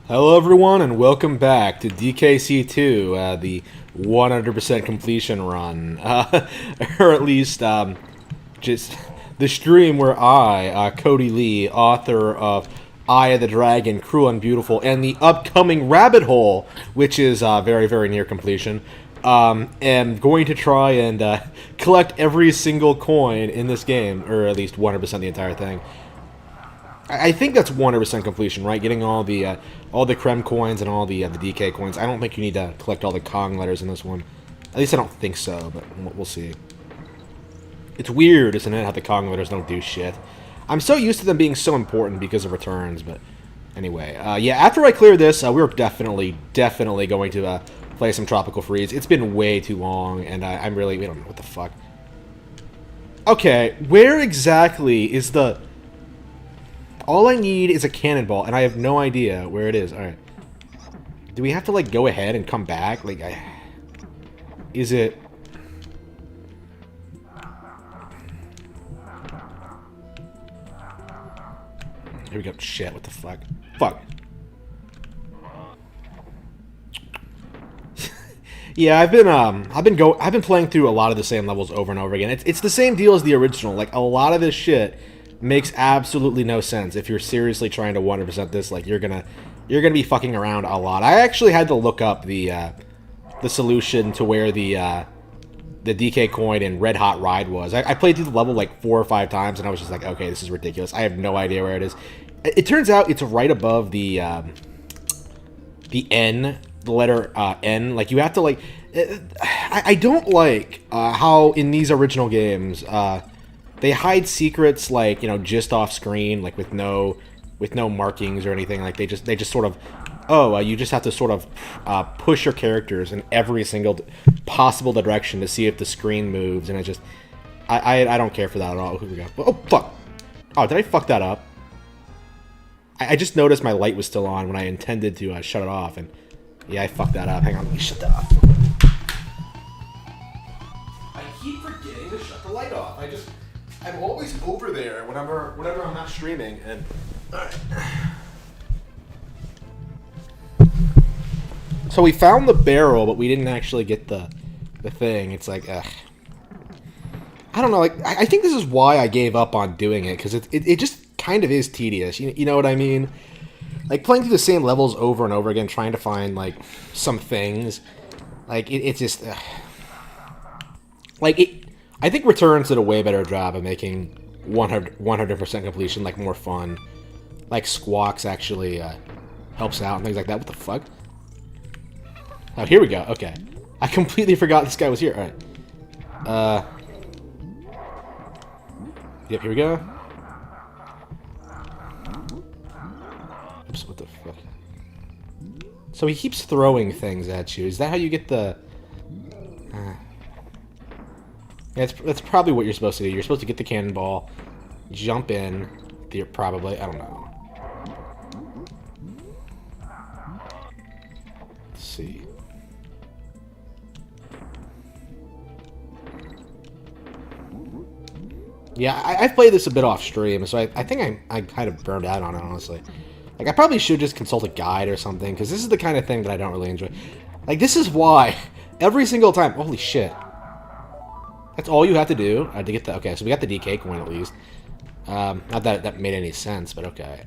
Hello everyone and welcome back to DKC2, the 100% completion run, or at least just the stream where I, Cody Lee, author of Eye of the Dragon, Cruel and Beautiful, and the upcoming Rabbit Hole, which is very, very near completion, am going to try and collect every single coin in this game, or at least 100% the entire thing. I think that's 100% completion, right? Getting all the Krem coins and all the DK coins. I don't think you need to collect all the Kong letters in this one. At least I don't think so, but we'll see. It's weird, isn't it, how the Kong letters don't do shit. I'm so used to them being so important because of returns, but anyway. Yeah, after I clear this, we're definitely going to play some Tropical Freeze. It's been way too long, and I'm really... we don't know what the fuck. Okay, where exactly is the... All I need is a cannonball, and I have no idea where it is. Alright. Do we have to, like, go ahead and come back? Like, is it... Here we go. Shit, what the fuck? Fuck. Yeah, I've been playing through a lot of the same levels over and over again. It's the same deal as the original. Like, a lot of this shit makes absolutely no sense if you're seriously trying to 100% this. Like, you're gonna be fucking around a lot. I actually had to look up the solution to where the DK coin in Red Hot Ride was. I played through the level like 4 or 5 times, and I was just like, okay, this is ridiculous. I have no idea where it is. It turns out it's right above the N, the letter N. Like, you have to, like... I don't like how in these original games... they hide secrets, like, you know, just off screen, like with no markings or anything. Like, they just sort of, you just have to sort of push your characters in every single possible direction to see if the screen moves. And I just, I don't care for that at all. Here we go. Oh fuck! Oh, did I fuck that up? I just noticed my light was still on when I intended to shut it off, and yeah, I fucked that up. Hang on, let me shut that off. I keep forgetting to shut the light off. I'm always over there whenever I'm not streaming, and... Alright. So we found the barrel, but we didn't actually get the thing. It's like, ugh. I don't know, like, I think this is why I gave up on doing it, because it just kind of is tedious, you know what I mean? Like, playing through the same levels over and over again, trying to find, like, some things, like, it's just... Like, I think Returns did a way better job of making 100% completion, like, more fun. Like, Squawks actually helps out and things like that. What the fuck? Oh, here we go. Okay. I completely forgot this guy was here. Alright. Yep, here we go. Oops, what the fuck? So he keeps throwing things at you. Is that how you get the... Yeah, that's probably what you're supposed to do. You're supposed to get the cannonball, jump in, probably, I don't know. Let's see. Yeah, I've played this a bit off stream, so I think I kind of burned out on it, honestly. Like, I probably should just consult a guide or something, because this is the kind of thing that I don't really enjoy. Like, this is why, every single time... Holy shit. That's all you have to do to get the... Okay, so we got the DK coin at least. Not that that made any sense, but okay.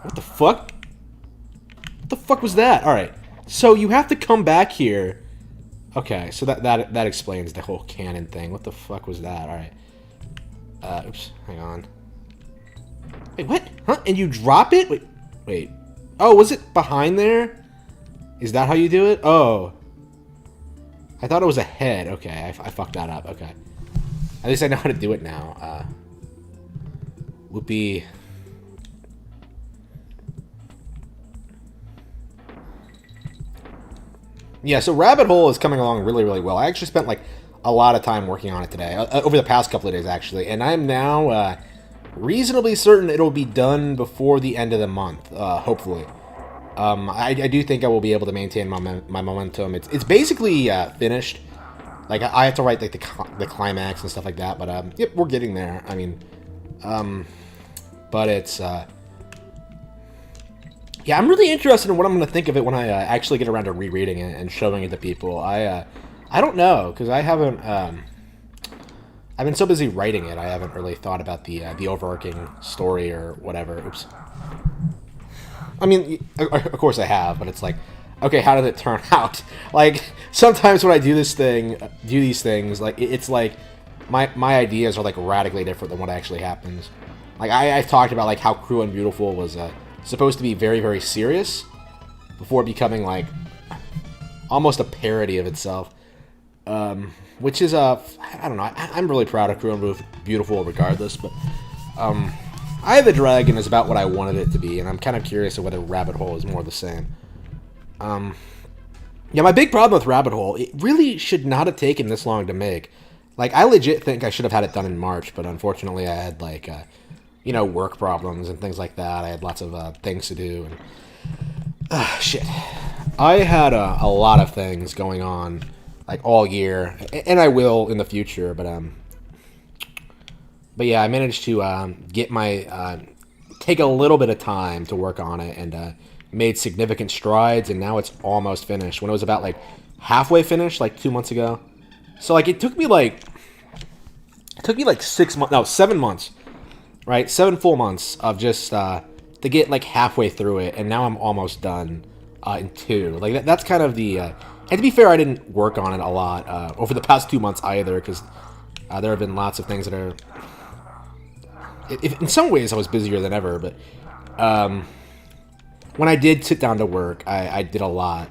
What the fuck? What the fuck was that? Alright. So you have to come back here. Okay, so that explains the whole cannon thing. What the fuck was that? Alright. Oops, hang on. Wait, what? Huh? And you drop it? Wait. Oh, was it behind there? Is that how you do it? Oh. I thought it was a head. Okay, I fucked that up. Okay. At least I know how to do it now. Whoopee. Yeah, so Rabbit Hole is coming along really, really well. I actually spent, like, a lot of time working on it today. Over the past couple of days, actually. And I'm now reasonably certain it'll be done before the end of the month. Hopefully. I do think I will be able to maintain my momentum. It's basically finished. Like, I have to write like the climax and stuff like that, but yep, we're getting there. I mean, but it's yeah, I'm really interested in what I'm going to think of it when I actually get around to rereading it and showing it to people. I don't know, because I haven't I've been so busy writing it, I haven't really thought about the overarching story or whatever. Oops. I mean, of course I have, but it's like, okay, how did it turn out? Like, sometimes when I do these things, like, it's like, my ideas are, like, radically different than what actually happens. Like, I've talked about, like, how Cruel and Beautiful was, supposed to be very, very serious before becoming, like, almost a parody of itself. Which is, I don't know, I'm really proud of Cruel and Beautiful regardless, but, Eye of the Dragon is about what I wanted it to be, and I'm kind of curious of whether Rabbit Hole is more the same. Yeah, my big problem with Rabbit Hole, it really should not have taken this long to make. Like, I legit think I should have had it done in March, but unfortunately I had, like, you know, work problems and things like that. I had lots of things to do, and shit. I had a lot of things going on, like, all year, and I will in the future, but yeah, I managed to get my take a little bit of time to work on it, and made significant strides, and now it's almost finished. When it was about, like, halfway finished, like, 2 months ago. So, like, it took me like 6 months, no, 7 months, right? 7 full months of just to get, like, halfway through it, and now I'm almost done in 2. Like, that's kind of the... and to be fair, I didn't work on it a lot over the past 2 months either, because there have been lots of things that are... in some ways, I was busier than ever, but... when I did sit down to work, I did a lot.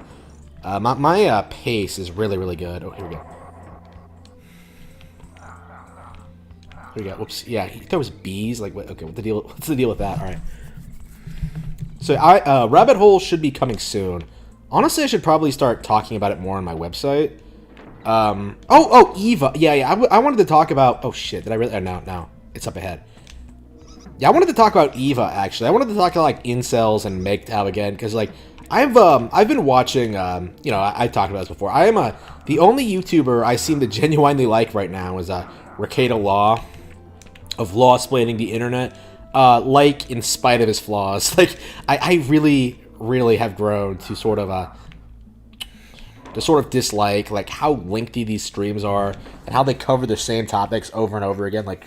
My pace is really, really good. Oh, here we go. Here we go. Whoops. Yeah, there was bees. Like, what? Okay, what's the deal with that? All right. So, Rabbit Hole should be coming soon. Honestly, I should probably start talking about it more on my website. Eva. Yeah. I wanted to talk about... Oh, shit. Did I really... Oh, no. It's up ahead. Yeah, I wanted to talk about Eva, actually. I wanted to talk about, like, incels and MGTOW again, because, like, I've been watching, you know, I've talked about this before. I am the only YouTuber I seem to genuinely like right now is Rekieta Law, of law-splaining the internet, like, in spite of his flaws. Like, I really, really have grown to sort of dislike, like, how lengthy these streams are, and how they cover the same topics over and over again. Like,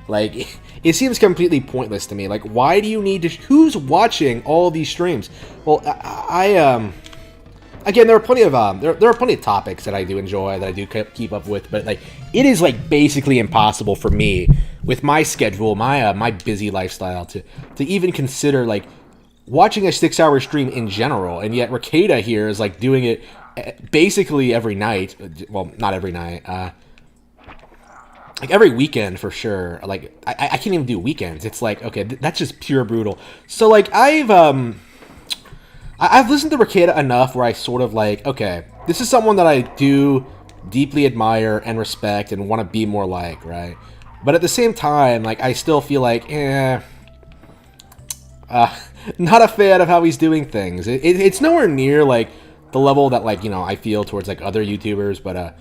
like, it seems completely pointless to me. Like, why do you need to... Who's watching all these streams? Well, again, there are plenty of there are plenty of topics that I do enjoy, that I do keep up with, but, like, it is, like, basically impossible for me, with my schedule, my busy lifestyle, to even consider, like, watching a 6-hour stream in general. And yet Rekieta here is, like, doing it basically every night. Well, not every night. Like, every weekend, for sure. Like, I can't even do weekends. It's like, okay, that's just pure brutal. So, like, I've listened to Rekieta enough where I sort of, like, okay, this is someone that I do deeply admire and respect and want to be more like, right? But at the same time, like, I still feel like, not a fan of how he's doing things. It's nowhere near, like, the level that, like, you know, I feel towards, like, other YouTubers, but,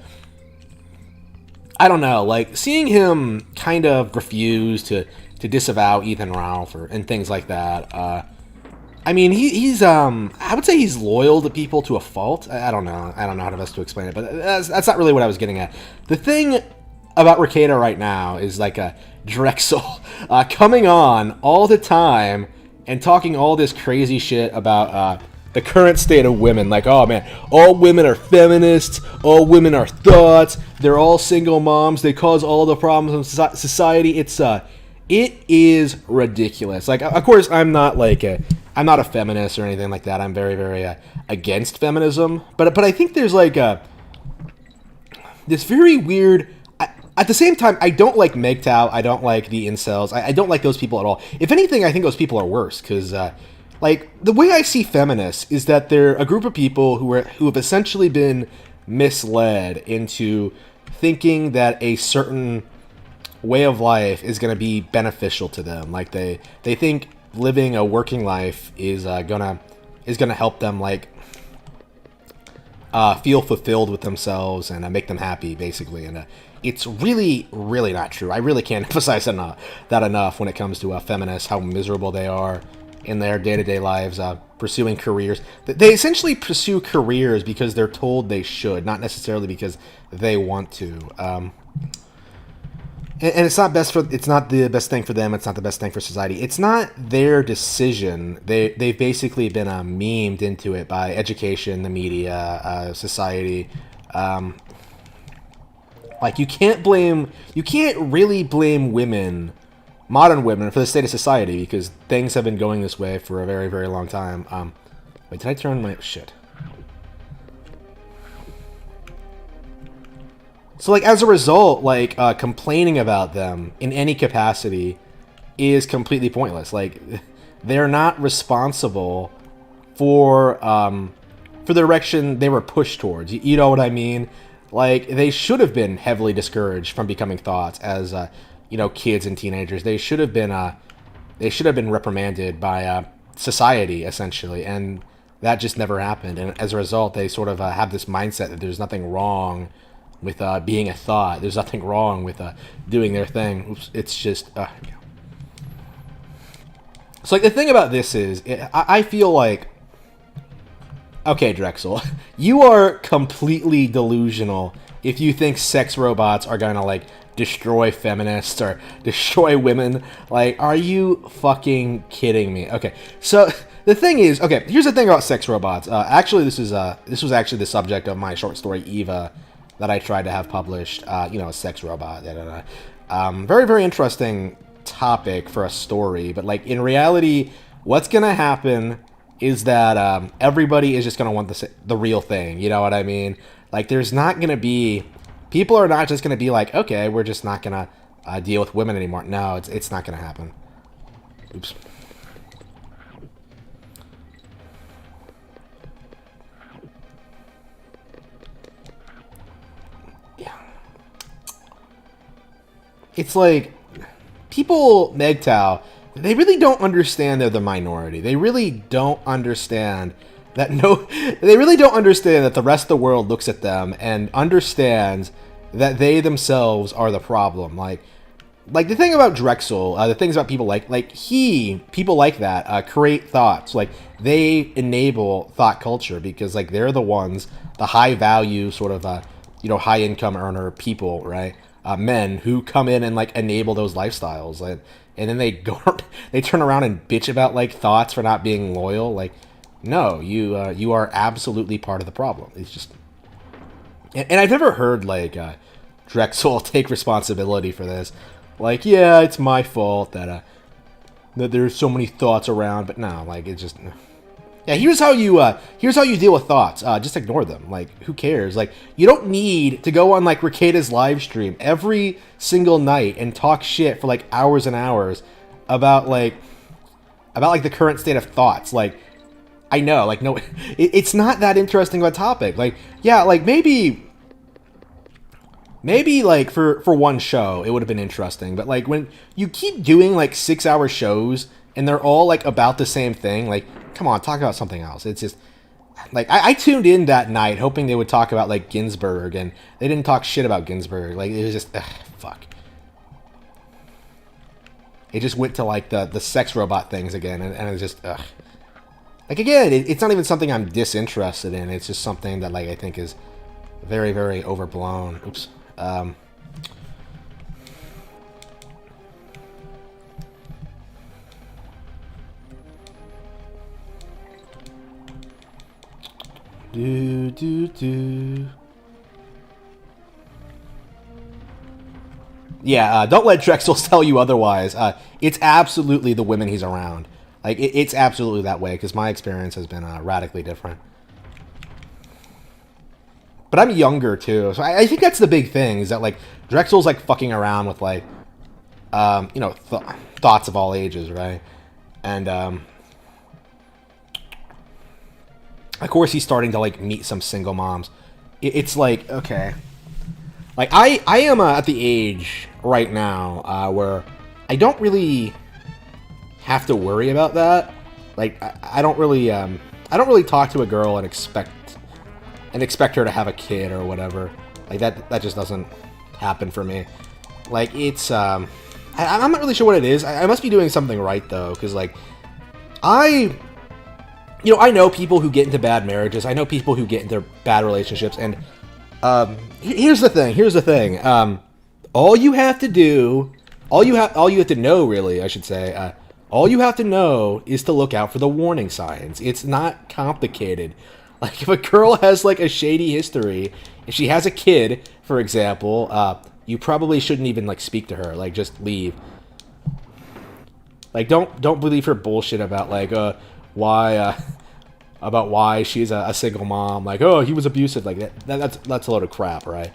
I don't know, like, seeing him kind of refuse to disavow Ethan Ralph and things like that, I mean, he's, I would say he's loyal to people to a fault. I don't know how to best to explain it, but that's not really what I was getting at. The thing about Rekieta right now is, like, Drexel coming on all the time and talking all this crazy shit about, the current state of women. Like, oh man, all women are feminists, all women are thugs, they're all single moms, they cause all the problems in society. It is ridiculous. Like, of course, I'm not a feminist or anything like that. I'm very, very against feminism, but I think there's, like, this very weird... At the same time, I don't like MGTOW, I don't like the incels, I don't like those people at all. If anything, I think those people are worse, because, like, the way I see feminists is that they're a group of people who have essentially been misled into thinking that a certain way of life is going to be beneficial to them. Like, they think living a working life is gonna help them, like, feel fulfilled with themselves and make them happy, basically. And it's really, really not true. I really can't emphasize that enough when it comes to feminists, how miserable they are in their day-to-day lives, pursuing careers. They essentially pursue careers because they're told they should, not necessarily because they want to. And it's not the best thing for them. It's not the best thing for society. It's not their decision. They've basically been memed into it by education, the media, society. Like you can't really blame women, modern women, for the state of society because things have been going this way for a very, very long time. Wait, did I turn my shit? So, like, as a result, like, complaining about them in any capacity is completely pointless. Like, they're not responsible for the direction they were pushed towards. You know what I mean? Like, they should have been heavily discouraged from becoming thoughts as, kids and teenagers. They should have been reprimanded by society, essentially, and that just never happened. And as a result, they sort of have this mindset that there's nothing wrong with being a thought. There's nothing wrong with doing their thing. Oops, it's just... So, like, the thing about this is, I feel like... Okay, Drexel, you are completely delusional if you think sex robots are gonna, like, destroy feminists or destroy women. Like, are you fucking kidding me? Okay, so... The thing is, okay, here's the thing about sex robots. Actually, this was actually the subject of my short story, Eva, that I tried to have published, a sex robot. Very, very interesting topic for a story, but, like, in reality, what's gonna happen is that everybody is just gonna want the real thing, you know what I mean? Like, there's not gonna be... People are not just gonna be like, okay, we're just not gonna deal with women anymore. No, it's not gonna happen. Oops. It's like, people, MGTOW, they really don't understand they're the minority. They really don't understand that they really don't understand that the rest of the world looks at them and understands that they themselves are the problem. Like the thing about Drexel, the things about people people like that create thoughts. Like, they enable thought culture because, like, they're the ones, the high value sort of, high income earner people, right? Men who come in and, like, enable those lifestyles, and then they turn around and bitch about, like, thoughts for not being loyal. Like, no, you are absolutely part of the problem. It's just, and I've never heard, like, Drexel take responsibility for this. Like, yeah, it's my fault that there's so many thoughts around, but no, like, it's just. Yeah, here's how you deal with thoughts. Just ignore them. Like, who cares? Like, you don't need to go on, like, Ricada's live stream every single night and talk shit for, like, hours and hours about the current state of thoughts. Like, I know, like, no, it's not that interesting of a topic. Like, yeah, like, maybe like for one show it would have been interesting, but, like, when you keep doing, like, 6-hour shows and they're all, like, about the same thing, like, come on, talk about something else. It's just, like, I tuned in that night hoping they would talk about, like, Ginsburg, and they didn't talk shit about Ginsburg. Like, it was just, fuck. It just went to, like, the sex robot things again, and it was just, ugh. Like, again, it's not even something I'm disinterested in. It's just something that, like, I think is very, very overblown. Oops. Yeah, don't let Drexel tell you otherwise. It's absolutely the women he's around. Like, it's absolutely that way, because my experience has been radically different. But I'm younger, too, so I think that's the big thing, is that, like, Drexel's, like, fucking around with, like, thoughts of all ages, right? And, of course, he's starting to, like, meet some single moms. It's like, okay. Like, I am at the age right now where I don't really have to worry about that. Like, I don't really talk to a girl and expect and expect her to have a kid or whatever. Like that just doesn't happen for me. Like it's I'm not really sure what it is. I must be doing something right though, because like I know people who get into bad marriages. I know people who get into bad relationships, and here's the thing. All you have to know, really, I should say. All you have to know is to look out for the warning signs. It's not complicated. Like, if a girl has, like, a shady history, if she has a kid, for example, you probably shouldn't even, like, speak to her. Like, just leave. Like, don't believe her bullshit about, like, why she's a single mom. Like, oh, he was abusive. Like, that's a load of crap, right?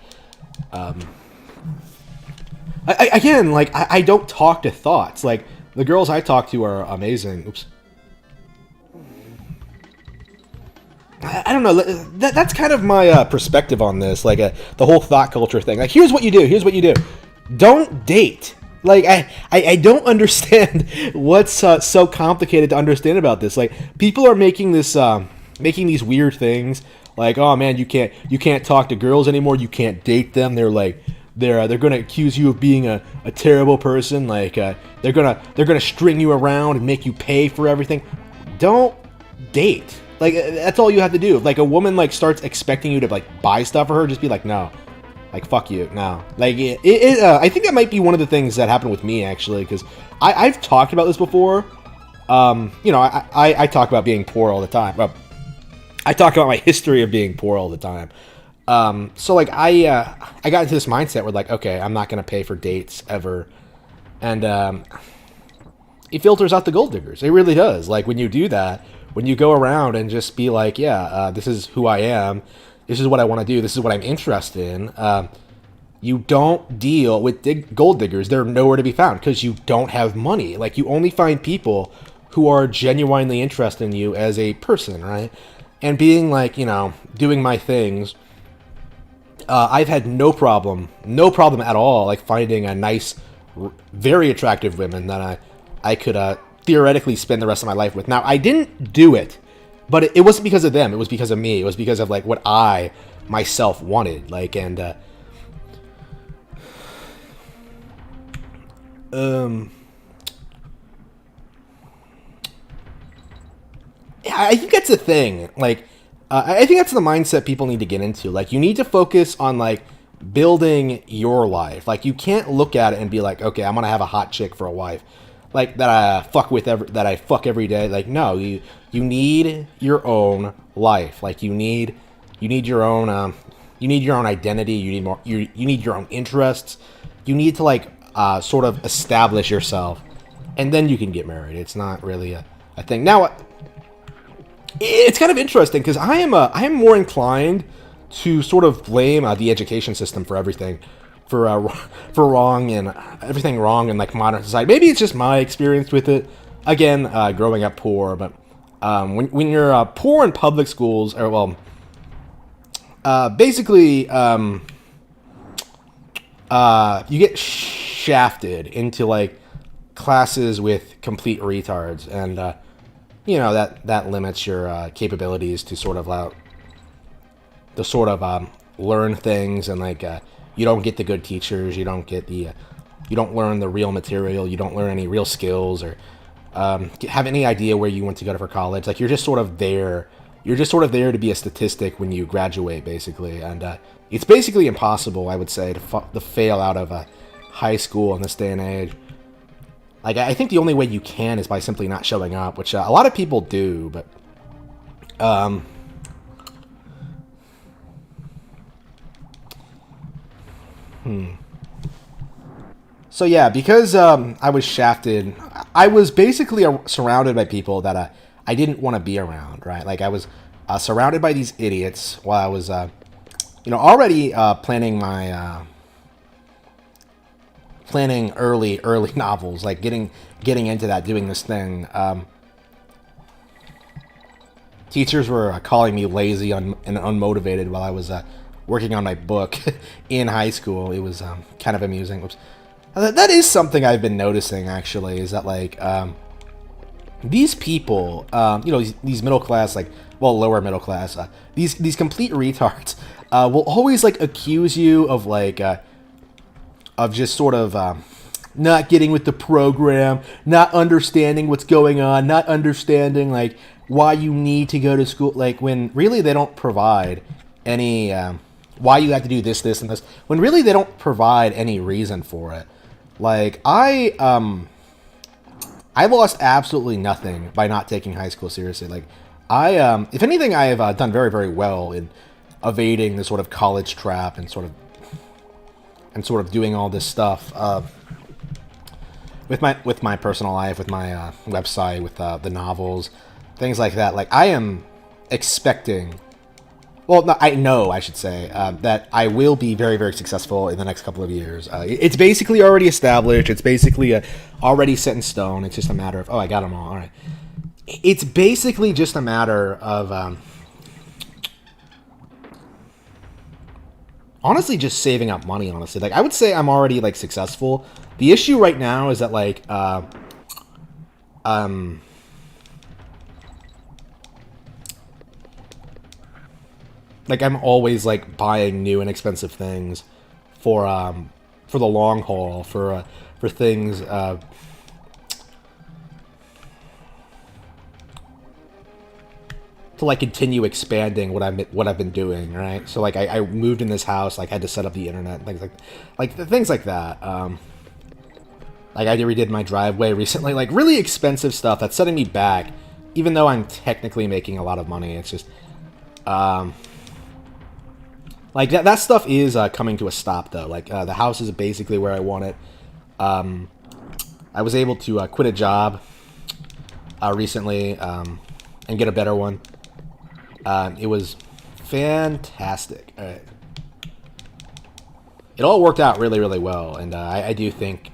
I don't talk to thoughts. Like, the girls I talk to are amazing. Oops. I don't know. That's kind of my perspective on this. Like, the whole thought culture thing. Like, here's what you do. Don't date. Like, I don't understand what's so complicated to understand about this. Like, people are making this, making these weird things. Like, oh man, you can't talk to girls anymore. You can't date them. They're like, they're gonna accuse you of being a terrible person. Like, they're gonna string you around and make you pay for everything. Don't date. Like, that's all you have to do. If, like, a woman, like, starts expecting you to, like, buy stuff for her, just be like, no. Like, fuck you, no. Like, I think that might be one of the things that happened with me, actually, because I've talked about this before. I talk about being poor all the time. Well, I talk about my history of being poor all the time. So, like, I got into this mindset where, like, okay, I'm not going to pay for dates ever. And it filters out the gold diggers. It really does. Like, when you do that, when you go around and just be like, yeah, this is who I am, this is what I want to do, this is what I'm interested in, you don't deal with gold diggers. They're nowhere to be found because you don't have money. Like, you only find people who are genuinely interested in you as a person, right? And being like, doing my things, I've had no problem at all, like, finding a nice, very attractive women that I could theoretically spend the rest of my life with. Now, I didn't do it, but it wasn't because of them. It was because of me. It was because of, like, what I myself wanted. Like, and I think that's the thing. Like, I think that's the mindset people need to get into. Like, you need to focus on, like, building your life. Like, you can't look at it and be like, okay, I'm gonna have a hot chick for a wife, like, that I fuck every day. Like, no, you need your own life. Like, you need your own identity. You need your own interests. You need to, like, sort of establish yourself, and then you can get married. It's not really a thing. Now, it's kind of interesting because I am more inclined to sort of blame the education system for everything, for wrong and everything wrong in, like, modern society. Maybe it's just my experience with it. Again, growing up poor, but when you're poor in public schools, or, well, basically, you get shafted into, like, classes with complete retards, and that limits your capabilities to sort of learn things, and, like, you don't get the good teachers, you don't learn the real material, you don't learn any real skills, or have any idea where you want to go for college. Like, you're just sort of there to be a statistic when you graduate, basically. And it's basically impossible, I would say, to fail out of high school in this day and age. Like, I think the only way you can is by simply not showing up, which a lot of people do, but So yeah, because I was shafted, I was basically surrounded by people that I didn't want to be around, right? Like, I was surrounded by these idiots while I was, already planning early novels, like getting into that, doing this thing. Teachers were calling me lazy and unmotivated while I was working on my book in high school. It was kind of amusing. Oops. That is something I've been noticing, actually, is that, like, these people, these middle class, like, well, lower middle class, these complete retards, will always like accuse you of just sort of not getting with the program, not understanding what's going on, not understanding like why you need to go to school, like when really they don't provide any why you have to do this, this, and this, when really they don't provide any reason for it. Like I lost absolutely nothing by not taking high school seriously. Like if anything, I have done very, very well in evading the sort of college trap and sort of doing all this stuff with my personal life, with my website, with the novels, things like that. Like I am expecting, well, no, I know I should say that I will be very, very successful in the next couple of years. It's basically already established. It's basically already set in stone. It's just a matter of, oh, I got them all. All right. It's basically just a matter of honestly just saving up money. Honestly, like I would say I'm already like successful. The issue right now is that like I'm always like buying new and expensive things for the long haul, for things to like continue expanding what I've been doing, right? So like I moved in this house, like had to set up the internet, things like that. Like I redid my driveway recently, like really expensive stuff that's setting me back, even though I'm technically making a lot of money. It's just like that stuff is coming to a stop though. Like the house is basically where I want it. I was able to quit a job recently and get a better one. It was fantastic. It all worked out really, really well, and I do think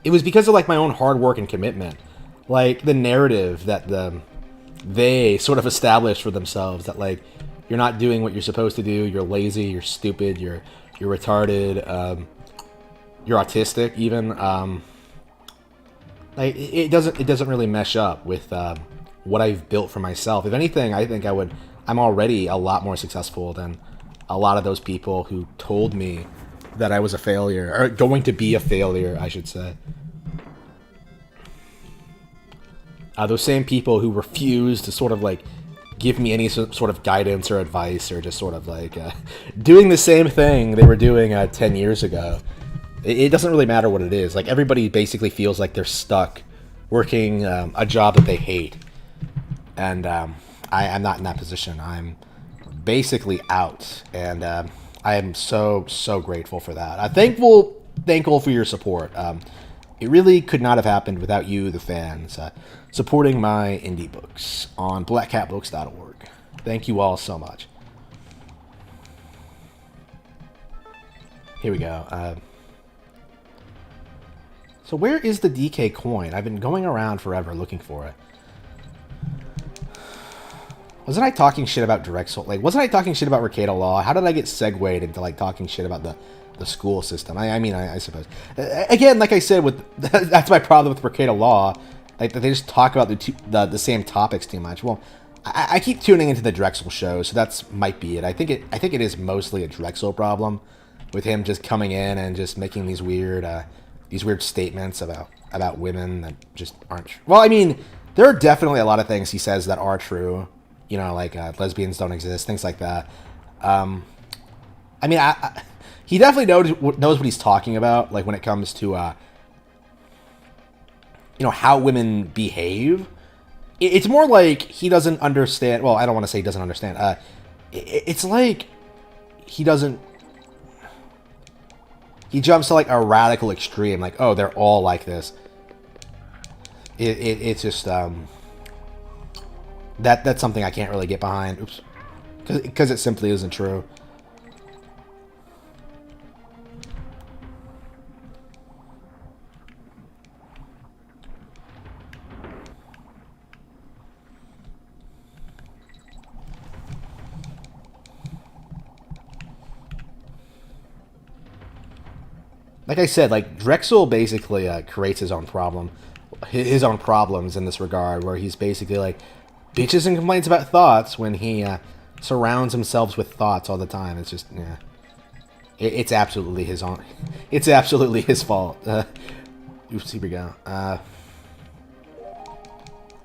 it was because of like my own hard work and commitment. Like the narrative that they sort of established for themselves, that like you're not doing what you're supposed to do, you're lazy, you're stupid, you're retarded, you're autistic even. Like it doesn't really mesh up with what I've built for myself. If anything, I think I'm already a lot more successful than a lot of those people who told me that I was a failure, or going to be a failure, I should say. Those same people who refuse to sort of like give me any sort of guidance or advice, or just sort of like doing the same thing they were doing 10 years ago. It doesn't really matter what it is. Like everybody basically feels like they're stuck working a job that they hate, and I'm not in that position. I'm basically out, and I am so grateful for that. I'm thankful for your support. It really could not have happened without you, the fans, supporting my indie books on blackcatbooks.org. Thank you all so much. Here we go. So where is the DK coin? I've been going around forever looking for it. Wasn't I talking shit about Drexel? Like, wasn't I talking shit about Rekieta Law? How did I get segued into like talking shit about the school system? I suppose. Again, like I said, that's my problem with Rekieta Law. Like they just talk about the same topics too much. Well, I keep tuning into the Drexel show, so that's might be it. I think it is mostly a Drexel problem, with him just coming in and just making these weird statements about women that just aren't true. Well, I mean, there are definitely a lot of things he says that are true. You know, like lesbians don't exist, things like that. I mean, he definitely knows what he's talking about. Like when it comes to how women behave. It's more like he doesn't understand. Well, I don't want to say he doesn't understand. It's like he doesn't. He jumps to like a radical extreme, like, oh, they're all like this. It's just that's something I can't really get behind. Oops, because it simply isn't true. like I said, like Drexel basically creates his own his own problems in this regard, where he's basically like bitches and complains about thoughts when he surrounds himself with thoughts all the time. It's just, yeah, it's absolutely his own. It's absolutely his fault. Oops, here we go.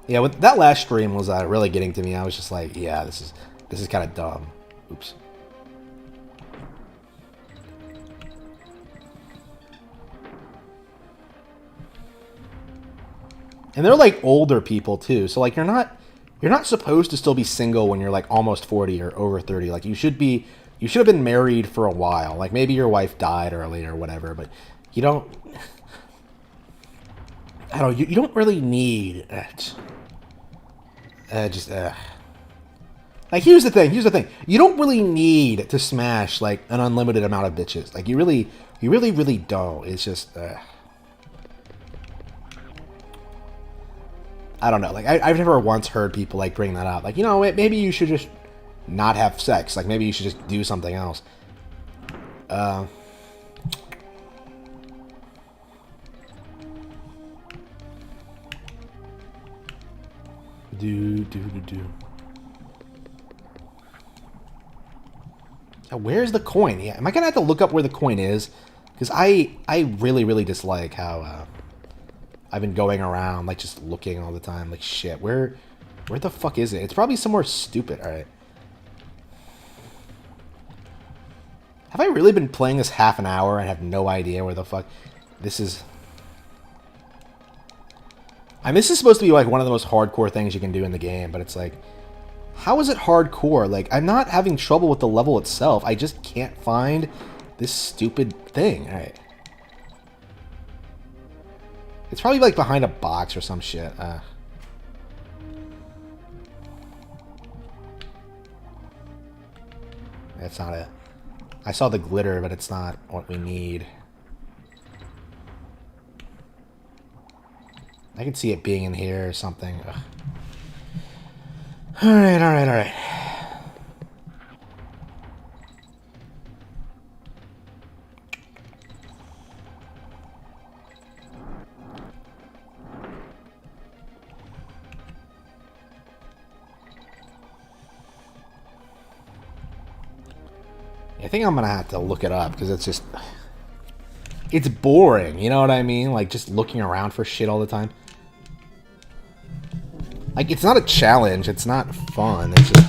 Yeah, with that last stream was really getting to me. I was just like, yeah, this is kind of dumb. Oops. And they're like older people too, so like you're not supposed to still be single when you're like almost 40 or over 30. Like you should have been married for a while. Like maybe your wife died early or whatever, but you don't. I don't. You don't really need it. Like here's the thing. You don't really need to smash like an unlimited amount of bitches. Like you really don't. It's just. I don't know. Like I've never once heard people like bring that up. Like, you know, maybe you should just not have sex. Like maybe you should just do something else. Where's the coin? Yeah, am I gonna have to look up where the coin is? Because I really dislike how I've been going around like just looking all the time. Like shit, where the fuck is it? It's probably somewhere stupid. All right. Have I really been playing this half an hour and have no idea where the fuck this is? I mean, this is supposed to be like one of the most hardcore things you can do in the game, but it's like, how is it hardcore? Like, I'm not having trouble with the level itself. I just can't find this stupid thing. All right. It's probably like behind a box or some shit. That's not it. I saw the glitter, but it's not what we need. I can see it being in here or something. Ugh. Alright. I think I'm gonna have to look it up because it's boring, you know what I mean? Like just looking around for shit all the time. Like it's not a challenge, it's not fun, it's just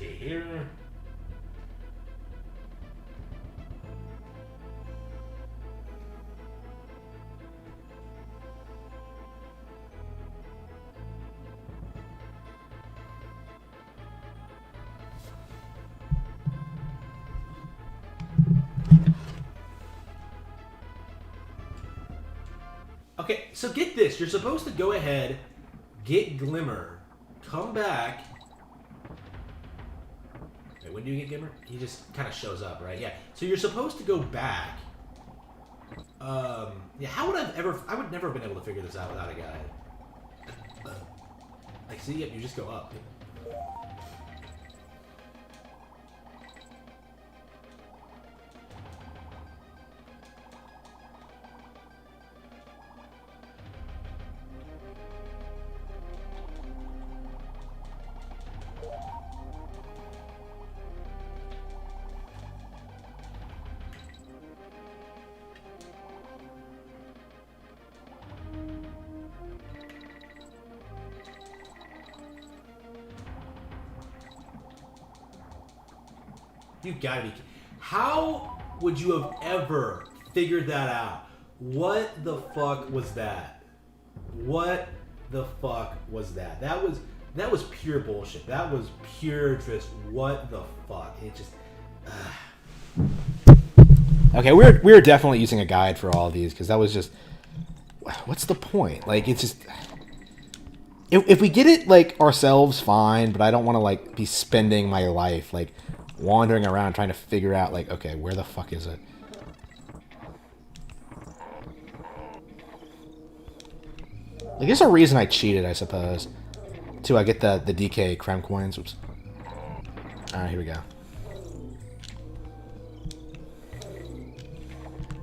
here. Okay, so get this. You're supposed to go ahead, get Glimmer, come back. Wait, when do you get Glimmer? He just kind of shows up, right? Yeah. So you're supposed to go back. Yeah, how would I would never have been able to figure this out without a guide. Like, see, you just go up. You gotta be. How would you have ever figured that out? What the fuck was that? What the fuck was that? That was pure bullshit. That was pure just what the fuck. It just. Okay, we're definitely using a guide for all of these because that was just. What's the point? Like, it's just. If we get it like ourselves, fine. But I don't want to like be spending my life like wandering around trying to figure out like, okay, where the fuck is it? Like, there's a reason I cheated, I suppose. To get the DK creme coins. Oops. Alright, here we go.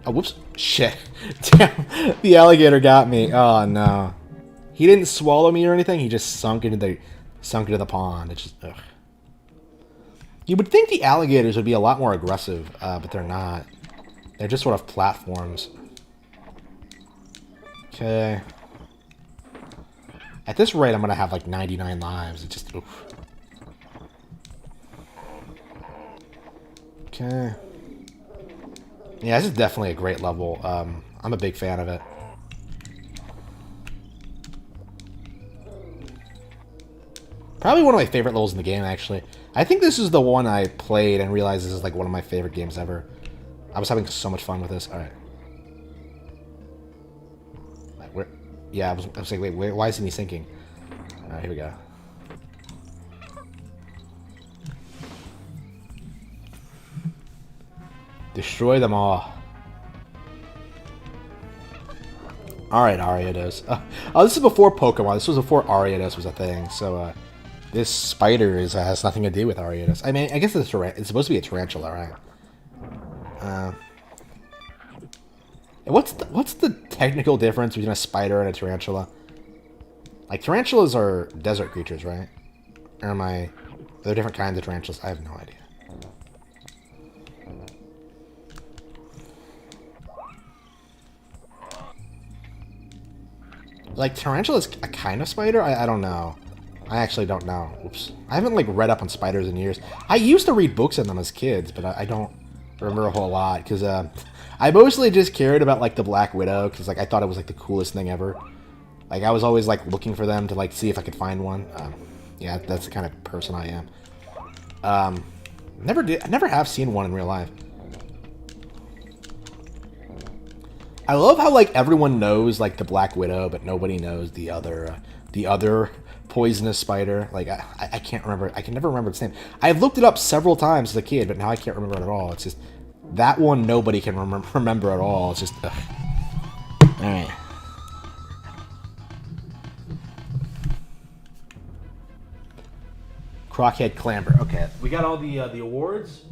Oh, whoops. Shit. Damn. The alligator got me. Oh, no. He didn't swallow me or anything. He just sunk into the pond. It's just, ugh. You would think the alligators would be a lot more aggressive, but they're not. They're just sort of platforms. Okay. At this rate, I'm going to have like 99 lives. It just... Oof. Okay. Yeah, this is definitely a great level. I'm a big fan of it. Probably one of my favorite levels in the game, actually. I think this is the one I played and realized this is like one of my favorite games ever. I was having so much fun with this. Alright. Where? Yeah, I was like, wait, why isn't he sinking? Alright, here we go. Destroy them all. Alright, Ariados. Oh, this is before Pokemon. This was before Ariados was a thing. So, this spider has nothing to do with Ariados. I mean, I guess it's supposed to be a tarantula, right? What's the technical difference between a spider and a tarantula? Like, tarantulas are desert creatures, right? Or are there different kinds of tarantulas? I have no idea. Like, tarantula is a kind of spider? I don't know. I actually don't know. Oops. I haven't, like, read up on spiders in years. I used to read books on them as kids, but I don't remember a whole lot. Because, I mostly just cared about, like, the Black Widow. Because, like, I thought it was, like, the coolest thing ever. Like, I was always, like, looking for them to, like, see if I could find one. Yeah, that's the kind of person I am. I never have seen one in real life. I love how, like, everyone knows, like, the Black Widow, but nobody knows the other poisonous spider. Like, I can't remember. I can never remember its name. I've looked it up several times as a kid, but now I can't remember it at all. It's just, that one nobody can remember at all. It's just, ugh. Alright. Crockhead Clamber. Okay, we got all the awards.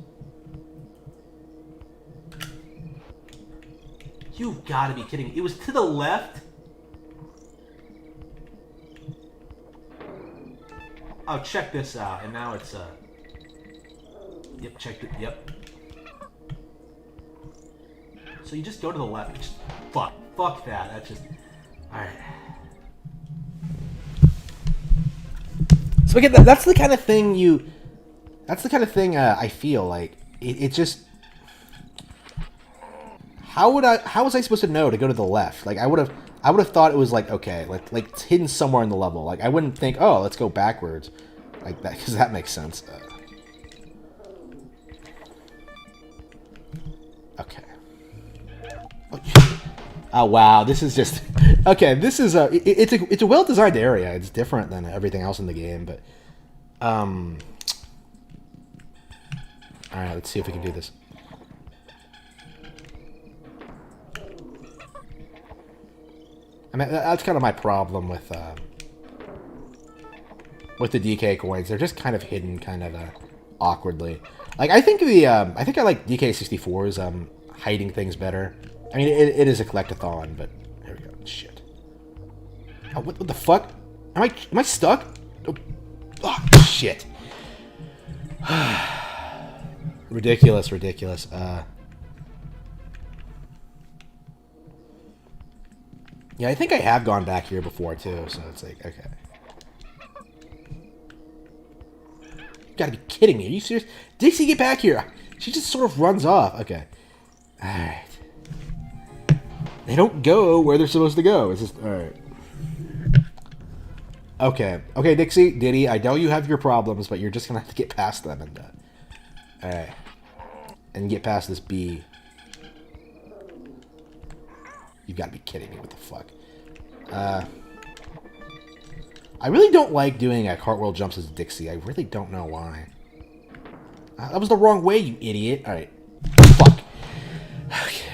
You've got to be kidding me. It was to the left? Oh, check this out. And now it's, Yep, check it. Yep. So you just go to the left. Just, fuck that. That's just... Alright. So again, that's the kind of thing you... That's the kind of thing I feel like. It just... How was I supposed to know to go to the left? Like, I would have thought it was like, okay, like it's hidden somewhere in the level. Like, I wouldn't think, oh, let's go backwards, like that, because that makes sense. Okay. Oh wow, this is just okay. This is it's a well designed area. It's different than everything else in the game, but all right, let's see if we can do this. I mean, that's kind of my problem with the DK coins. They're just kind of hidden, kind of awkwardly. Like, I think I like DK64's hiding things better. I mean, it is a collectathon, but here we go. Shit. Oh, what the fuck? Am I stuck? Oh, shit. Ridiculous. Yeah, I think I have gone back here before, too, so it's like, okay. You gotta be kidding me. Are you serious? Dixie, get back here! She just sort of runs off. Okay. Alright. They don't go where they're supposed to go. It's just, alright. Okay. Okay, Dixie, Diddy, I know you have your problems, but you're just gonna have to get past them and, alright. And get past this bee. You've got to be kidding me. What the fuck? I really don't like doing cartwheel jumps as Dixie. I really don't know why. That was the wrong way, you idiot. Alright. Fuck. Okay.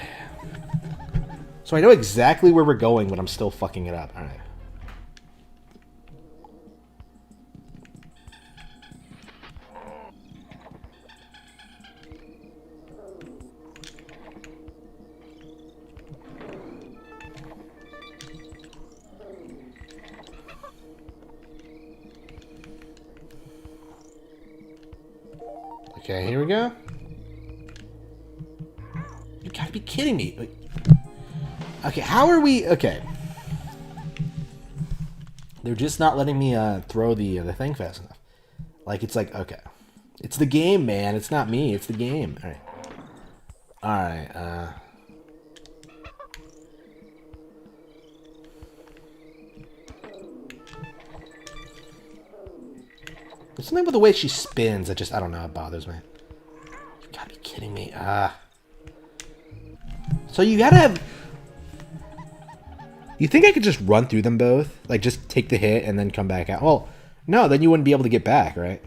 So I know exactly where we're going, but I'm still fucking it up. Alright. Okay, here we go. You gotta be kidding me. Okay, how are we... Okay. They're just not letting me throw the thing fast enough. Like, it's like, okay. It's the game, man. It's not me. It's the game. Alright. Alright, There's something with the way she spins that just, I don't know, it bothers me. You gotta be kidding me. So you gotta have... You think I could just run through them both? Like, just take the hit and then come back out? Well, no, then you wouldn't be able to get back, right?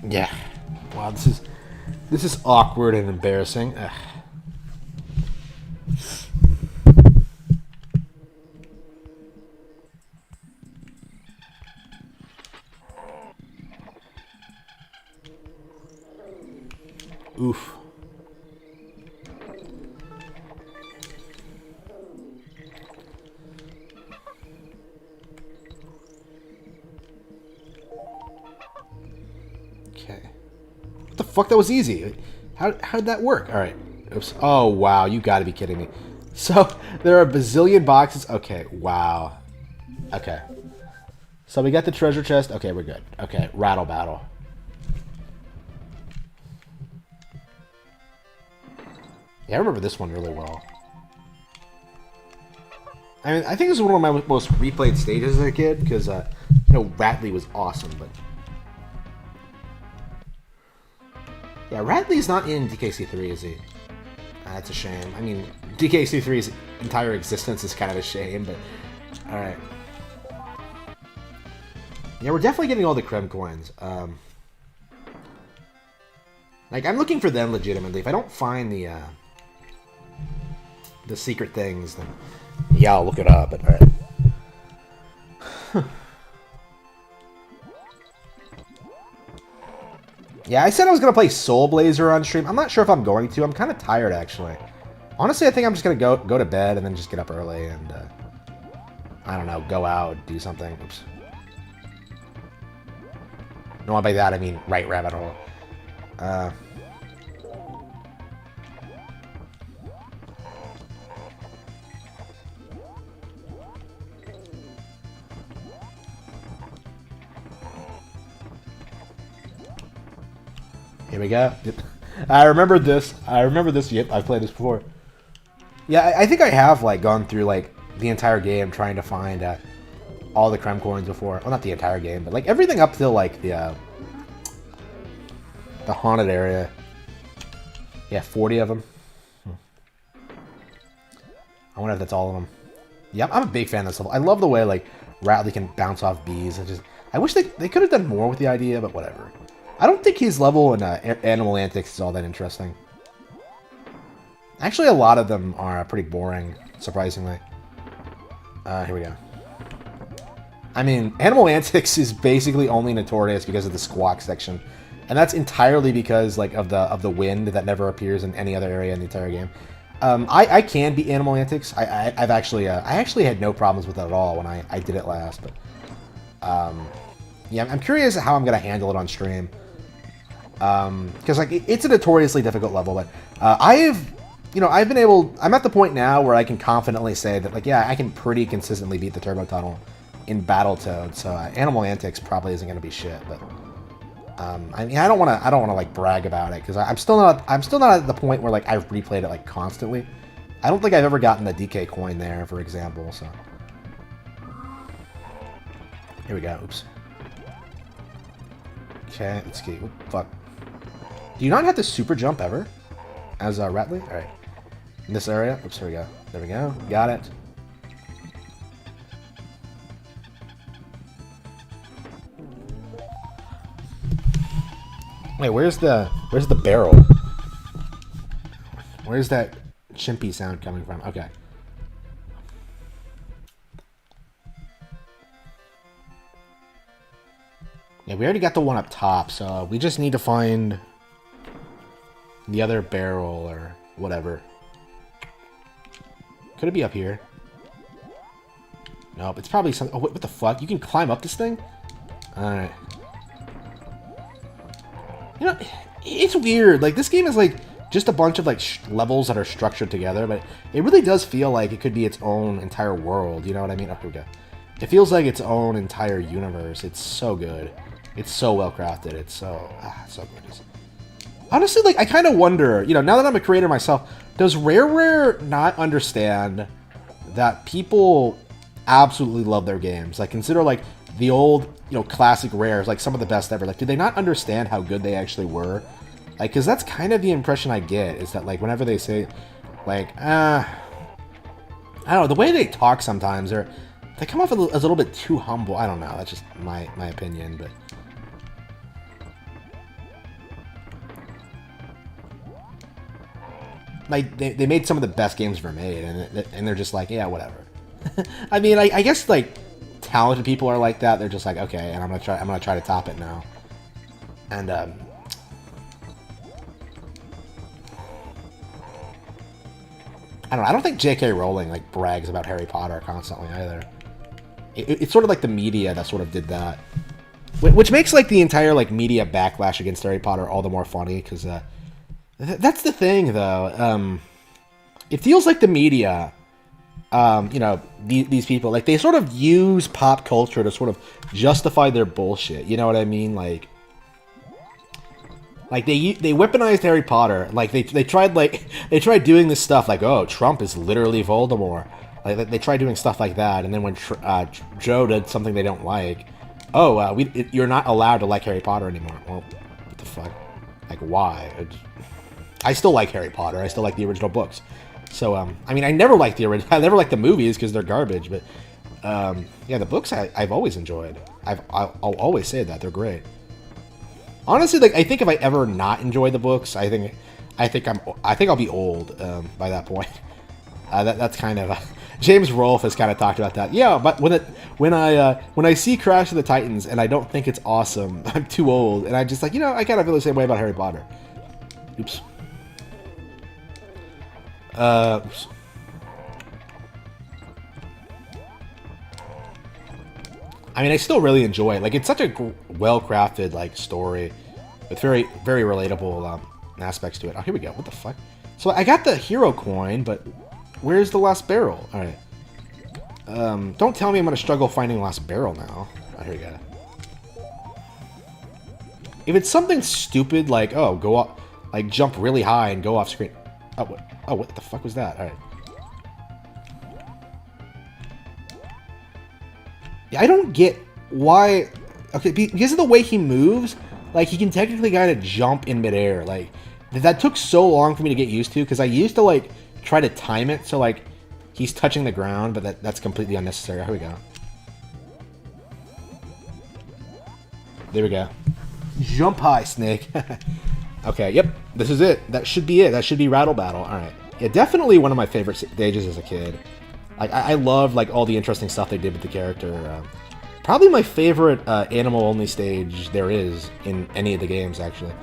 Yeah. Wow, this is awkward and embarrassing. Ugh. Oof. Okay. What the fuck? That was easy. How did that work? All right. Oops. Oh, wow. You got to be kidding me. So, there are a bazillion boxes. Okay. Wow. Okay. So, we got the treasure chest. Okay, we're good. Okay. Rattle battle. Yeah, I remember this one really well. I mean, I think this is one of my most replayed stages as a kid, because, you know, Ratley was awesome, but... Yeah, Ratley's not in DKC3, is he? That's a shame. I mean, DKC3's entire existence is kind of a shame, but... Alright. Yeah, we're definitely getting all the Krem coins. Like, I'm looking for them legitimately. If I don't find the secret things, then... Yeah, I'll look it up, but alright. Yeah, I said I was going to play Soul Blazer on stream. I'm not sure if I'm going to. I'm kind of tired, actually. Honestly, I think I'm just going to go to bed and then just get up early and, I don't know, go out, do something. Oops. No, by that I mean right rabbit hole. Here we go. I remember this. Yep, I've played this before. Yeah, I think I have, like, gone through, like, the entire game trying to find all the Krem coins before. Well, not the entire game, but, like, everything up till, like, the haunted area. Yeah, 40 of them. I wonder if that's all of them. Yeah, I'm a big fan of this level. I love the way, like, Ratley can bounce off bees. I wish they could have done more with the idea, but whatever. I don't think his level in Animal Antics is all that interesting. Actually, a lot of them are pretty boring, surprisingly. Here we go. I mean, Animal Antics is basically only notorious because of the squawk section. And that's entirely because, like, of the wind that never appears in any other area in the entire game. I can beat Animal Antics. I actually had no problems with it at all when I did it last. But yeah, I'm curious how I'm gonna handle it on stream. Because, like, it's a notoriously difficult level, but I'm at the point now where I can confidently say that, like, yeah, I can pretty consistently beat the Turbo Tunnel in Battletoads, so Animal Antics probably isn't going to be shit. But I mean, I don't want to like brag about it because I'm still not at the point where like I've replayed it like constantly. I don't think I've ever gotten the DK coin there, for example. So here we go. Oops. Okay, let's see. Oop, fuck. Do you not have to super jump ever as Rattly? All right. In this area. Oops. Here we go. There we go. Got it. Wait, where's the barrel? Where's that chimpy sound coming from? Okay. Yeah, we already got the one up top, so we just need to find the other barrel or whatever. Could it be up here? Nope, it's probably some... Oh, what the fuck? You can climb up this thing? Alright. You know, it's weird. Like, this game is, like, just a bunch of, like, levels that are structured together, but it really does feel like it could be its own entire world. You know what I mean? Oh, here we go. It feels like its own entire universe. It's so good. It's so well crafted. It's so... so good. Honestly, like, I kind of wonder, you know, now that I'm a creator myself, does Rareware not understand that people absolutely love their games? Like, consider, like, the old, you know, classic Rares, like some of the best ever. Like, did they not understand how good they actually were? Like, because that's kind of the impression I get, is that, like, whenever they say, like, I don't know, the way they talk sometimes, they come off as a little bit too humble. I don't know, that's just my opinion, but... Like, they made some of the best games ever made, and they're just like, yeah, whatever. I mean, I guess, like, talented people are like that. They're just like, okay, and I'm gonna try to top it now. And I don't know. I don't think J.K. Rowling like brags about Harry Potter constantly either. It's sort of like the media that sort of did that, which makes like the entire like media backlash against Harry Potter all the more funny because that's the thing though. It feels like the media. You know, these people, like, they sort of use pop culture to sort of justify their bullshit. You know what I mean? Like they weaponized Harry Potter. Like they tried doing this stuff like, oh, Trump is literally Voldemort. Like they tried doing stuff like that, and then when Joe did something they don't like, oh, you're not allowed to like Harry Potter anymore. Well, what the fuck? Like, why? I still like Harry Potter. I still like the original books. So, I mean, I never liked the original. I never liked the movies because they're garbage. But, yeah, the books I've always enjoyed. I'll always say that they're great. Honestly, like, I think if I ever not enjoy the books, I think I'll be old by that point. That's kind of James Rolfe has kind of talked about that. Yeah, but when I see Crash of the Titans and I don't think it's awesome, I'm too old, and I just like, you know, I kind of feel the same way about Harry Potter. Oops. Oops. I mean, I still really enjoy it. Like, it's such a well-crafted, like, story with very, very relatable aspects to it. Oh, here we go. What the fuck? So I got the hero coin, but where's the last barrel? All right. Don't tell me I'm gonna struggle finding the last barrel now. Oh, here we go. If it's something stupid like, oh, go up, like, jump really high and go off screen. Oh, what the fuck was that? All right. Yeah, I don't get why... Okay, because of the way he moves, like, he can technically kind of jump in midair. Like, that took so long for me to get used to, because I used to, like, try to time it so, like, he's touching the ground, but that's completely unnecessary. Here we go. There we go. Jump high, Snake. Okay, yep, this is it. That should be it. That should be Rattle Battle. All right. Yeah, definitely one of my favorite stages as a kid. Like, I love, like, all the interesting stuff they did with the character. Probably my favorite animal-only stage there is in any of the games, actually.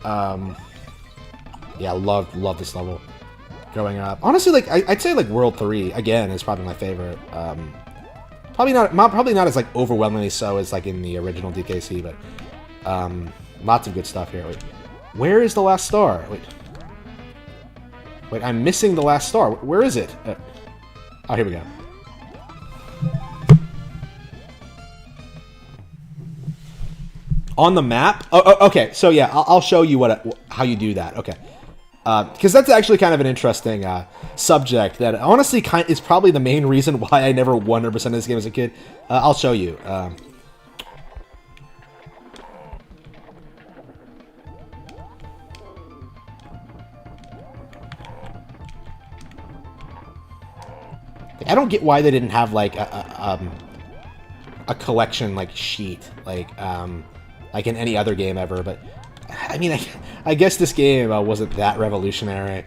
Yeah, love this level growing up. Honestly, like, I'd say, like, World 3, again, is probably my favorite. Probably not as, like, overwhelmingly so as, like, in the original DKC, but lots of good stuff here. Wait, where is the last star? Wait, I'm missing the last star. Where is it? Oh, here we go. On the map? Okay. So yeah, I'll show you how you do that. Okay. Because that's actually kind of an interesting subject that honestly is probably the main reason why I never 100% of this game as a kid. I'll show you. I don't get why they didn't have like a collection like sheet like in any other game ever, but I mean I guess this game wasn't that revolutionary.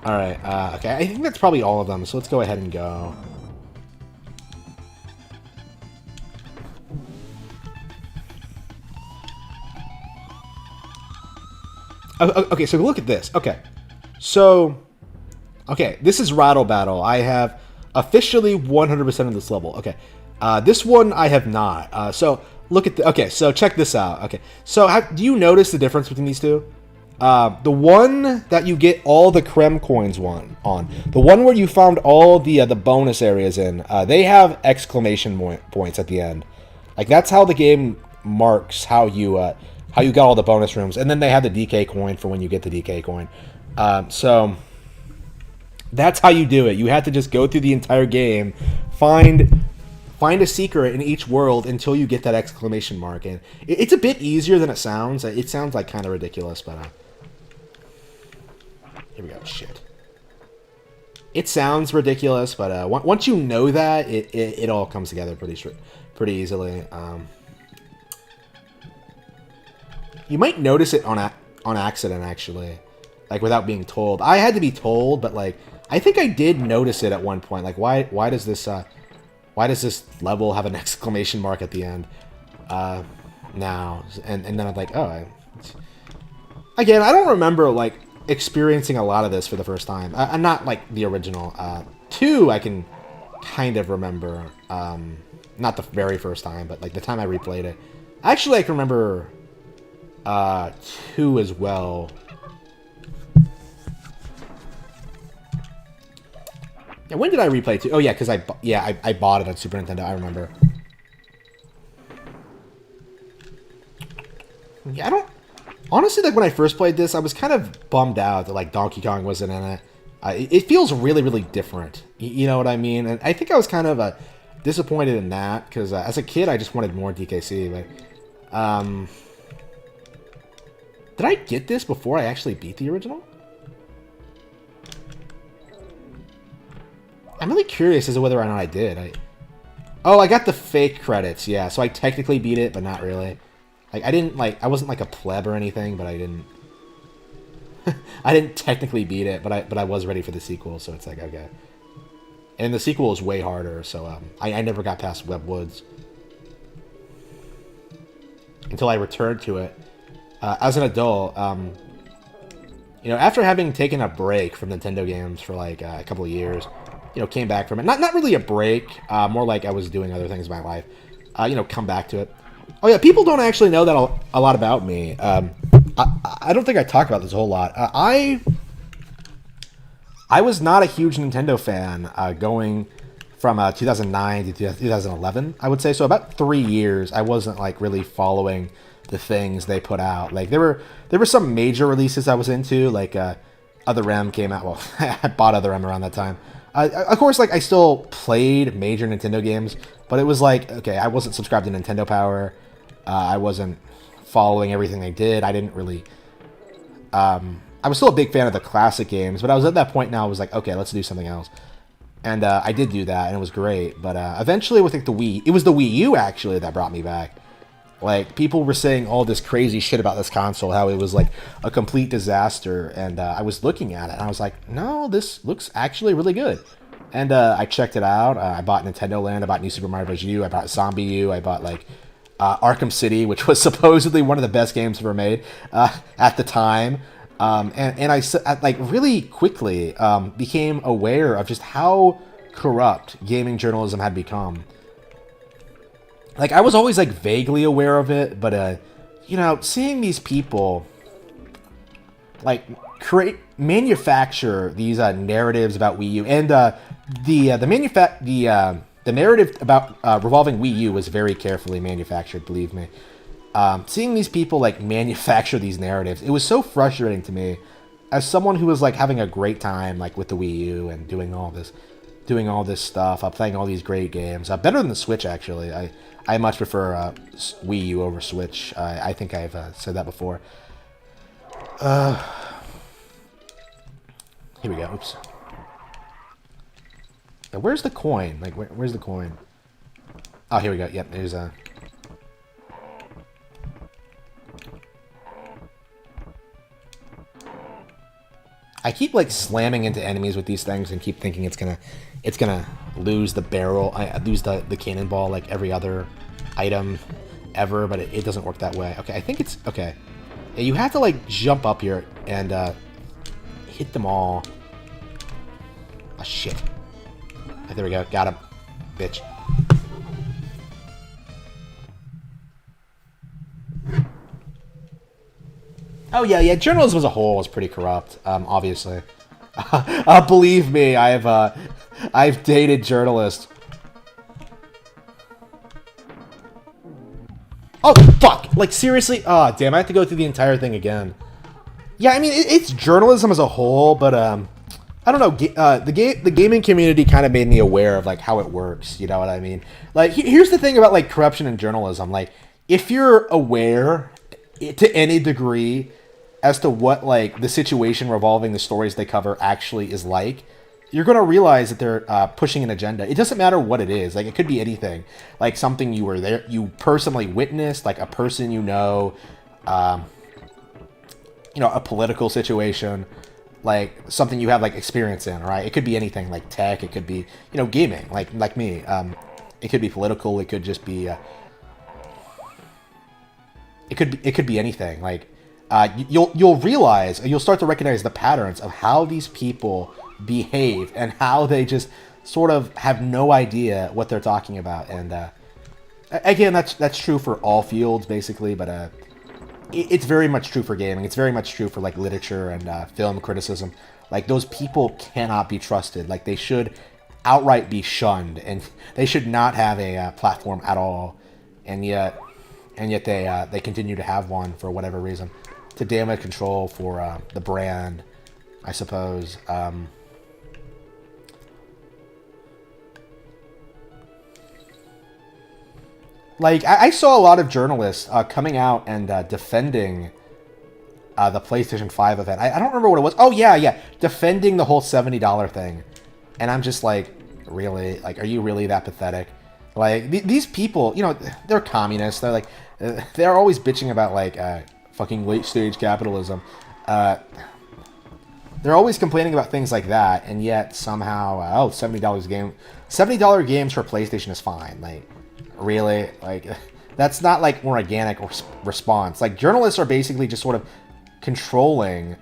All right, okay, I think that's probably all of them, so let's go ahead and go. Okay, so look at this. Okay, so okay, this is Rattle Battle. I have officially 100% of this level. Okay, this one I have not. So look at okay, so check this out. Okay, so do you notice the difference between these two? The one that you get all the Creme coins on, the one where you found all the bonus areas in, they have exclamation points at the end. Like that's how the game marks how you got all the bonus rooms, and then they have the DK coin for when you get the DK coin. So that's how you do it. You have to just go through the entire game, find a secret in each world until you get that exclamation mark. And it's a bit easier than it sounds. It sounds like kind of ridiculous, but here we go. Shit. It sounds ridiculous, but once you know that, it all comes together pretty easily. You might notice it on accident, actually, like without being told. I had to be told, but like I think I did notice it at one point. Like why does this level have an exclamation mark at the end now? And then I'm like, oh, again, I don't remember like experiencing a lot of this for the first time. I'm not like the original 2. I can kind of remember, not the very first time, but like the time I replayed it. Actually, I can remember 2 as well. Yeah, when did I replay 2? Oh yeah, because I bought it on Super Nintendo. I remember. Yeah, I don't. Honestly, like when I first played this, I was kind of bummed out that like Donkey Kong wasn't in it. It feels really, really different. You know what I mean? And I think I was kind of disappointed in that because as a kid, I just wanted more DKC. But did I get this before I actually beat the original? I'm really curious as to whether or not I did. Oh, I got the fake credits. Yeah, so I technically beat it, but not really. Like I wasn't like a pleb or anything, but I didn't. I didn't technically beat it, but I was ready for the sequel, so it's like okay. And the sequel is way harder, so I never got past Web Woods until I returned to it as an adult. You know, after having taken a break from Nintendo games for like a couple of years, you know, came back from it. Not really a break, more like I was doing other things in my life. You know, come back to it. Oh yeah, people don't actually know that a lot about me. I don't think I talk about this a whole lot. I was not a huge Nintendo fan going from 2009 to 2011, I would say. So about 3 years, I wasn't like really following the things they put out. Like there were some major releases I was into, like Other M came out. Well, I bought Other M around that time. Of course, like I still played major Nintendo games, but it was like, okay, I wasn't subscribed to Nintendo Power. I wasn't following everything they did. I didn't really. I was still a big fan of the classic games, but I was at that point now. I was like, okay, let's do something else, and I did do that, and it was great. But eventually, with like the Wii, it was the Wii U actually that brought me back. Like people were saying all this crazy shit about this console, how it was like a complete disaster, and I was looking at it, and I was like, no, this looks actually really good. And I checked it out. I bought Nintendo Land. I bought New Super Mario Bros. U. I bought Zombie U. I bought like Arkham City, which was supposedly one of the best games ever made at the time. And I like really quickly became aware of just how corrupt gaming journalism had become. Like I was always like vaguely aware of it, but you know, seeing these people like manufacture these narratives about Wii U and the the narrative about revolving Wii U was very carefully manufactured. Believe me. Seeing these people like manufacture these narratives, it was so frustrating to me, as someone who was like having a great time like with the Wii U and doing all this stuff, playing all these great games. Better than the Switch, actually. I much prefer Wii U over Switch. I think I've said that before. Here we go. Oops. Now, where's the coin? Like, where's the coin? Oh, here we go. Yep, there's a... I keep like slamming into enemies with these things and keep thinking it's gonna lose the barrel, lose the cannonball like every other item ever, but it doesn't work that way. Okay, I think it's okay. Yeah, you have to like jump up here and hit them all. Oh shit! There we go, got him, bitch. Oh yeah. Journalism as a whole is pretty corrupt. Obviously, believe me, I've dated journalists. Oh fuck! Like seriously? Oh damn! I have to go through the entire thing again. Yeah, I mean it's journalism as a whole, but I don't know. The gaming community kind of made me aware of like how it works. You know what I mean? Like here's the thing about like corruption in journalism. Like if you're aware to any degree as to what like the situation revolving the stories they cover actually is like, you're going to realize that they're pushing an agenda. It doesn't matter what it is. Like it could be anything, like something you were there, you personally witnessed, like a person you know, a political situation, like something you have like experience in, right? It could be anything, like tech. It could be gaming, like me. It could be political. It could just be. It could be anything. Like you'll realize, you'll start to recognize the patterns of how these people behave and how they just sort of have no idea what they're talking about. And again, that's true for all fields basically, but it's very much true for gaming. It's very much true for like literature and film criticism. Like those people cannot be trusted. Like they should outright be shunned, and they should not have a platform at all. And yet they continue to have one for whatever reason, to damage control for the brand, I suppose. Like I saw a lot of journalists coming out and defending the PlayStation 5 event. I don't remember what it was. Oh yeah, defending the whole $70 thing, and I'm just like, really? Like, are you really that pathetic? Like these people, they're communists. They're like, they're always bitching about like fucking late stage capitalism. They're always complaining about things like that, and yet somehow, $70 a game, $70 games for PlayStation is fine. Like, really? Like, that's not like more organic response. Like, journalists are basically just sort of controlling,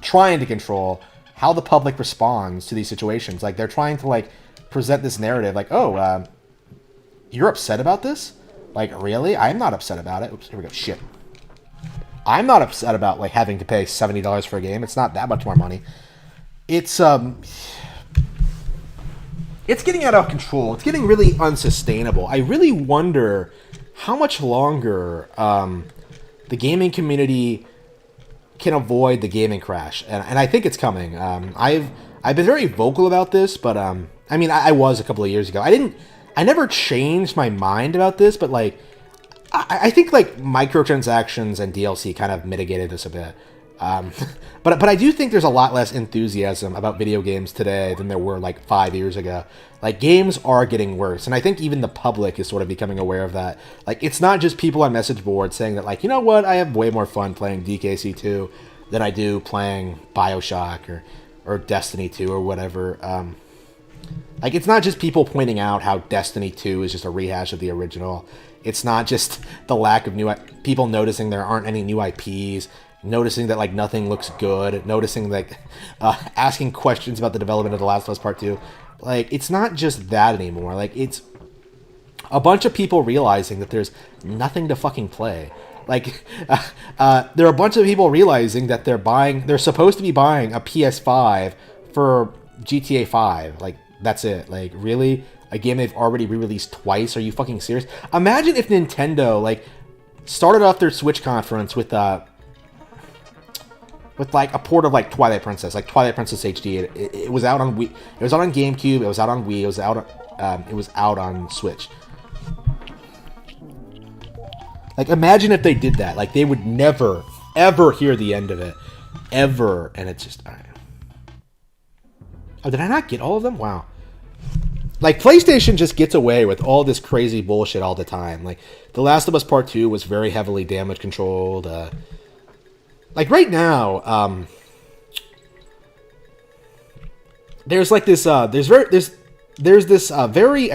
trying to control how the public responds to these situations. Like, they're trying to like present this narrative, like, oh, you're upset about this? Like, really? I'm not upset about it. Oops, here we go. Shit. I'm not upset about like having to pay $70 for a game. It's not that much more money. It's getting out of control. It's getting really unsustainable. I really wonder how much longer the gaming community can avoid the gaming crash, and I think it's coming. I've been very vocal about this, but I mean, I was a couple of years ago. I never changed my mind about this, but like, I think like microtransactions and DLC kind of mitigated this a bit. But I do think there's a lot less enthusiasm about video games today than there were like 5 years ago. Like, games are getting worse, and I think even the public is sort of becoming aware of that. Like, it's not just people on message boards saying that, like, you know what, I have way more fun playing DKC2 than I do playing Bioshock or Destiny 2 or whatever. Like, it's not just people pointing out how Destiny 2 is just a rehash of the original. It's not just the lack of people noticing there aren't any new IPs, noticing that like nothing looks good, noticing like asking questions about the development of The Last of Us Part 2. Like, it's not just that anymore. Like, it's a bunch of people realizing that there's nothing to fucking play. Like, there are a bunch of people realizing that they're supposed to be buying a PS5 for GTA 5. Like, that's it. Like, really? a game they've already re-released twice. Are you fucking serious? Imagine if Nintendo like started off their Switch conference with like a port of like Twilight Princess, like Twilight Princess HD. It was out on Wii. It was out on GameCube. It was out on Wii. It was out on Switch. Like, imagine if they did that. Like, they would never, ever hear the end of it. Ever. And it's just... Right. Oh, did I not get all of them? Wow. Like, PlayStation just gets away with all this crazy bullshit all the time. Like, The Last of Us Part 2 was very heavily damage controlled. Like, right now, there's like this, there's this very...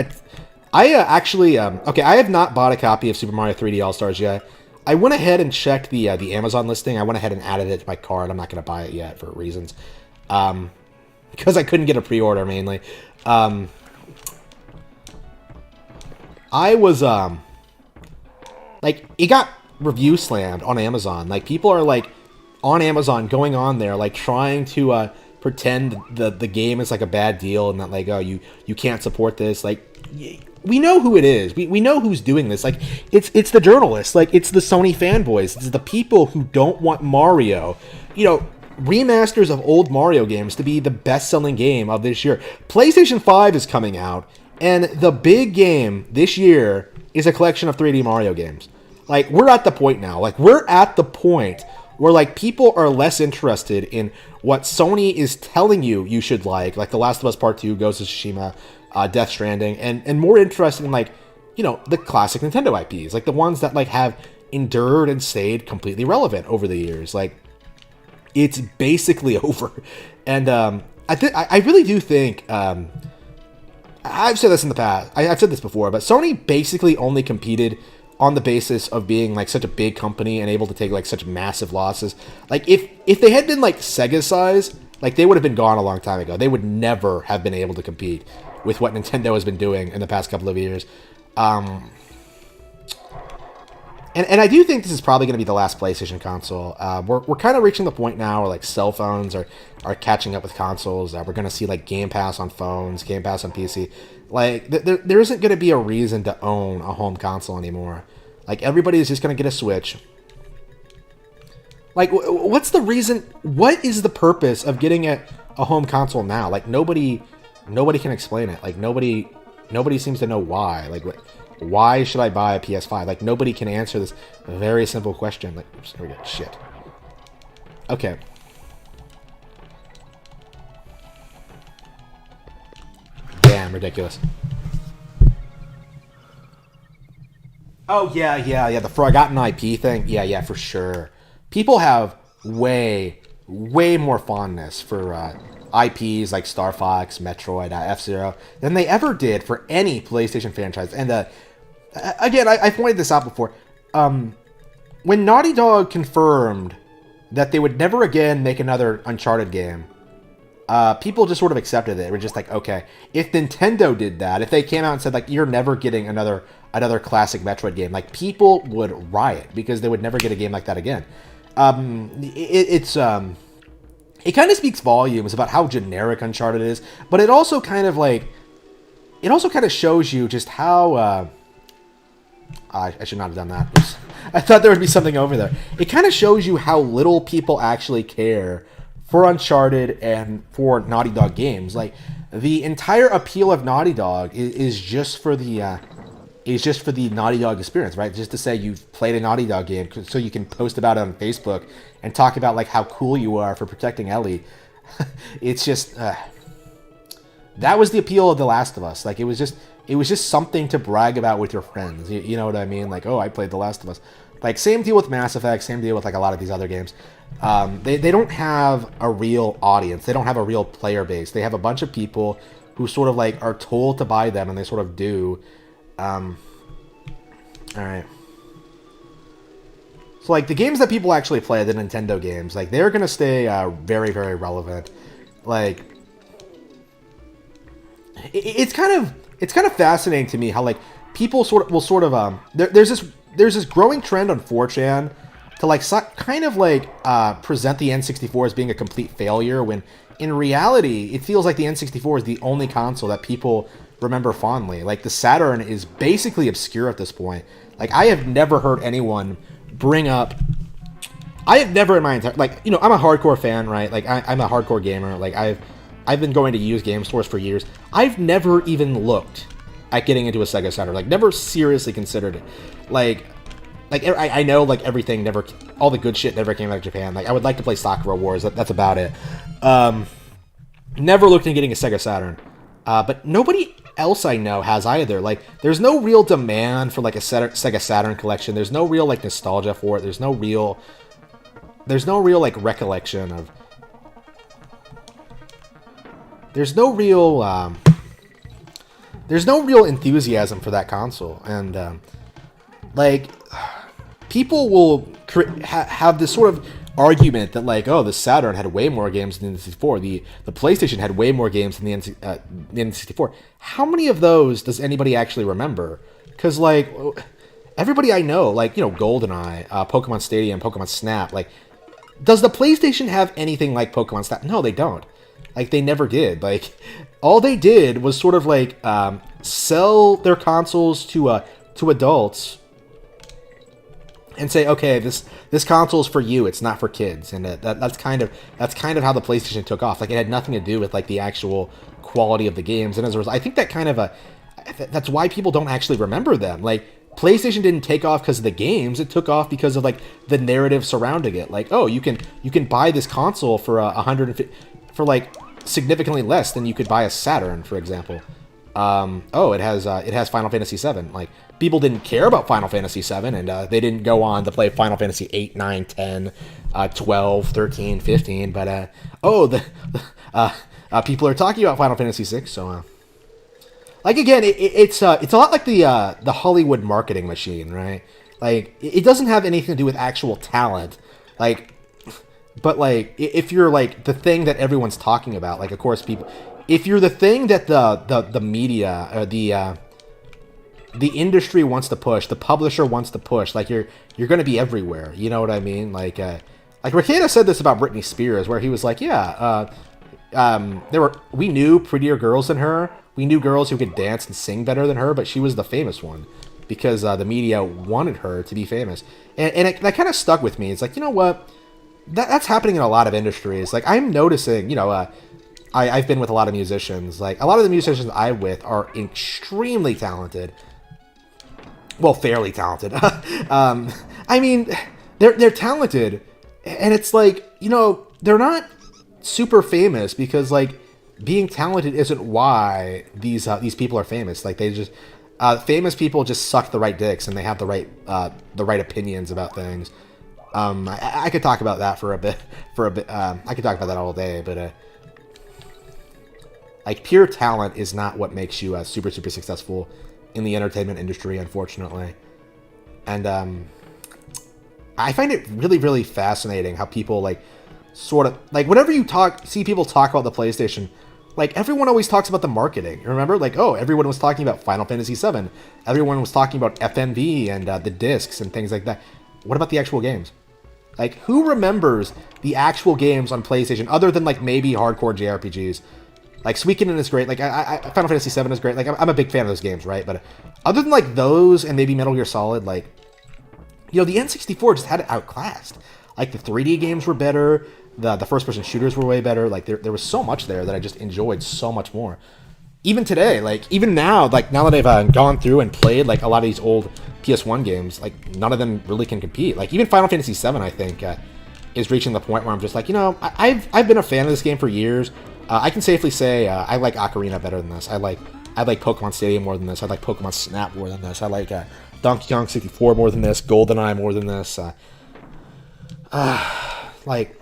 okay, I have not bought a copy of Super Mario 3D All-Stars yet. I went ahead and checked the Amazon listing. I went ahead and added it to my cart. I'm not going to buy it yet for reasons. Because I couldn't get a pre-order, mainly. I was, like, it got review slammed on Amazon. Like, people are, like, on Amazon going on there, like, trying to, pretend the game is, like, a bad deal and that, like, oh, you can't support this. Like, we know who it is. We know who's doing this. Like, it's the journalists. Like, it's the Sony fanboys. It's the people who don't want Mario, remasters of old Mario games to be the best-selling game of this year. PlayStation 5 is coming out, and the big game this year is a collection of 3D Mario games. Like, we're at the point now. Like, we're at the point where, like, people are less interested in what Sony is telling you should like The Last of Us Part 2, Ghost of Tsushima, Death Stranding, and more interested in, like, the classic Nintendo IPs, like the ones that, like, have endured and stayed completely relevant over the years. Like, it's basically over. And I really do think, I've said this in the past, I've said this before, but Sony basically only competed on the basis of being, like, such a big company and able to take, like, such massive losses. Like, if they had been, like, Sega's size, like, they would have been gone a long time ago. They would never have been able to compete with what Nintendo has been doing in the past couple of years. And I do think this is probably going to be the last PlayStation console. We're kind of reaching the point now where, like, cell phones are catching up with consoles. We're going to see, like, Game Pass on phones, Game Pass on PC. Like, there isn't going to be a reason to own a home console anymore. Like, everybody is just going to get a Switch. Like, what's the reason? What is the purpose of getting a home console now? Like, nobody can explain it. Like, nobody seems to know why. Like, why should I buy a PS5? Like, nobody can answer this very simple question. Like, oops, there we go. Shit. Okay. Damn, ridiculous. Oh, yeah, the Forgotten IP thing. Yeah, for sure. People have way more fondness for IPs like Star Fox, Metroid, F-Zero than they ever did for any PlayStation franchise. And again, I pointed this out before. When Naughty Dog confirmed that they would never again make another Uncharted game, people just sort of accepted it. We're just like, okay, if Nintendo did that, if they came out and said, like, you're never getting another classic Metroid game, like, people would riot because they would never get a game like that again. It kind of speaks volumes about how generic Uncharted is, but it also kind of shows you just how, I should not have done that. Oops. I thought there would be something over there. It kind of shows you how little people actually care for Uncharted and for Naughty Dog games. Like, the entire appeal of Naughty Dog is just for the Naughty Dog experience, right? Just to say you've played a Naughty Dog game so you can post about it on Facebook and talk about, like, how cool you are for protecting Ellie. It's just that was the appeal of The Last of Us. Like, it was just something to brag about with your friends. You know what I mean? Like, oh, I played The Last of Us. Like, same deal with Mass Effect, same deal with, like, a lot of these other games. They don't have a real audience. They don't have a real player base. They have a bunch of people who sort of, like, are told to buy them, and they sort of do. Alright. So, like, the games that people actually play, the Nintendo games, like, they're gonna stay very, very relevant. Like, it's kind of fascinating to me how, like, people there's this growing trend on 4chan to, like, kind of, like, present the N64 as being a complete failure, when in reality it feels like the N64 is the only console that people remember fondly. Like the Saturn is basically obscure at this point. Like I have never heard anyone bring up. I have never in my entire I'm a hardcore fan, right? Like I'm a hardcore gamer. Like I've been going to used game stores for years. I've never even looked at getting into a Sega Saturn. Like never seriously considered it. I know like everything never, all the good shit never came out of Japan. Like I would like to play Sakura Wars. That's about it. Never looked into getting a Sega Saturn. But nobody else I know has either. Like there's no real demand for like a Sega Saturn collection. There's no real like nostalgia for it. There's no real like recollection of. There's no real enthusiasm for that console, and people will have this sort of argument that like, oh, the Saturn had way more games than the N64. The PlayStation had way more games than the N64. How many of those does anybody actually remember? Because like everybody I know, like GoldenEye, Pokemon Stadium, Pokemon Snap, like does the PlayStation have anything like Pokemon Snap? No, they don't. Like they never did. Like all they did was sort of like sell their consoles to adults and say, okay, this console is for you. It's not for kids, and that's kind of how the PlayStation took off. Like it had nothing to do with like the actual quality of the games, and as a result, I think that kind of that's why people don't actually remember them. Like PlayStation didn't take off because of the games; it took off because of like the narrative surrounding it. Like, oh, you can buy this console for for like significantly less than you could buy a Saturn, for example. It has Final Fantasy VII. Like people didn't care about Final Fantasy VII, and they didn't go on to play Final Fantasy 8, 9, 10, 12, 13, 15. But people are talking about Final Fantasy VI. So, like again, it's a lot like the Hollywood marketing machine, right? Like it doesn't have anything to do with actual talent, like. But like, if you're like the thing that everyone's talking about, like of course people, if you're the thing that the media or the industry wants to push, the publisher wants to push, like you're going to be everywhere. You know what I mean? Like Rekieta said this about Britney Spears, where he was like, we knew prettier girls than her, we knew girls who could dance and sing better than her, but she was the famous one because the media wanted her to be famous, and that kind of stuck with me. It's like, you know what? That's happening in a lot of industries. Like I'm noticing, I've been with a lot of musicians. Like a lot of the musicians I'm with are extremely talented. Well, fairly talented. I mean, they're talented, and it's like they're not super famous because like being talented isn't why these people are famous. Like they just famous people just suck the right dicks and they have the right opinions about things. I could talk about that for a bit. I could talk about that all day, but like pure talent is not what makes you super successful in the entertainment industry, unfortunately. And I find it really, really fascinating how people like sort of like whenever you see people talk about the PlayStation, like everyone always talks about the marketing. Remember, like everyone was talking about Final Fantasy VII, everyone was talking about FMV and the discs and things like that. What about the actual games? Like, who remembers the actual games on PlayStation other than, like, maybe hardcore JRPGs? Like, Suikoden is great. Like, Final Fantasy VII is great. Like, I'm a big fan of those games, right? But other than, like, those and maybe Metal Gear Solid, like, the N64 just had it outclassed. Like, the 3D games were better. The first-person shooters were way better. Like, there was so much there that I just enjoyed so much more. Even today, like, even now, like, now that I've gone through and played, like, a lot of these old PS1 games, like, none of them really can compete. Like, even Final Fantasy VII, I think, is reaching the point where I'm just like, I've been a fan of this game for years. I can safely say I like Ocarina better than this. I like Pokemon Stadium more than this. I like Pokemon Snap more than this. I like Donkey Kong 64 more than this. GoldenEye more than this. Like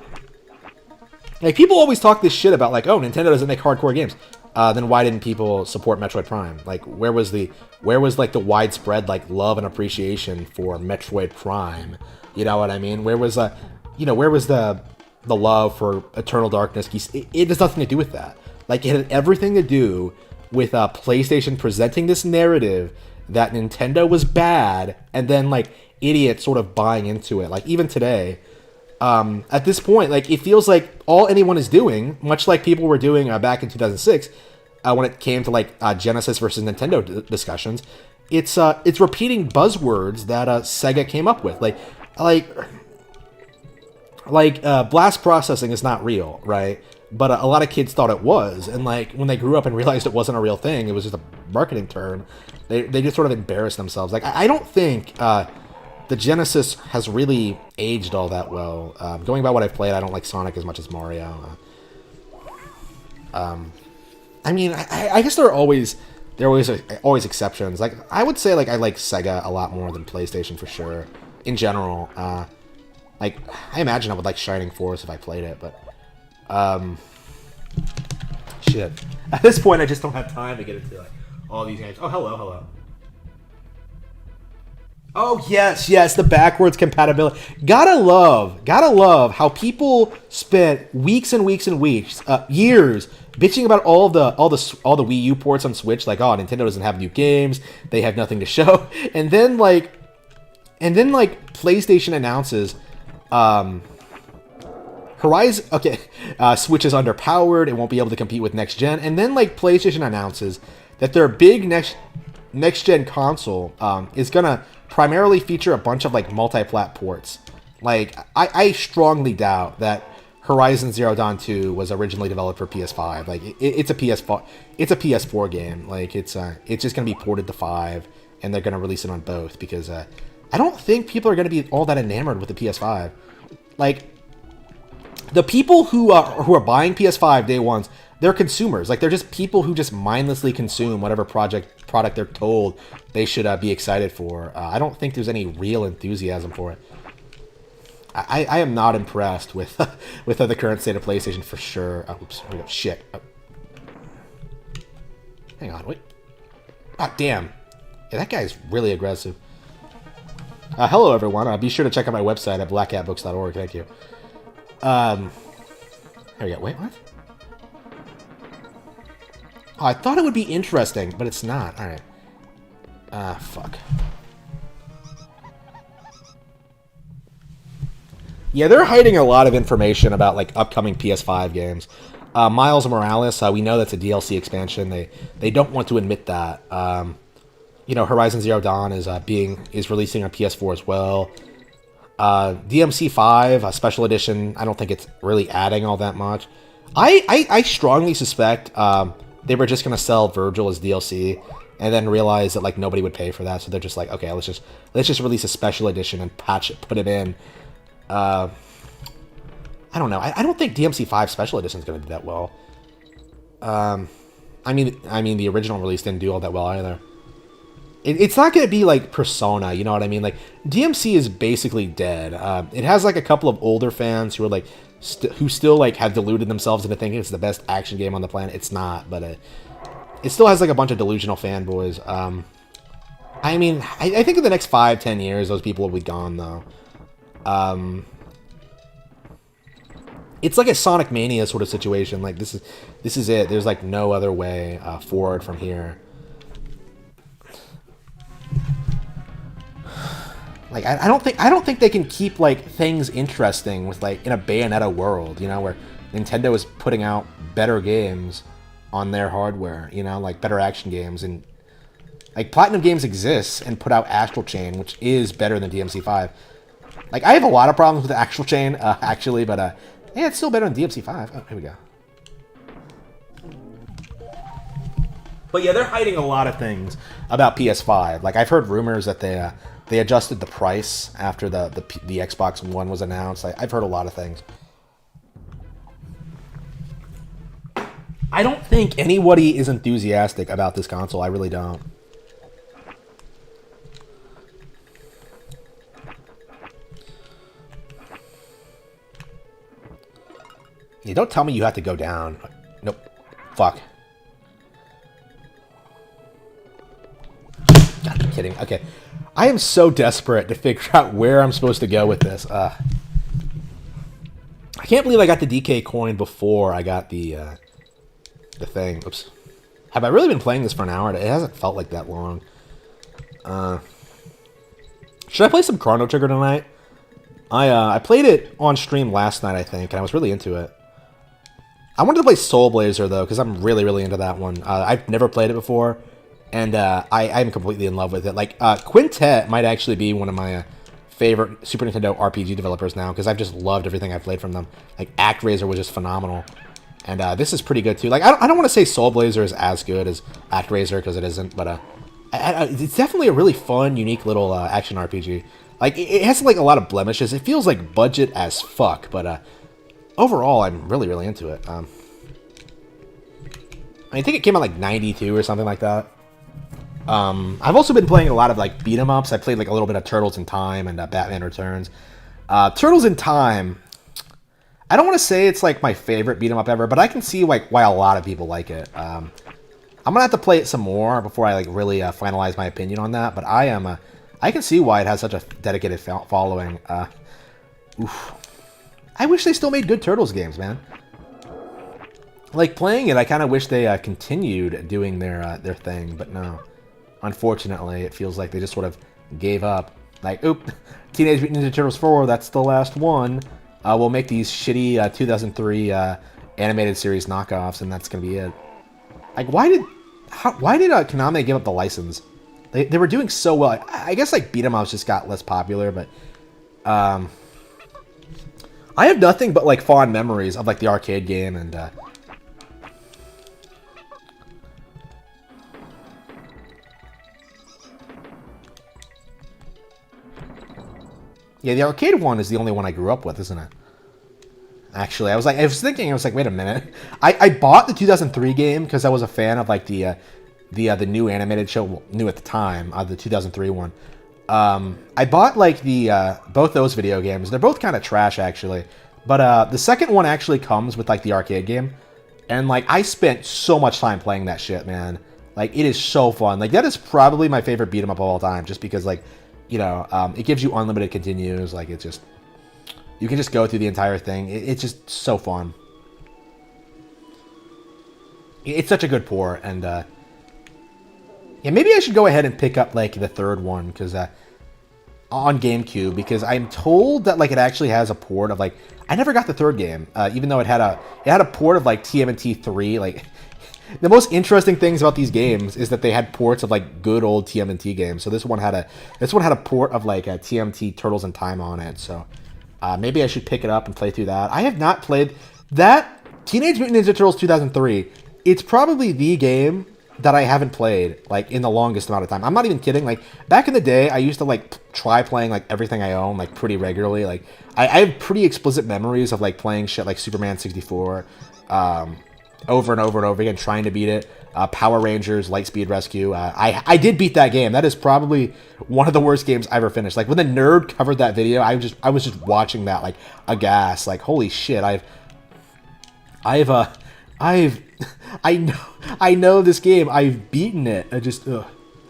people always talk this shit about like, oh, Nintendo doesn't make hardcore games. Then why didn't people support Metroid Prime? Like, where was like the widespread like love and appreciation for Metroid Prime? You know what I mean? Where was the love for Eternal Darkness? It has nothing to do with that. Like, it had everything to do with PlayStation presenting this narrative that Nintendo was bad, and then like idiots sort of buying into it. Like even today. At this point, like, it feels like all anyone is doing, much like people were doing back in 2006, when it came to like Genesis versus Nintendo discussions. It's repeating buzzwords that Sega came up with, like blast processing is not real, right? But a lot of kids thought it was, and like when they grew up and realized it wasn't a real thing, it was just a marketing term. They just sort of embarrassed themselves. Like I don't think the Genesis has really aged all that well. Going by what I've played, I don't like Sonic as much as Mario. I mean, I guess there are always exceptions. Like I would say, like I like Sega a lot more than PlayStation for sure. In general, like I imagine I would like Shining Force if I played it, but shit. At this point, I just don't have time to get into like all these games. Oh, hello. Oh yes, the backwards compatibility. Gotta love how people spent weeks and weeks and weeks, years, bitching about all the Wii U ports on Switch. Like, oh, Nintendo doesn't have new games, they have nothing to show, and then PlayStation announces, Horizon. Okay, Switch is underpowered; it won't be able to compete with next gen, and then like PlayStation announces that their big next gen console is gonna primarily feature a bunch of like multi-plat ports. Like I strongly doubt that Horizon Zero Dawn 2 was originally developed for PS5. Like it's a PS4 game. Like it's just gonna be ported to 5, and they're gonna release it on both because I don't think people are gonna be all that enamored with the PS5. Like the people who are buying PS5 day ones, they're consumers. Like they're just people who just mindlessly consume whatever product they're told they should be excited for. I don't think there's any real enthusiasm for it. I am not impressed with the current state of PlayStation for sure. Oh, oops, here we go. Shit. Oh. Hang on, wait. Ah, damn. Yeah, that guy's really aggressive. Hello, everyone. Be sure to check out my website at blackcatbooks.org. Thank you. Here we go. Wait, what? Oh, I thought it would be interesting, but it's not. All right. Fuck. Yeah, they're hiding a lot of information about like upcoming PS5 games. Miles Morales, we know that's a DLC expansion. They don't want to admit that. Horizon Zero Dawn is releasing on PS4 as well. DMC 5, a special edition. I don't think it's really adding all that much. I strongly suspect they were just gonna sell Virgil as DLC, and then realize that like nobody would pay for that, so they're just like, okay, let's just release a special edition and put it in. I don't know. I don't think DMC 5 special edition is gonna do that well. I mean the original release didn't do all that well either. It's not going to be like Persona, you know what I mean? Like, DMC is basically dead. It has like a couple of older fans who are like, who still like have deluded themselves into thinking it's the best action game on the planet. It's not, but it still has like a bunch of delusional fanboys. I mean, I think in the next 5-10 years, those people will be gone though. It's like a Sonic Mania sort of situation. Like this is it. There's like no other way forward from here. Like I don't think they can keep like things interesting with like in a Bayonetta world, where Nintendo is putting out better games on their hardware, like better action games, and like Platinum Games exists and put out Astral Chain, which is better than DMC5. Like I have a lot of problems with Astral Chain actually, but yeah, it's still better than DMC5. Oh, here we go. But yeah, they're hiding a lot of things about PS5. Like I've heard rumors that they adjusted the price after the Xbox One was announced. I've heard a lot of things. I don't think anybody is enthusiastic about this console. I really don't. Yeah, don't tell me you have to go down. Nope. Fuck. Gotta be kidding. Okay. I am so desperate to figure out where I'm supposed to go with this. I can't believe I got the DK coin before I got the thing. Oops. Have I really been playing this for an hour? It hasn't felt like that long. Should I play some Chrono Trigger tonight? I played it on stream last night, I think, and I was really into it. I wanted to play Soul Blazer though, because I'm really, really into that one. I've never played it before, and I'm completely in love with it. Like Quintet might actually be one of my favorite Super Nintendo RPG developers now, because I've just loved everything I've played from them. Like ActRaiser was just phenomenal, and this is pretty good too. Like I don't want to say Soul Blazer is as good as ActRaiser, because it isn't, but it's definitely a really fun, unique little action RPG. Like it has like a lot of blemishes. It feels like budget as fuck, but overall, I'm really, really into it. I think it came out like 92 or something like that. I've also been playing a lot of like beat 'em ups. I played like a little bit of Turtles in Time and Batman Returns. Turtles in Time, I don't want to say it's like my favorite beat 'em up ever, but I can see like why a lot of people like it. I'm gonna have to play it some more before I like really finalize my opinion on that. But I can see why it has such a dedicated following. Oof. I wish they still made good Turtles games, man. Like, playing it, I kind of wish they continued doing their thing, but no. Unfortunately, it feels like they just sort of gave up. Like, oop, Teenage Mutant Ninja Turtles 4, that's the last one. We'll make these shitty 2003 animated series knockoffs, and that's going to be it. Like, why did Konami give up the license? They were doing so well. I guess, like, beat 'em ups just got less popular, but... I have nothing but, like, fond memories of, like, the arcade game, and, yeah, the arcade one is the only one I grew up with, isn't it? Actually, I was thinking, wait a minute. I bought the 2003 game because I was a fan of, like, the new animated show, well, new at the time, the 2003 one. I bought, like, both those video games. They're both kind of trash, actually. But the second one actually comes with, like, the arcade game. And, like, I spent so much time playing that shit, man. Like, it is so fun. Like, that is probably my favorite beat 'em up of all time, just because, like, you know, it gives you unlimited continues. Like, it's just... You can just go through the entire thing. It's just so fun. It's such a good port, and, yeah, maybe I should go ahead and pick up, like, the third one, because, on GameCube, because I'm told that, like, it actually has a port of, like... I never got the third game, even though it had a port of, like, TMNT 3, like... The most interesting things about these games is that they had ports of, like, good old TMNT games. So this one had a port of, like, a TMNT Turtles in Time on it, so... maybe I should pick it up and play through that. I have not played... That... Teenage Mutant Ninja Turtles 2003, it's probably the game that I haven't played, like, in the longest amount of time. I'm not even kidding. Like, back in the day, I used to, like, try playing, like, everything I own, like, pretty regularly. Like, I have pretty explicit memories of, like, playing shit like Superman 64, over and over and over again, trying to beat it. Power Rangers, Lightspeed Rescue. I did beat that game. That is probably one of the worst games I ever finished. Like, when the nerd covered that video, I was just watching that, like, aghast. Like, holy shit, I know this game. I've beaten it.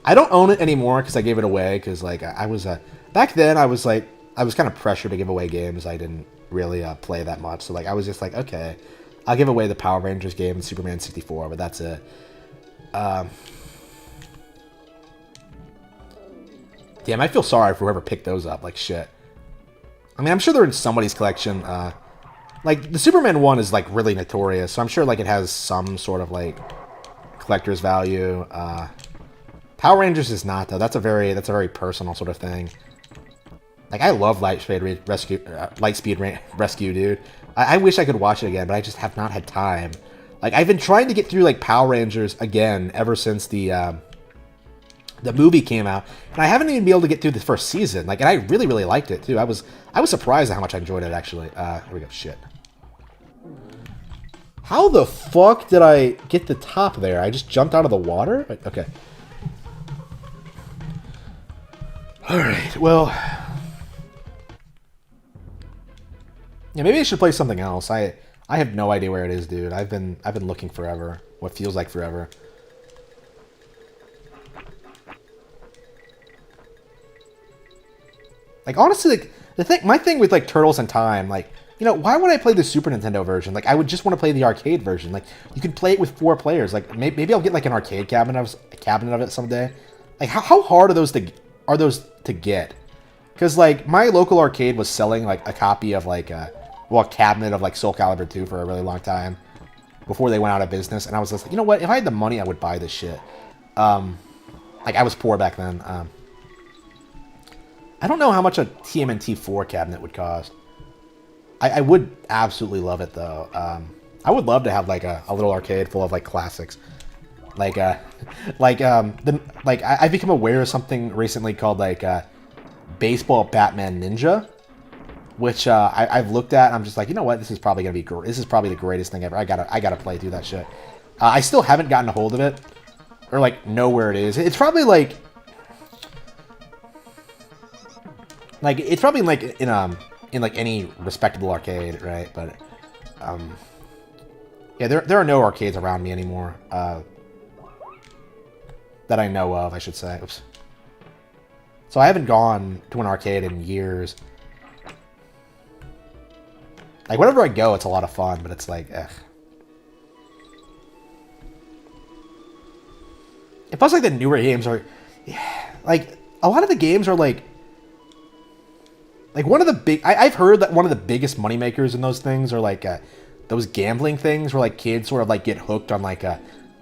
I don't own it anymore because I gave it away. Because, like, I was back then I was kind of pressured to give away games I didn't really play that much. So, like, I was just like, okay, I'll give away the Power Rangers game and Superman 64, but that's it. Damn, I feel sorry for whoever picked those up. Like, shit. I mean, I'm sure they're in somebody's collection. Like, the Superman one is, like, really notorious, so I'm sure, like, it has some sort of, like, collector's value. Power Rangers is not, though. That's a very personal sort of thing. Like, I love Lightspeed Rescue, dude. I wish I could watch it again, but I just have not had time. Like, I've been trying to get through, like, Power Rangers again ever since the movie came out, and I haven't even been able to get through the first season. Like, and I really, really liked it, too. I was surprised at how much I enjoyed it, actually. Here we go. Shit. How the fuck did I get the top there? I just jumped out of the water? Okay. Alright, well... Yeah, maybe I should play something else. I have no idea where it is, dude. I've been looking forever. What feels like forever. Like, honestly, like, my thing with, like, Turtles in Time, like, you know, why would I play the Super Nintendo version? Like, I would just want to play the arcade version. Like, you can play it with 4 players. Like, maybe I'll get, like, an arcade cabinet of it someday. Like, how hard are those to get? Because, like, my local arcade was selling, like, a copy of, like, a cabinet of, like, Soul Calibur 2 for a really long time. before they went out of business, and I was just like, you know what? If I had the money, I would buy this shit. Like, I was poor back then. I don't know how much a TMNT4 cabinet would cost. I would absolutely love it, though. I would love to have, like, a little arcade full of, like, classics. Like, I've become aware of something recently called, like, Baseball Batman Ninja, which I've looked at, and I'm just like, you know what? This is probably gonna be this is probably the greatest thing ever. I gotta play through that shit. I still haven't gotten a hold of it, or like know where it is. It's probably like it's probably like in like any respectable arcade, right? But yeah, there are no arcades around me anymore that I know of, I should say. Oops. So I haven't gone to an arcade in years. Like, whenever I go, it's a lot of fun, but it's like, ugh. And plus, like, the newer games are... Yeah, like, a lot of the games are, like... Like, one of the big... I've heard that one of the biggest moneymakers in those things are, like, those gambling things where, like, kids sort of, like, get hooked on, like,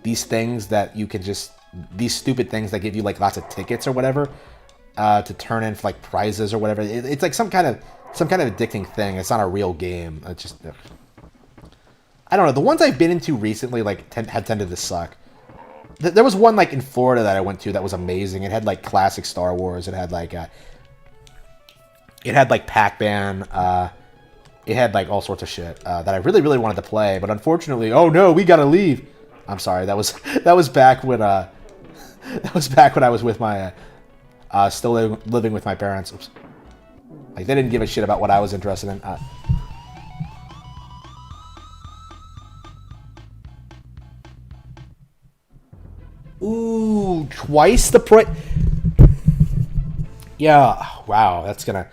these things that you can just... These stupid things that give you, like, lots of tickets or whatever to turn in for, like, prizes or whatever. It's, like, some kind of addicting thing. It's not a real game. It's just... Ugh. I don't know. The ones I've been into recently, like, have tended to suck. There was one, like, in Florida that I went to that was amazing. It had, like, classic Star Wars. It had, like, Pac-Man. It had, like, all sorts of shit that I really, really wanted to play. But unfortunately, oh, no, we gotta leave. I'm sorry. That was back when, that was back when I was with my, still living with my parents. Oops. Like, they didn't give a shit about what I was interested in. Ooh, twice the price. Yeah, wow, that's gonna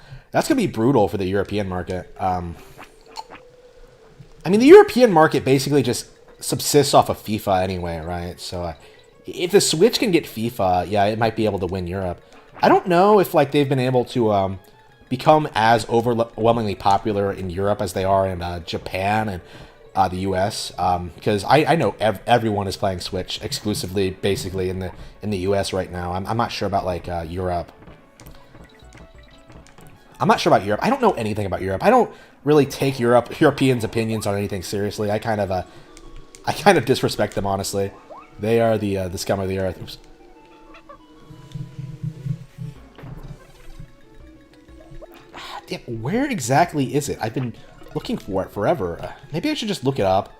be brutal for the European market. I mean, the European market basically just subsists off of FIFA anyway, right? So, if the Switch can get FIFA, yeah, it might be able to win Europe. I don't know if like they've been able to become as overwhelmingly popular in Europe as they are in Japan and the U.S. Because I know everyone is playing Switch exclusively, basically in the U.S. right now. I'm not sure about like Europe. I'm not sure about Europe. I don't know anything about Europe. I don't really take Europeans' opinions on anything seriously. I kind of disrespect them, honestly. They are the scum of the earth. Oops. Damn, where exactly is it? I've been looking for it forever. Maybe I should just look it up.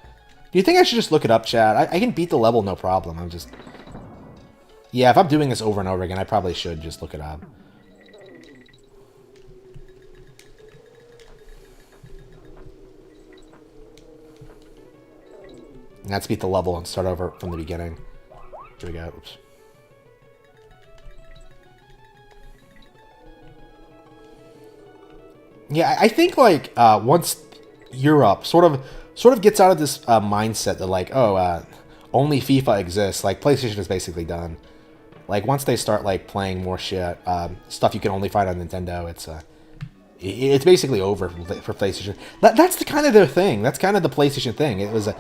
Do you think I should just look it up, Chad? I can beat the level, no problem. I'm just... Yeah, if I'm doing this over and over again, I probably should just look it up. And let's beat the level and start over from the beginning. Here we go. Oops. Yeah, I think like once Europe sort of gets out of this mindset that like, oh, only FIFA exists, like PlayStation is basically done. Like once they start like playing more shit, stuff you can only find on Nintendo, it's basically over for PlayStation. That's the kind of their thing. That's kind of the PlayStation thing. It was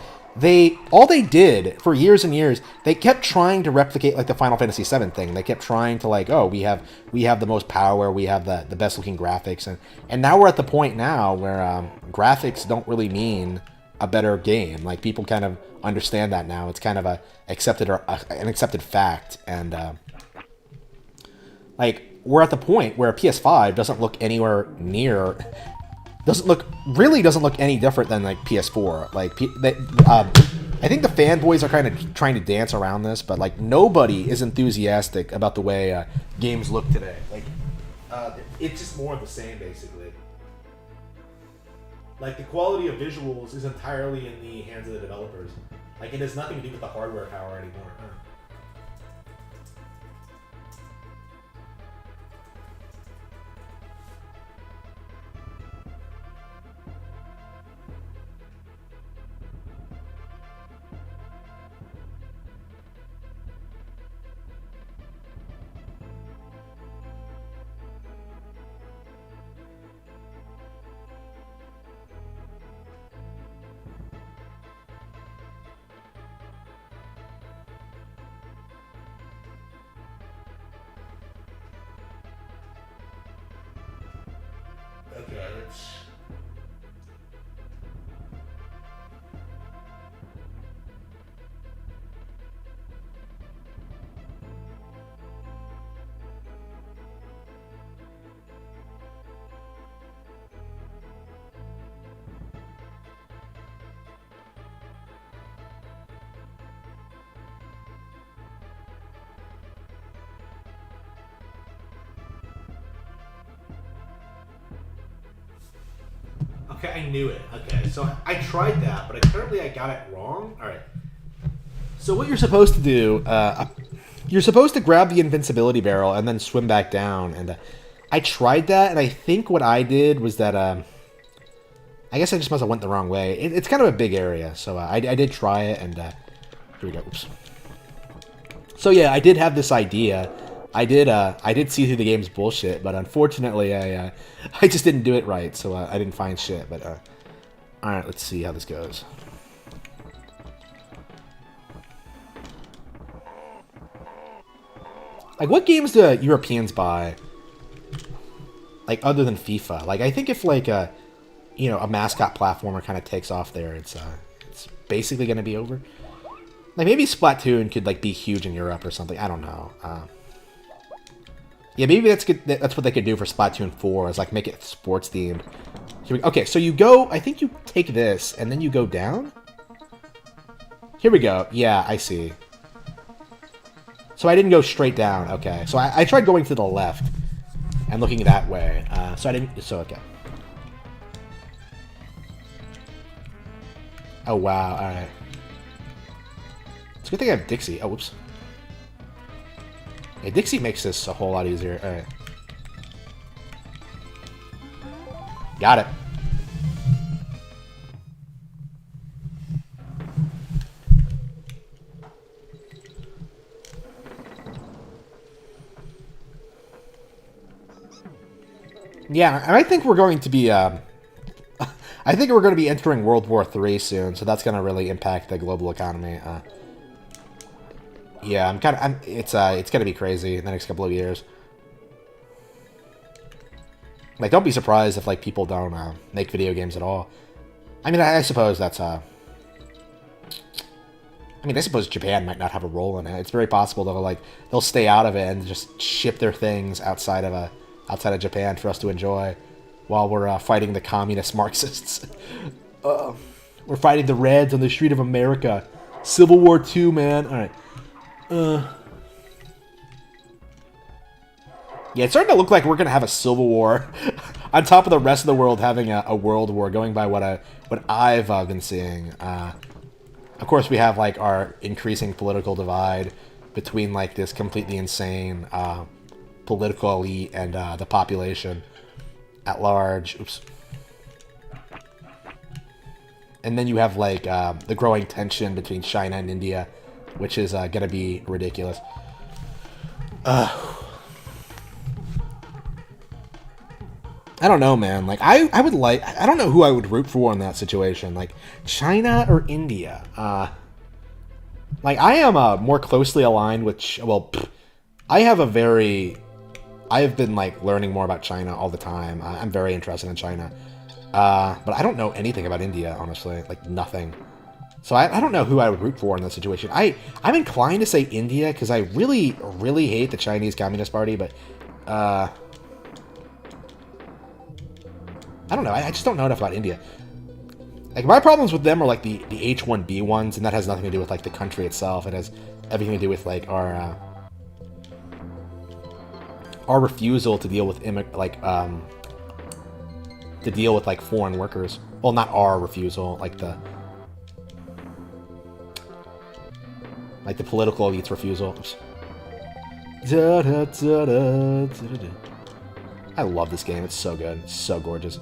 all they did for years and years. They kept trying to replicate like the Final Fantasy VII thing. They kept trying to like, oh, we have the most power, we have the best looking graphics, and now we're at the point now where graphics don't really mean a better game. Like people kind of understand that now. It's kind of an accepted fact, and like we're at the point where a PS5 doesn't look anywhere near, doesn't look any different than like PS4. Like I think the fanboys are kind of trying to dance around this, but like nobody is enthusiastic about the way games look today. Like it's just more of the same, basically. Like the quality of visuals is entirely in the hands of the developers. Like it has nothing to do with the hardware power anymore. Okay, I knew it. Okay, so I tried that, but apparently I got it wrong. All right. So what you're supposed to do, you're supposed to grab the invincibility barrel and then swim back down. And I tried that, and I think what I did was that I guess I just must have went the wrong way. It's kind of a big area, so I did try it, and here we go. Oops. So yeah, I did have this idea. I did see through the game's bullshit, but unfortunately, I just didn't do it right, so I didn't find shit. But all right, let's see how this goes. Like, what games do Europeans buy? Like, other than FIFA? Like, I think if like a mascot platformer kind of takes off there, it's basically gonna be over. Like, maybe Splatoon could like be huge in Europe or something. I don't know. Yeah, maybe that's good. That's what they could do for Splatoon 4 is like make it sports themed. Okay, so you go. I think you take this and then you go down. Here we go. Yeah, I see. So I didn't go straight down. Okay, so I tried going to the left and looking that way. So I didn't. So okay. Oh wow! All right. It's a good thing I have Dixie. Oh, whoops. Yeah, Dixie makes this a whole lot easier. Alright. Got it. Yeah, and I think we're going to be, I think we're going to be entering World War III soon, so that's going to really impact the global economy. Yeah, it's going to be crazy in the next couple of years. Like, don't be surprised if, like, people don't make video games at all. I mean, I suppose that's, I suppose Japan might not have a role in it. It's very possible they'll stay out of it and just ship their things outside of Japan for us to enjoy while we're fighting the communist Marxists. We're fighting the Reds on the street of America. Civil War II, man. All right. Yeah, it's starting to look like we're gonna have a civil war, on top of the rest of the world having a world war. Going by what I've been seeing. Of course, we have like our increasing political divide between like this completely insane political elite and the population at large. Oops. And then you have like the growing tension between China and India, which is going to be ridiculous. I don't know, man. Like, I don't know who I would root for in that situation. Like, China or India. Like, I am more closely aligned with... I have been, like, learning more about China all the time. I'm very interested in China. But I don't know anything about India, honestly. Like, nothing. So I don't know who I would root for in that situation. I'm inclined to say India, because I really, really hate the Chinese Communist Party, but... I don't know. I just don't know enough about India. Like, my problems with them are, like, the H-1B ones, and that has nothing to do with, like, the country itself. It has everything to do with, like, our refusal to deal with, foreign workers. Well, not our refusal, like the political elite's refusal. Oops. I love this game. It's so good. It's so gorgeous.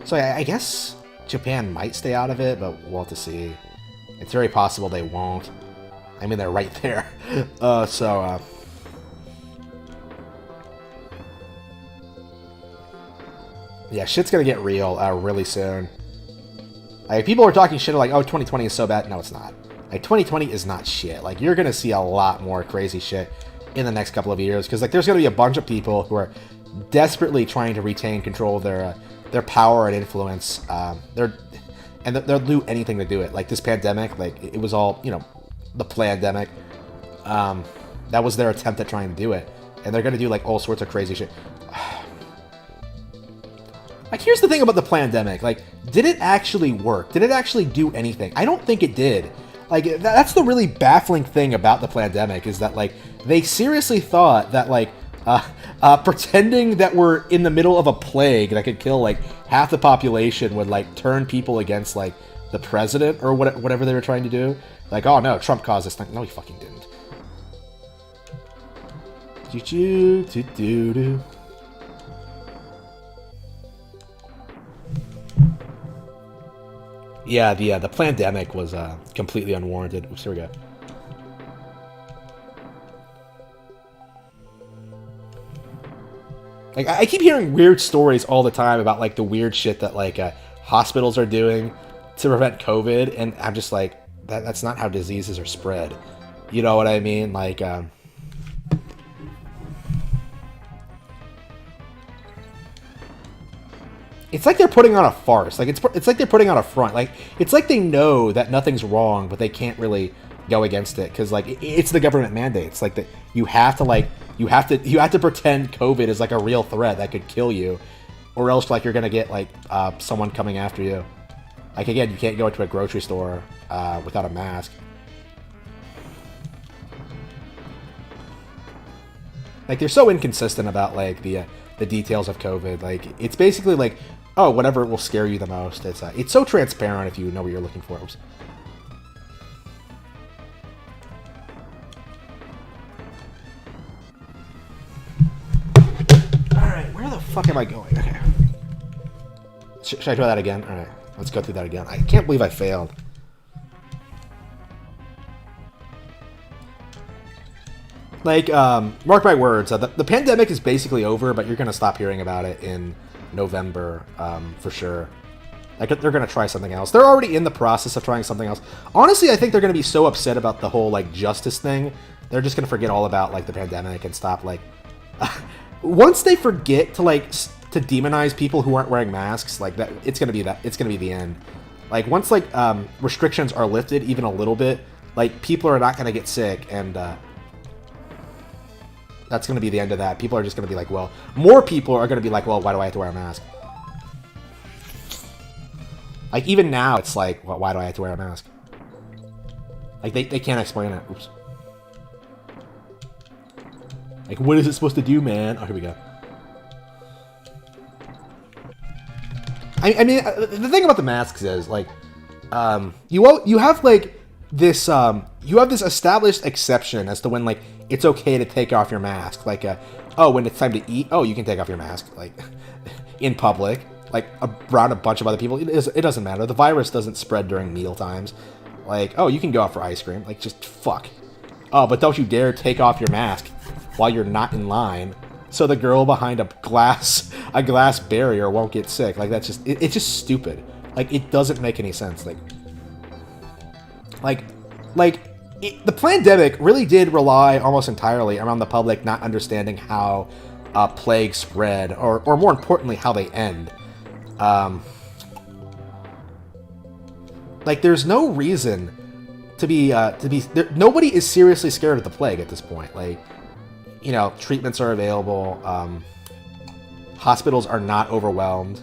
So I guess Japan might stay out of it, but we'll have to see. It's very possible they won't. I mean, they're right there. Yeah, shit's gonna get real really soon. Like, people are talking shit like, oh, 2020 is so bad. No, it's not. Like, 2020 is not shit. Like, you're gonna see a lot more crazy shit in the next couple of years, because like there's going to be a bunch of people who are desperately trying to retain control of their power and influence. They'll do anything to do it. Like this pandemic, like it was all, the plandemic. That was their attempt at trying to do it, and they're gonna do like all sorts of crazy shit. Like here's the thing about the plandemic. Like, did it actually work? Did it actually do anything? I don't think it did. Like that's the really baffling thing about the plandemic is that like they seriously thought that like pretending that we're in the middle of a plague that could kill like half the population would like turn people against like the president or whatever they were trying to do. Like, oh no, Trump caused this thing. No, he fucking didn't. Yeah, the plandemic was completely unwarranted. Oops, here we go. Like I keep hearing weird stories all the time about like the weird shit that like hospitals are doing to prevent COVID, and I'm just like, that's not how diseases are spread. You know what I mean? Like, it's like they're putting on a farce. Like it's like they're putting on a front. Like it's like they know that nothing's wrong, but they can't really go against it because like it's the government mandates. Like that you have to pretend COVID is like a real threat that could kill you, or else like you're gonna get like someone coming after you. Like again, you can't go into a grocery store without a mask. Like they're so inconsistent about like the details of COVID. Like it's basically like, oh, whatever will scare you the most. It's so transparent if you know what you're looking for. Oops. All right, where the fuck am I going? Okay. Should I try that again? All right, let's go through that again. I can't believe I failed. Like, mark my words, the pandemic is basically over, but you're going to stop hearing about it in November, for sure. Like, they're going to try something else. They're already in the process of trying something else. Honestly, I think they're going to be so upset about the whole, like, justice thing, they're just going to forget all about, like, the pandemic and stop, like... once they forget to, like, to demonize people who aren't wearing masks, like, that, it's going to be the end. Like, once, like, restrictions are lifted even a little bit, like, people are not going to get sick, and, that's going to be the end of that. People are just going to be like, well, more people are going to be like, well, why do I have to wear a mask? Like, even now, it's like, well, why do I have to wear a mask? Like, they can't explain it. Oops. Like, what is it supposed to do, man? Oh, here we go. I mean, the thing about the masks is, like, you have, like, this, you have this established exception as to when, like, it's okay to take off your mask. Like, oh, when it's time to eat, oh, you can take off your mask. Like, in public, like, around a bunch of other people. It doesn't matter. The virus doesn't spread during meal times. Like, oh, you can go out for ice cream. Like, just fuck. Oh, but don't you dare take off your mask while you're not in line, so the girl behind a glass barrier won't get sick. Like, that's just, it's just stupid. Like, it doesn't make any sense. The pandemic really did rely almost entirely around the public not understanding how plagues spread, or more importantly, how they end. Like, there's no reason to be nobody is seriously scared of the plague at this point. Like, treatments are available. Hospitals are not overwhelmed.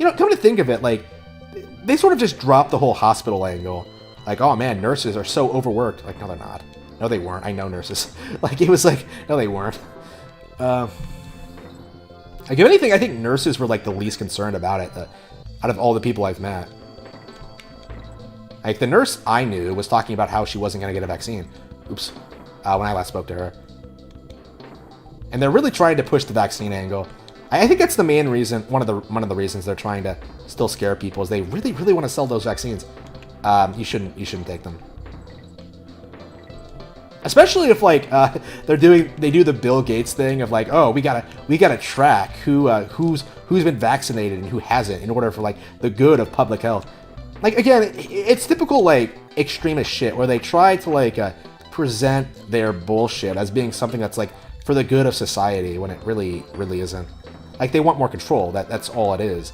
Come to think of it, like, they sort of just dropped the whole hospital angle. Like, oh man, nurses are so overworked. Like, no, they're not. No, they weren't. I know nurses. Like, it was like, no, they weren't. Like, if anything, I think nurses were, like, the least concerned about it out of all the people I've met. Like, the nurse I knew was talking about how she wasn't going to get a vaccine. Oops. When I last spoke to her. And they're really trying to push the vaccine angle. I think that's the main reason, one of the reasons they're trying to still scare people, is they really, really want to sell those vaccines. You shouldn't take them. Especially if, like, they do the Bill Gates thing of, like, oh, we gotta track who's been vaccinated and who hasn't in order for, like, the good of public health. Like, again, it's typical, like, extremist shit where they try to, like, present their bullshit as being something that's like for the good of society when it really isn't. Like they want more control. That's all it is.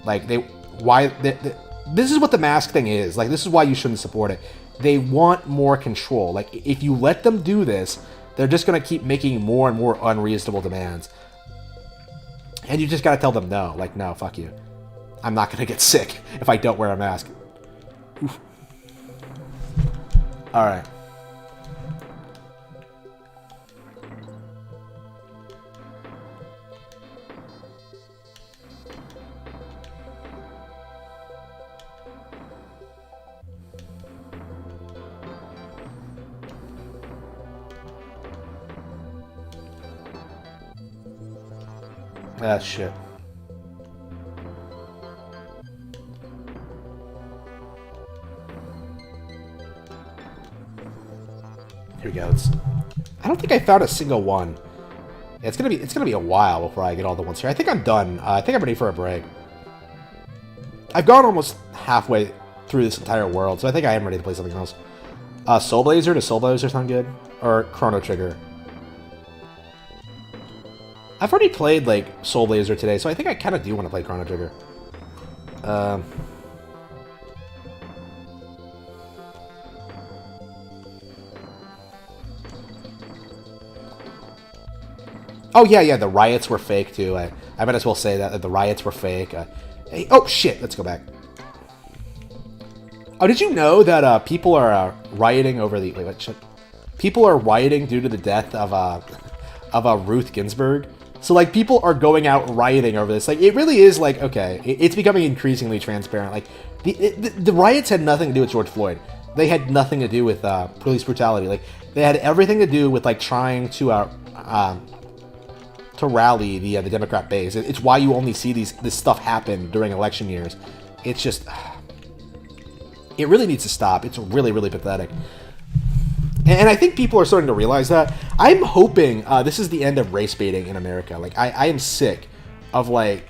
Like this is what the mask thing is. Like this is why you shouldn't support it. They want more control. Like if you let them do this, they're just gonna keep making more and more unreasonable demands. And you just gotta tell them no. Like no, fuck you. I'm not gonna get sick if I don't wear a mask. Oof. All right. Ah, shit. Here we go. I don't think I found a single one. Yeah, it's gonna be a while before I get all the ones here. I think I'm done. I think I'm ready for a break. I've gone almost halfway through this entire world, so I think I am ready to play something else. Soul Blazer? Does Soul Blazer sound good? Or Chrono Trigger? I've already played, like, Soul Blazer today, so I think I kind of do want to play Chrono Trigger. Oh, yeah, the riots were fake, too. I might as well say that the riots were fake. Hey, oh, shit, let's go back. Oh, did you know that people are rioting over the... Wait, what shit? People are rioting due to the death of Ruth Ginsburg? So, like, people are going out rioting over this. Like, it really is, like, okay, it's becoming increasingly transparent. Like, the riots had nothing to do with George Floyd. They had nothing to do with police brutality. Like, they had everything to do with, like, trying to rally the Democrat base. It's why you only see this stuff happen during election years. It's just... It really needs to stop. It's really, really pathetic. And I think people are starting to realize that. I'm hoping this is the end of race baiting in America. Like, I am sick of, like,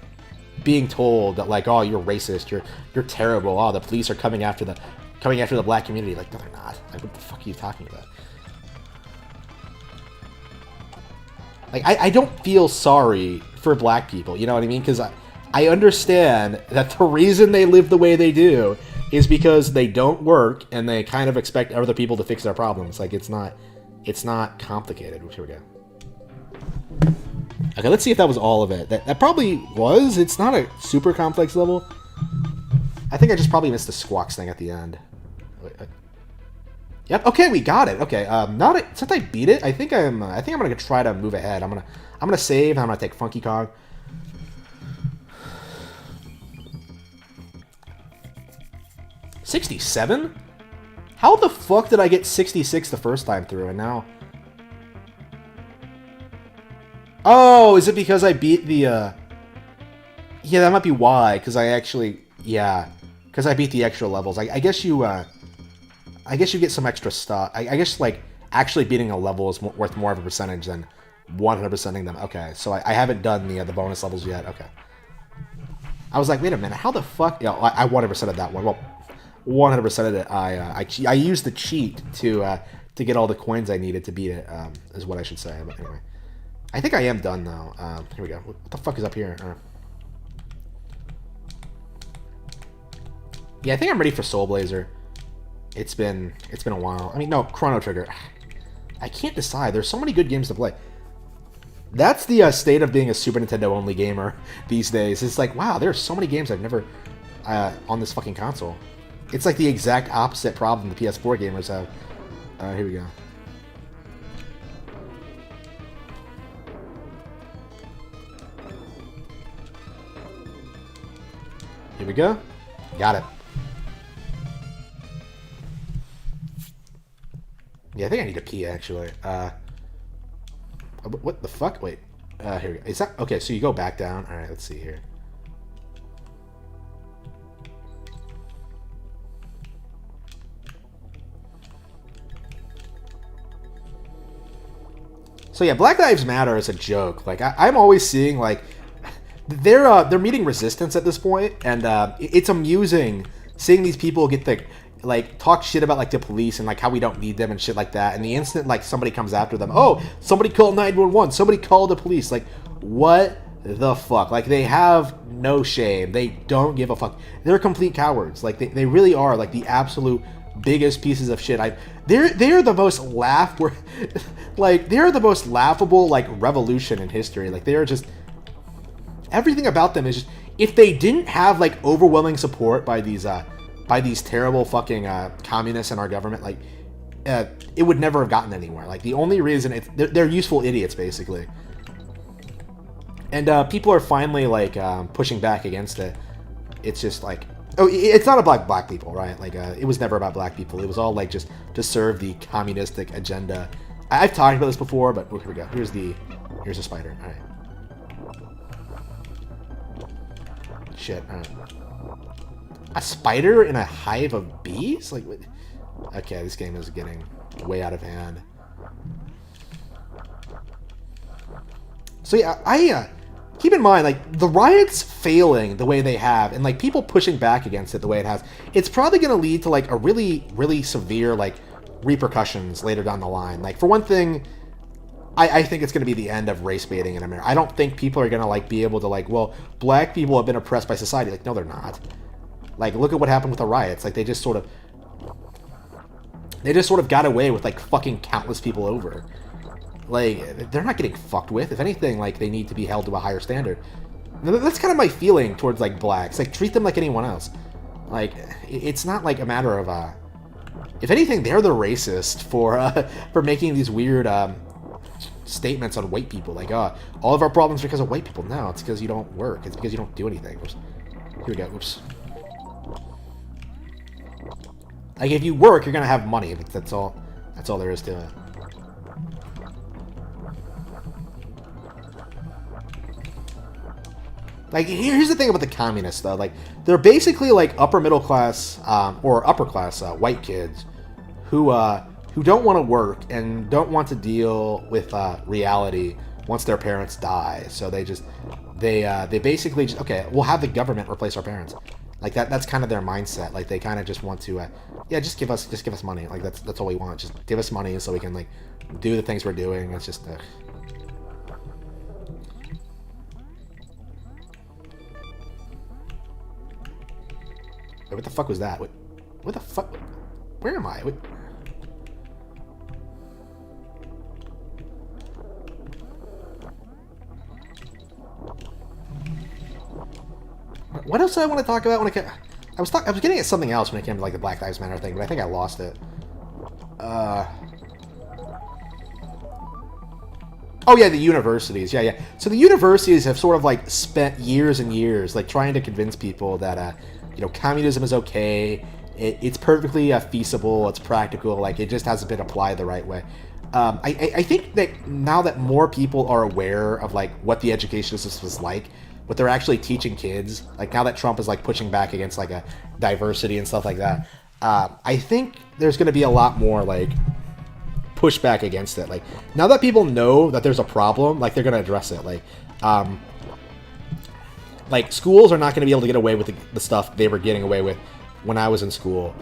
being told that, like, oh, you're racist, you're terrible, oh, the police are coming after the black community. Like, no, they're not. Like, what the fuck are you talking about? Like, I don't feel sorry for black people, you know what I mean? Because I understand that the reason they live the way they do is because they don't work and they kind of expect other people to fix their problems. Like, it's not complicated. Here we go. Okay, let's see if that was all of it. That probably was. It's not a super complex level. I think I just probably missed the squawks thing at the end. Yep. Okay, we got it. Okay. Since I beat it, I think I'm gonna try to move ahead. I'm gonna save. I'm gonna take Funky Kong. 67? How the fuck did I get 66 the first time through and now... Oh, is it because I beat the, Yeah, that might be why, because I actually... Yeah, because I beat the extra levels. I guess you, I guess you get some extra stuff. I guess, like, actually beating a level is worth more of a percentage than 100%ing them. Okay, so I haven't done the bonus levels yet. Okay. I was like, wait a minute, how the fuck... Yeah, I 100%ed that one. Well... 100% of it. I used the cheat to get all the coins I needed to beat it. Is what I should say. But anyway, I think I am done though. Here we go. What the fuck is up here? Yeah, I think I'm ready for Soul Blazer. It's been a while. I mean, no, Chrono Trigger. I can't decide. There's so many good games to play. That's the state of being a Super Nintendo only gamer these days. It's like, wow, there's so many games I've never on this fucking console. It's like the exact opposite problem the PS4 gamers have. Here we go. Here we go. Got it. Yeah, I think I need to pee, actually. What the fuck? Wait. Here we go. Is that... Okay, so you go back down. Alright, let's see here. So yeah, Black Lives Matter is a joke. Like I'm always seeing like they're meeting resistance at this point, and it's amusing seeing these people get like talk shit about like the police and like how we don't need them and shit like that. And the instant like somebody comes after them, oh, somebody called 911, somebody called the police. Like, what the fuck? Like, they have no shame. They don't give a fuck. They're complete cowards. Like, they really are like the absolute biggest pieces of shit. They're the most they're the most laughable like revolution in history. Like, they are just, everything about them is just, if they didn't have like overwhelming support by these terrible fucking communists in our government, like it would never have gotten anywhere. Like, the only reason they're useful idiots basically, and people are finally like pushing back against it. It's just like, oh, it's not about black people, right? Like, it was never about black people. It was all like just to serve the communistic agenda. I've talked about this before, but here we go. Here's a spider. All right. Shit. A spider in a hive of bees? Like, what? Okay, this game is getting way out of hand. So yeah, I keep in mind, like, the riots failing the way they have, and like people pushing back against it the way it has, it's probably going to lead to like a really, really severe like repercussions later down the line. Like, for one thing, I think it's going to be the end of race baiting in America. I don't think people are going to like be able to like, well, black people have been oppressed by society. Like, no, they're not. Like, look at what happened with the riots. Like, they just sort of got away with like fucking countless people over. Like, they're not getting fucked with. If anything, like, they need to be held to a higher standard. That's kind of my feeling towards like blacks. Like, treat them like anyone else. Like, it's not like a matter of if anything, they're the racist for making these weird statements on white people, like, all of our problems are because of white people. No, it's because you don't work. It's because you don't do anything. Oops. Here we go. Oops. Like, if you work, you're gonna have money. But that's all there is to it. Like, here's the thing about the communists, though. Like, they're basically like upper middle class or upper class white kids who don't want to work and don't want to deal with reality once their parents die. So they basically just, okay, we'll have the government replace our parents. Like, that's kind of their mindset. Like, they kind of just want to yeah, just give us money. Like, that's all we want. Just give us money so we can like do the things we're doing. It's just Wait, what the fuck was that? What the fuck? Where am I? Wait. What else do I want to talk about when I was getting at something else when it came to like the Black Lives Matter thing, but I think I lost it. Oh yeah, the universities. Yeah. So the universities have sort of like spent years and years like trying to convince people that communism is okay. It's perfectly feasible. It's practical. Like, it just hasn't been applied the right way. I think that now that more people are aware of like what the education system is like, what they're actually teaching kids, like now that Trump is like pushing back against like a diversity and stuff like that, I think there's going to be a lot more like pushback against it. Like, now that people know that there's a problem, like, they're going to address it. Like schools are not going to be able to get away with the stuff they were getting away with when I was in school.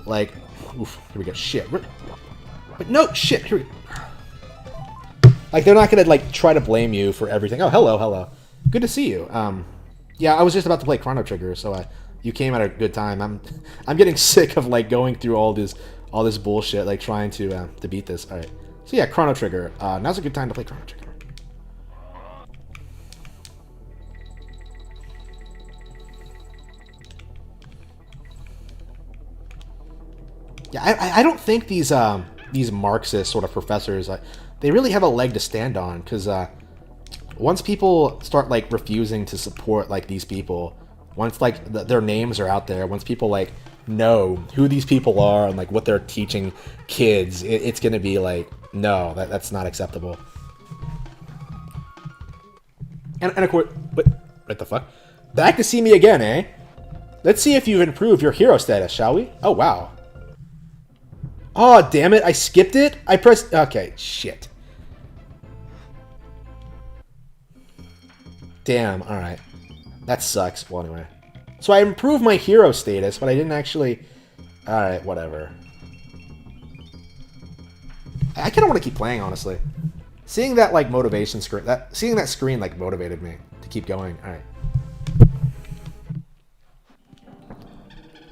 Like, oof, here we go. Shit. But no, shit. Here we go. Like, they're not going to like try to blame you for everything. Oh, hello. Good to see you. Yeah, I was just about to play Chrono Trigger, so you came at a good time. I'm getting sick of like going through all this bullshit, like trying to beat this. All right. So yeah, Chrono Trigger. Now's a good time to play Chrono Trigger. Yeah, I don't think these Marxist sort of professors, they really have a leg to stand on, because once people start like refusing to support like these people, once like their names are out there, once people like know who these people are and like what they're teaching kids, it's gonna be like, no, that's not acceptable. And of course, what the fuck? Back to see me again, eh? Let's see if you've improved your hero status, shall we? Oh wow. Oh damn it! I skipped it. I pressed. Okay, shit. Damn. All right. That sucks. Well, anyway. So I improved my hero status, but I didn't actually Alright, whatever. I kind of want to keep playing, honestly. Seeing that, like, motivation screen, seeing that screen, like, motivated me to keep going. Alright.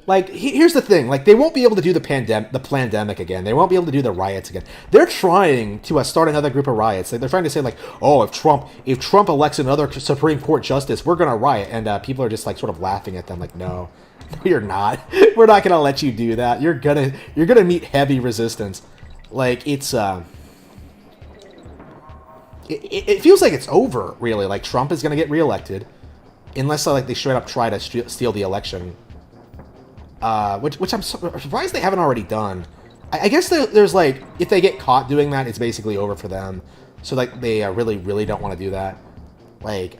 Like, here's the thing. Like, they won't be able to do the pandemic again. They won't be able to do the riots again. They're trying to start another group of riots. Like, they're trying to say, like, oh, if Trump elects another Supreme Court justice, we're gonna riot. And people are just like sort of laughing at them, like, no, you're not. We're not gonna let you do that. You're gonna meet heavy resistance. Like, it's it feels like it's over, really. Like, Trump is gonna get reelected, unless like they straight up try to steal the election. Which I'm surprised they haven't already done. I guess there's like, if they get caught doing that, it's basically over for them. So like they really don't want to do that. Like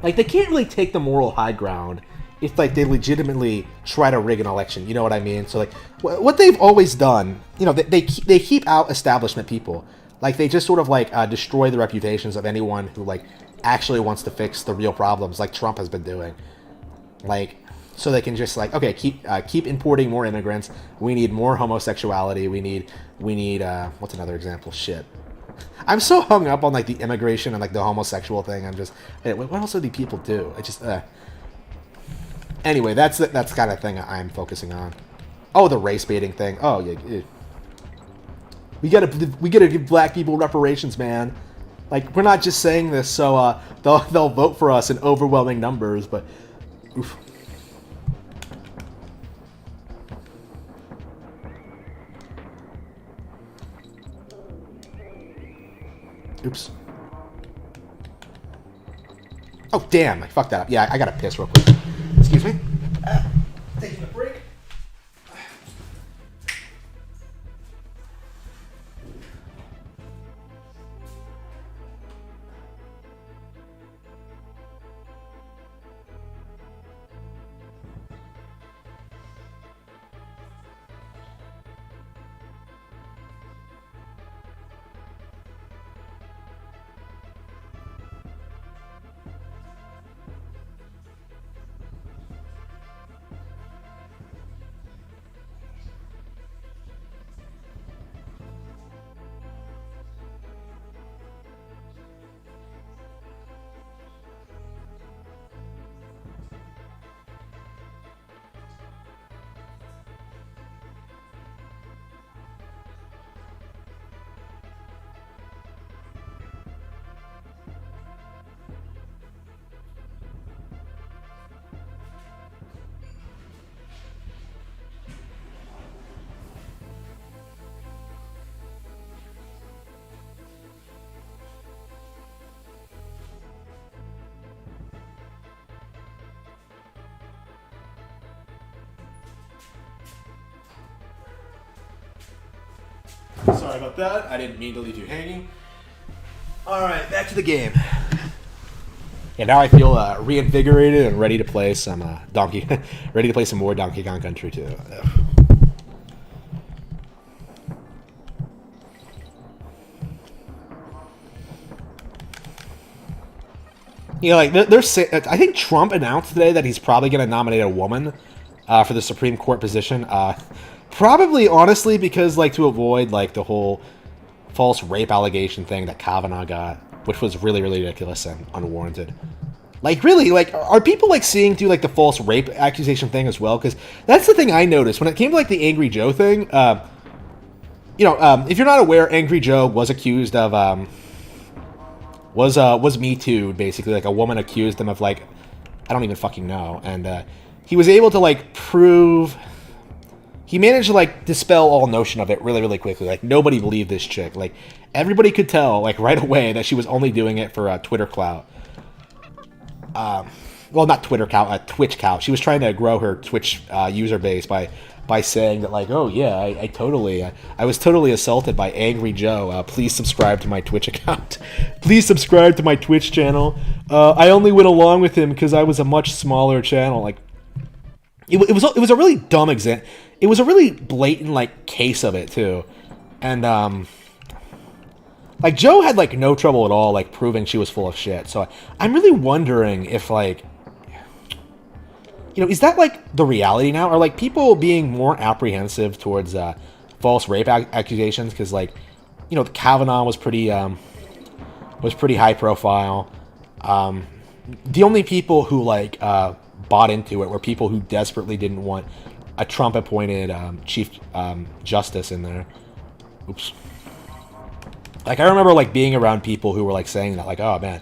they can't really take the moral high ground if like they legitimately try to rig an election. You know what I mean? So like what they've always done, you know, they keep out establishment people. Like they just sort of like destroy the reputations of anyone who like actually wants to fix the real problems, like Trump has been doing. Like, so they can just like, okay, keep importing more immigrants. We need more homosexuality. We need what's another example? Shit. I'm so hung up on like the immigration and like the homosexual thing. I'm just, hey, what else do people do? It just, Anyway, that's kind of thing I'm focusing on. Oh, the race baiting thing. Oh yeah. We gotta give black people reparations, man. Like, we're not just saying this so they'll vote for us in overwhelming numbers, but oof. Oops. Oh damn! I fucked that up. Yeah, I gotta piss real quick. Excuse me. Taking a break. Sorry about that. I didn't mean to leave you hanging. Alright, back to the game. Yeah, now I feel reinvigorated and ready to play some ready to play some more Donkey Kong Country 2. You know, like I think Trump announced today that he's probably going to nominate a woman for the Supreme Court position. Probably, honestly, because like to avoid like the whole false rape allegation thing that Kavanaugh got, which was really ridiculous and unwarranted. Like, really, like, are people like seeing through like the false rape accusation thing as well? Because that's the thing I noticed when it came to like the Angry Joe thing. If you're not aware, Angry Joe was accused of was Me Too, basically. Like, a woman accused him of like, I don't even fucking know, and he was able to like prove. He managed to, like, dispel all notion of it really quickly. Like, nobody believed this chick. Like, everybody could tell, like, right away that she was only doing it for Twitter clout. Well, not Twitter clout, Twitch clout. She was trying to grow her Twitch user base by saying that, like, oh, yeah, I was totally assaulted by Angry Joe. Please subscribe to my Twitch account. Please subscribe to my Twitch channel. I only went along with him because I was a much smaller channel. Like, it was a really dumb example. It was a really blatant, like, case of it, too. And, like, Joe had, like, no trouble at all, like, proving she was full of shit. So I'm really wondering if, like, is that like the reality now? Are like people being more apprehensive towards false rape accusations? Because like, Kavanaugh was pretty high profile. The only people who like bought into it were people who desperately didn't want a Trump appointed chief justice in there. Oops. Like, I remember like being around people who were like saying that, like, oh man,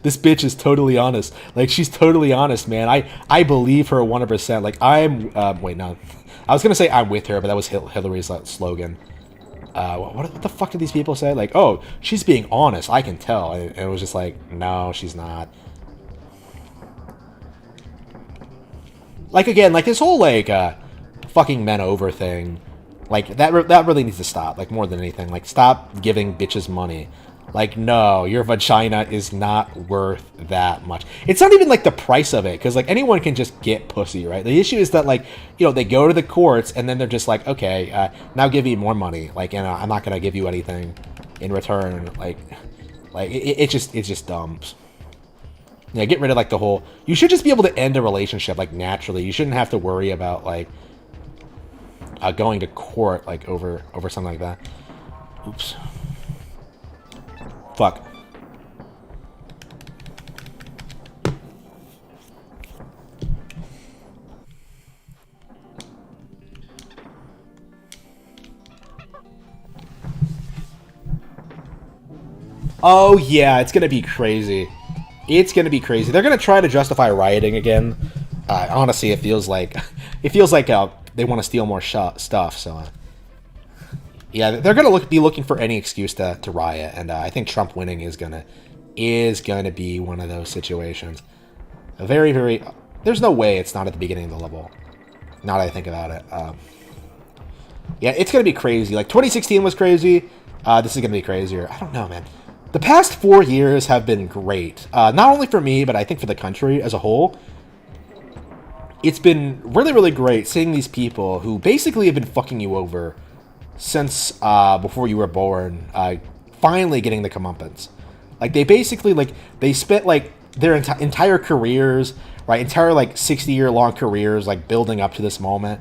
this bitch is totally honest. Like, she's totally honest, man. I believe her 100%. Like, wait, no, I was gonna say I'm with her, but that was Hillary's slogan. What the fuck did these people say? Like, oh, she's being honest, I can tell. And it was just like, no, she's not. Like, again, like this whole like fucking men over thing. Like, that really needs to stop, like, more than anything. Like, stop giving bitches money. Like, no, your vagina is not worth that much. It's not even, like, the price of it, because, like, anyone can just get pussy, right? The issue is that, like, they go to the courts, and then they're just like, okay, now give me more money. Like, I'm not going to give you anything in return. Like it's just dumb. Yeah, get rid of, like, the whole... You should just be able to end a relationship, like, naturally. You shouldn't have to worry about, like... going to court, like, over something like that. Oops. Fuck. Oh, yeah, it's gonna be crazy. It's gonna be crazy. They're gonna try to justify rioting again. Honestly, it feels like... they want to steal more stuff, so... yeah, they're gonna be looking for any excuse to riot, and I think Trump winning is gonna be one of those situations. Very, very... There's no way it's not at the beginning of the level. Now that I think about it. Yeah, it's gonna be crazy. Like, 2016 was crazy. This is gonna be crazier. I don't know, man. The past 4 years have been great. Not only for me, but I think for the country as a whole. It's been really, really great seeing these people who basically have been fucking you over since before you were born, finally getting the comeuppance. Like, they basically, like, they spent, like, their entire careers, right, entire, like, 60-year-long careers, like, building up to this moment,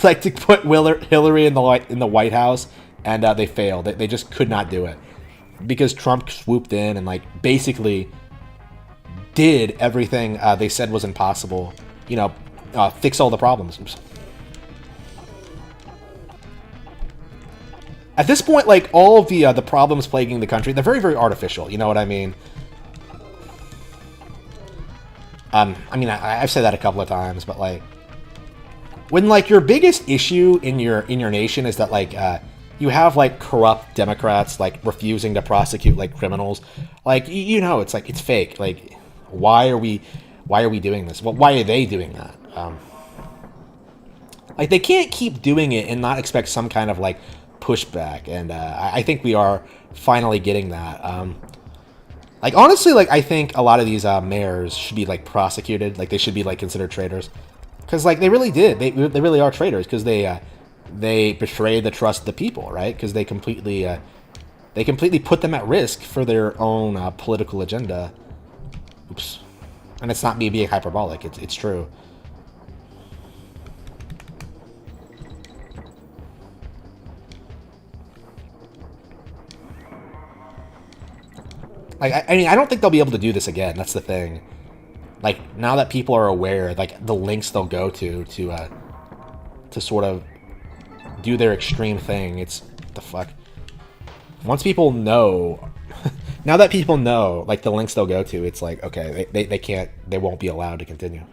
like, to put Hillary in the White House, and they failed. They just could not do it. Because Trump swooped in and, like, basically did everything they said was impossible, fix all the problems. Oops. At this point, like, all of the problems plaguing the country, they're very, very artificial. You know what I mean? I've said that a couple of times, but, like, when, like, your biggest issue in your nation is that, like, you have, like, corrupt Democrats, like, refusing to prosecute, like, criminals, like, it's like, it's fake. Like, why are we doing this? Well, why are they doing that? Like, they can't keep doing it and not expect some kind of, like, pushback, and I think we are finally getting that. Like, honestly, like, I think a lot of these mayors should be, like, prosecuted. Like, they should be, like, considered traitors, because, like, they really did. They really are traitors, because they betrayed the trust of the people, right? Because they completely put them at risk for their own political agenda. Oops. And it's not me being hyperbolic. It's true. Like, I don't think they'll be able to do this again. That's the thing. Like, now that people are aware, like, the links they'll go to sort of do their extreme thing. It's... what the fuck? Once people know... now that people know, like, the links they'll go to, it's like, okay, they can't... they won't be allowed to continue.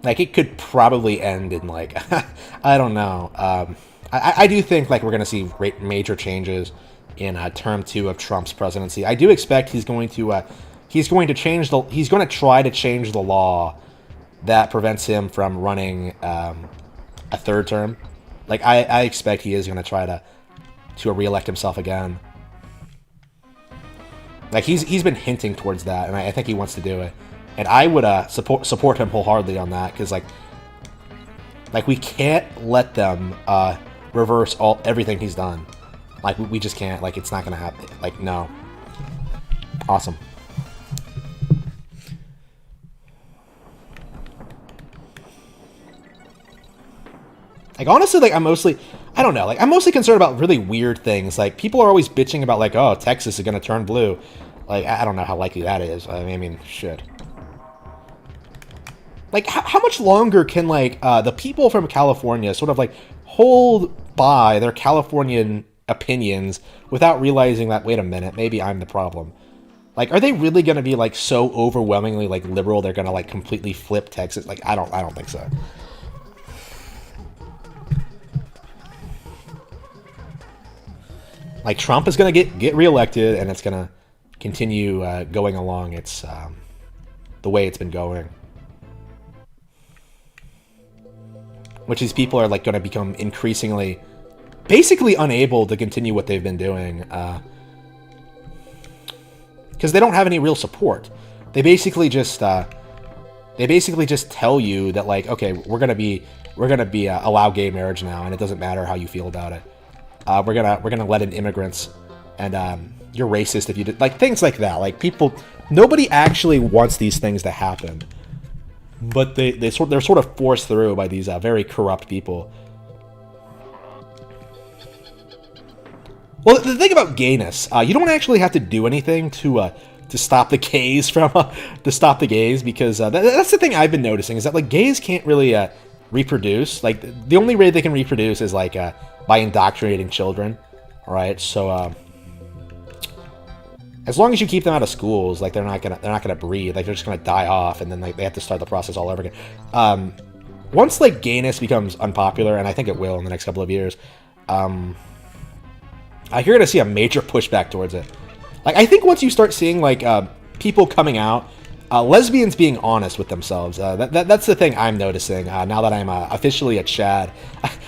Like, it could probably end in, like... I don't know. I do think, like, we're going to see major changes in term 2 of Trump's presidency. I do expect he's going to change the... he's going to try to change the law that prevents him from running a third term. Like, I expect he is going to try to re-elect himself again. Like, he's been hinting towards that, and I think he wants to do it. And I would support him wholeheartedly on that, because, like, we can't let them reverse everything he's done. Like, we just can't. Like, it's not gonna happen. Like, no. Awesome. Like, honestly, like, I'm mostly concerned about really weird things. Like, people are always bitching about, like, oh, Texas is gonna turn blue. Like, I don't know how likely that is. I mean, shit. Like, how much longer can, like, the people from California sort of, like, hold by their Californian opinions without realizing that, wait a minute, maybe I'm the problem? Like, are they really going to be, like, so overwhelmingly, like, liberal they're going to, like, completely flip Texas? Like, I don't think so. Like, Trump is going to get reelected, and it's going to continue going along its the way it's been going. Which these people are, like, going to become increasingly, basically unable to continue what they've been doing, because they don't have any real support. They basically just tell you that, like, okay, we're gonna be allow gay marriage now, and it doesn't matter how you feel about it. We're gonna let in immigrants, and you're racist if you did, like, things like that. Like, nobody actually wants these things to happen. But they're sort of forced through by these very corrupt people. Well, the thing about gayness, you don't actually have to do anything to stop the gays from because that's the thing I've been noticing is that, like, gays can't really reproduce. Like, the only way they can reproduce is, like, by indoctrinating children. All right, so as long as you keep them out of schools, like, they're not gonna breed. Like, they're just gonna die off, and then, like, they have to start the process all over again. Once, like, gayness becomes unpopular, and I think it will in the next couple of years, you're gonna see a major pushback towards it. Like, I think once you start seeing, like, people coming out, lesbians being honest with themselves, that's the thing I'm noticing now that I'm officially a Chad.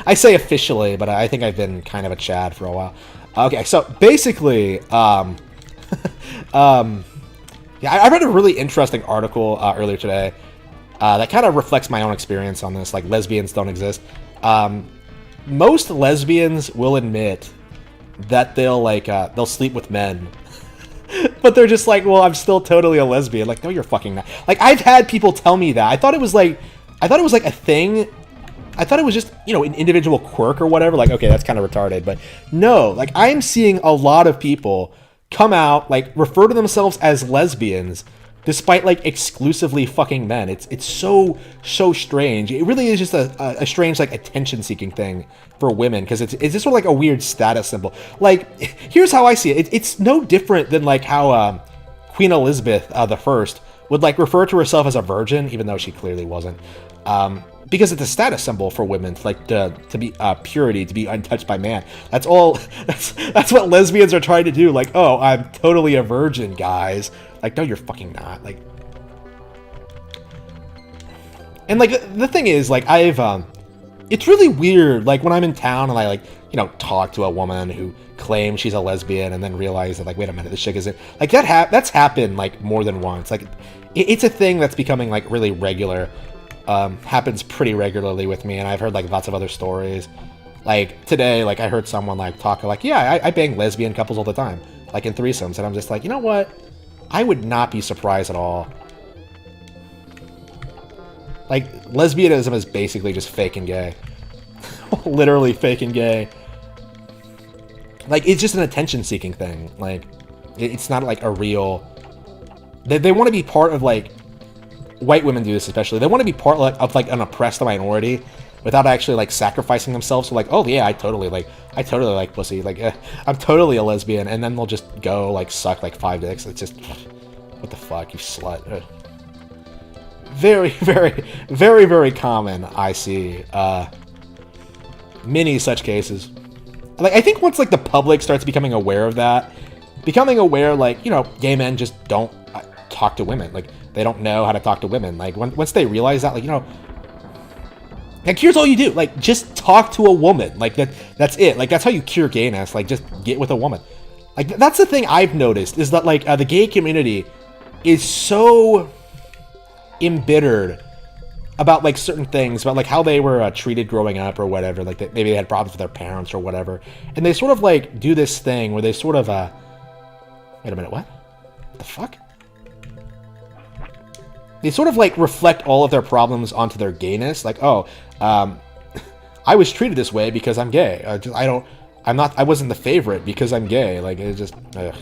I say officially, but I think I've been kind of a Chad for a while. Okay, so basically, yeah, I read a really interesting article earlier today that kind of reflects my own experience on this. Like, lesbians don't exist. Most lesbians will admit that they'll sleep with men, but they're just like, well, I'm still totally a lesbian. Like, no, you're fucking not. Like, I've had people tell me that. I thought it was like a thing. I thought it was just, an individual quirk or whatever. Like, okay, that's kind of retarded, but no. Like, I'm seeing a lot of people come out, like, refer to themselves as lesbians, despite, like, exclusively fucking men. It's so strange. It really is just a strange, like, attention-seeking thing for women, because it's just sort of like a weird status symbol. Like, here's how I see it. It's no different than, like, how Queen Elizabeth I would, like, refer to herself as a virgin, even though she clearly wasn't. Because it's a status symbol for women, like, to be purity, to be untouched by man. That's all. That's what lesbians are trying to do. Like, oh, I'm totally a virgin, guys. Like, no, you're fucking not. Like, and, like, the thing is, like, it's really weird. Like, when I'm in town and I, like, talk to a woman who claims she's a lesbian and then realize that, like, wait a minute, this chick isn't. Like, that's happened, like, more than once. Like, it's a thing that's becoming, like, really regular. Happens pretty regularly with me, and I've heard, like, lots of other stories. Like, today, like, I heard someone, like, talk, like, yeah, I bang lesbian couples all the time, like, in threesomes, and I'm just like, you know what? I would not be surprised at all. Like, lesbianism is basically just fake and gay. Literally fake and gay. Like, it's just an attention-seeking thing. Like, it's not, like, a real... They want to be part of, like... White women do this especially. They want to be part of, like, an oppressed minority without actually, like, sacrificing themselves. So, like, oh, yeah, I totally like pussy. Like, I'm totally a lesbian. And then they'll just go, like, suck, like, 5 dicks. It's just... What the fuck, you slut. Very, very, very, very common, I see. Many such cases. Like, I think once, like, the public starts becoming aware of that, like, gay men just don't talk to women. Like, they don't know how to talk to women. Like, once they realize that, like, like, here's all you do. Like, just talk to a woman. Like, that's it. Like, that's how you cure gayness. Like, just get with a woman. Like, that's the thing I've noticed, is that, like, the gay community is so embittered about like certain things, about like how they were treated growing up or whatever. Like maybe they had problems with their parents or whatever, and they sort of like do this thing where they sort of wait a minute, what the fuck? They sort of like reflect all of their problems onto their gayness. Like, oh, I was treated this way because I'm gay. I wasn't the favorite because I'm gay. Like, it's just, ugh.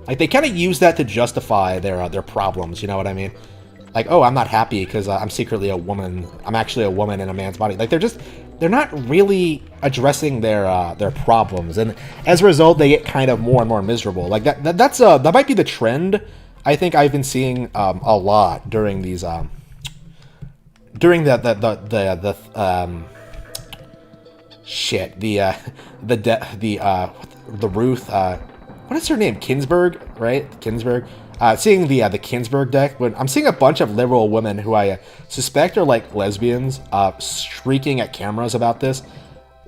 Like, they kind of use that to justify their problems, you know what I mean? Like, oh, I'm not happy because I'm secretly a woman. I'm actually a woman in a man's body. Like, they're not really addressing their problems. And as a result, they get kind of more and more miserable. Like, that might be the trend I think I've been seeing a lot during these, during the Ruth, what is her name? Ginsburg, right? Ginsburg. Seeing the Ginsburg deck, when I'm seeing a bunch of liberal women who I suspect are like lesbians, shrieking at cameras about this.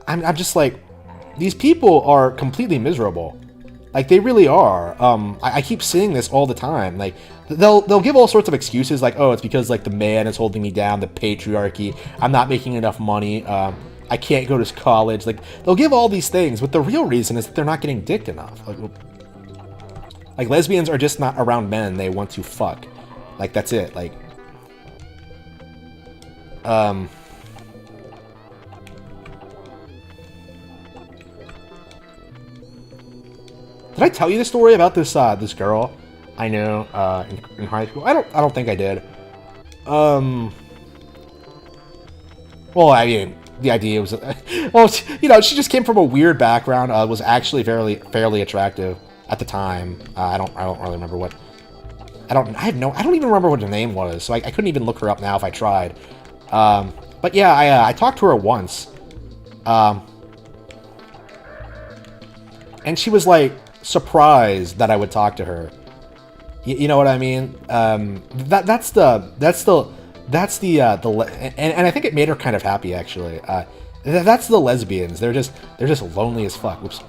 I'm just like, these people are completely miserable. Like, they really are. I keep seeing this all the time. Like, they'll give all sorts of excuses, like, oh, it's because like the man is holding me down, the patriarchy. I'm not making enough money. I can't go to college. Like, they'll give all these things, but the real reason is that they're not getting dicked enough. Like lesbians are just not around men they want to fuck. Like, that's it. Like, did I tell you the story about this this girl I knew in high school? I don't think I did. Well, I mean, the idea was, well, you know, she just came from a weird background. Was actually fairly attractive at the time. I don't really remember what. I don't even remember what her name was. So I couldn't even look her up now if I tried. But yeah, I talked to her once. And she was like surprised that I would talk to her. You know what I mean? That's the and I think it made her kind of happy actually. That's the lesbians. They're just lonely as fuck. Whoops.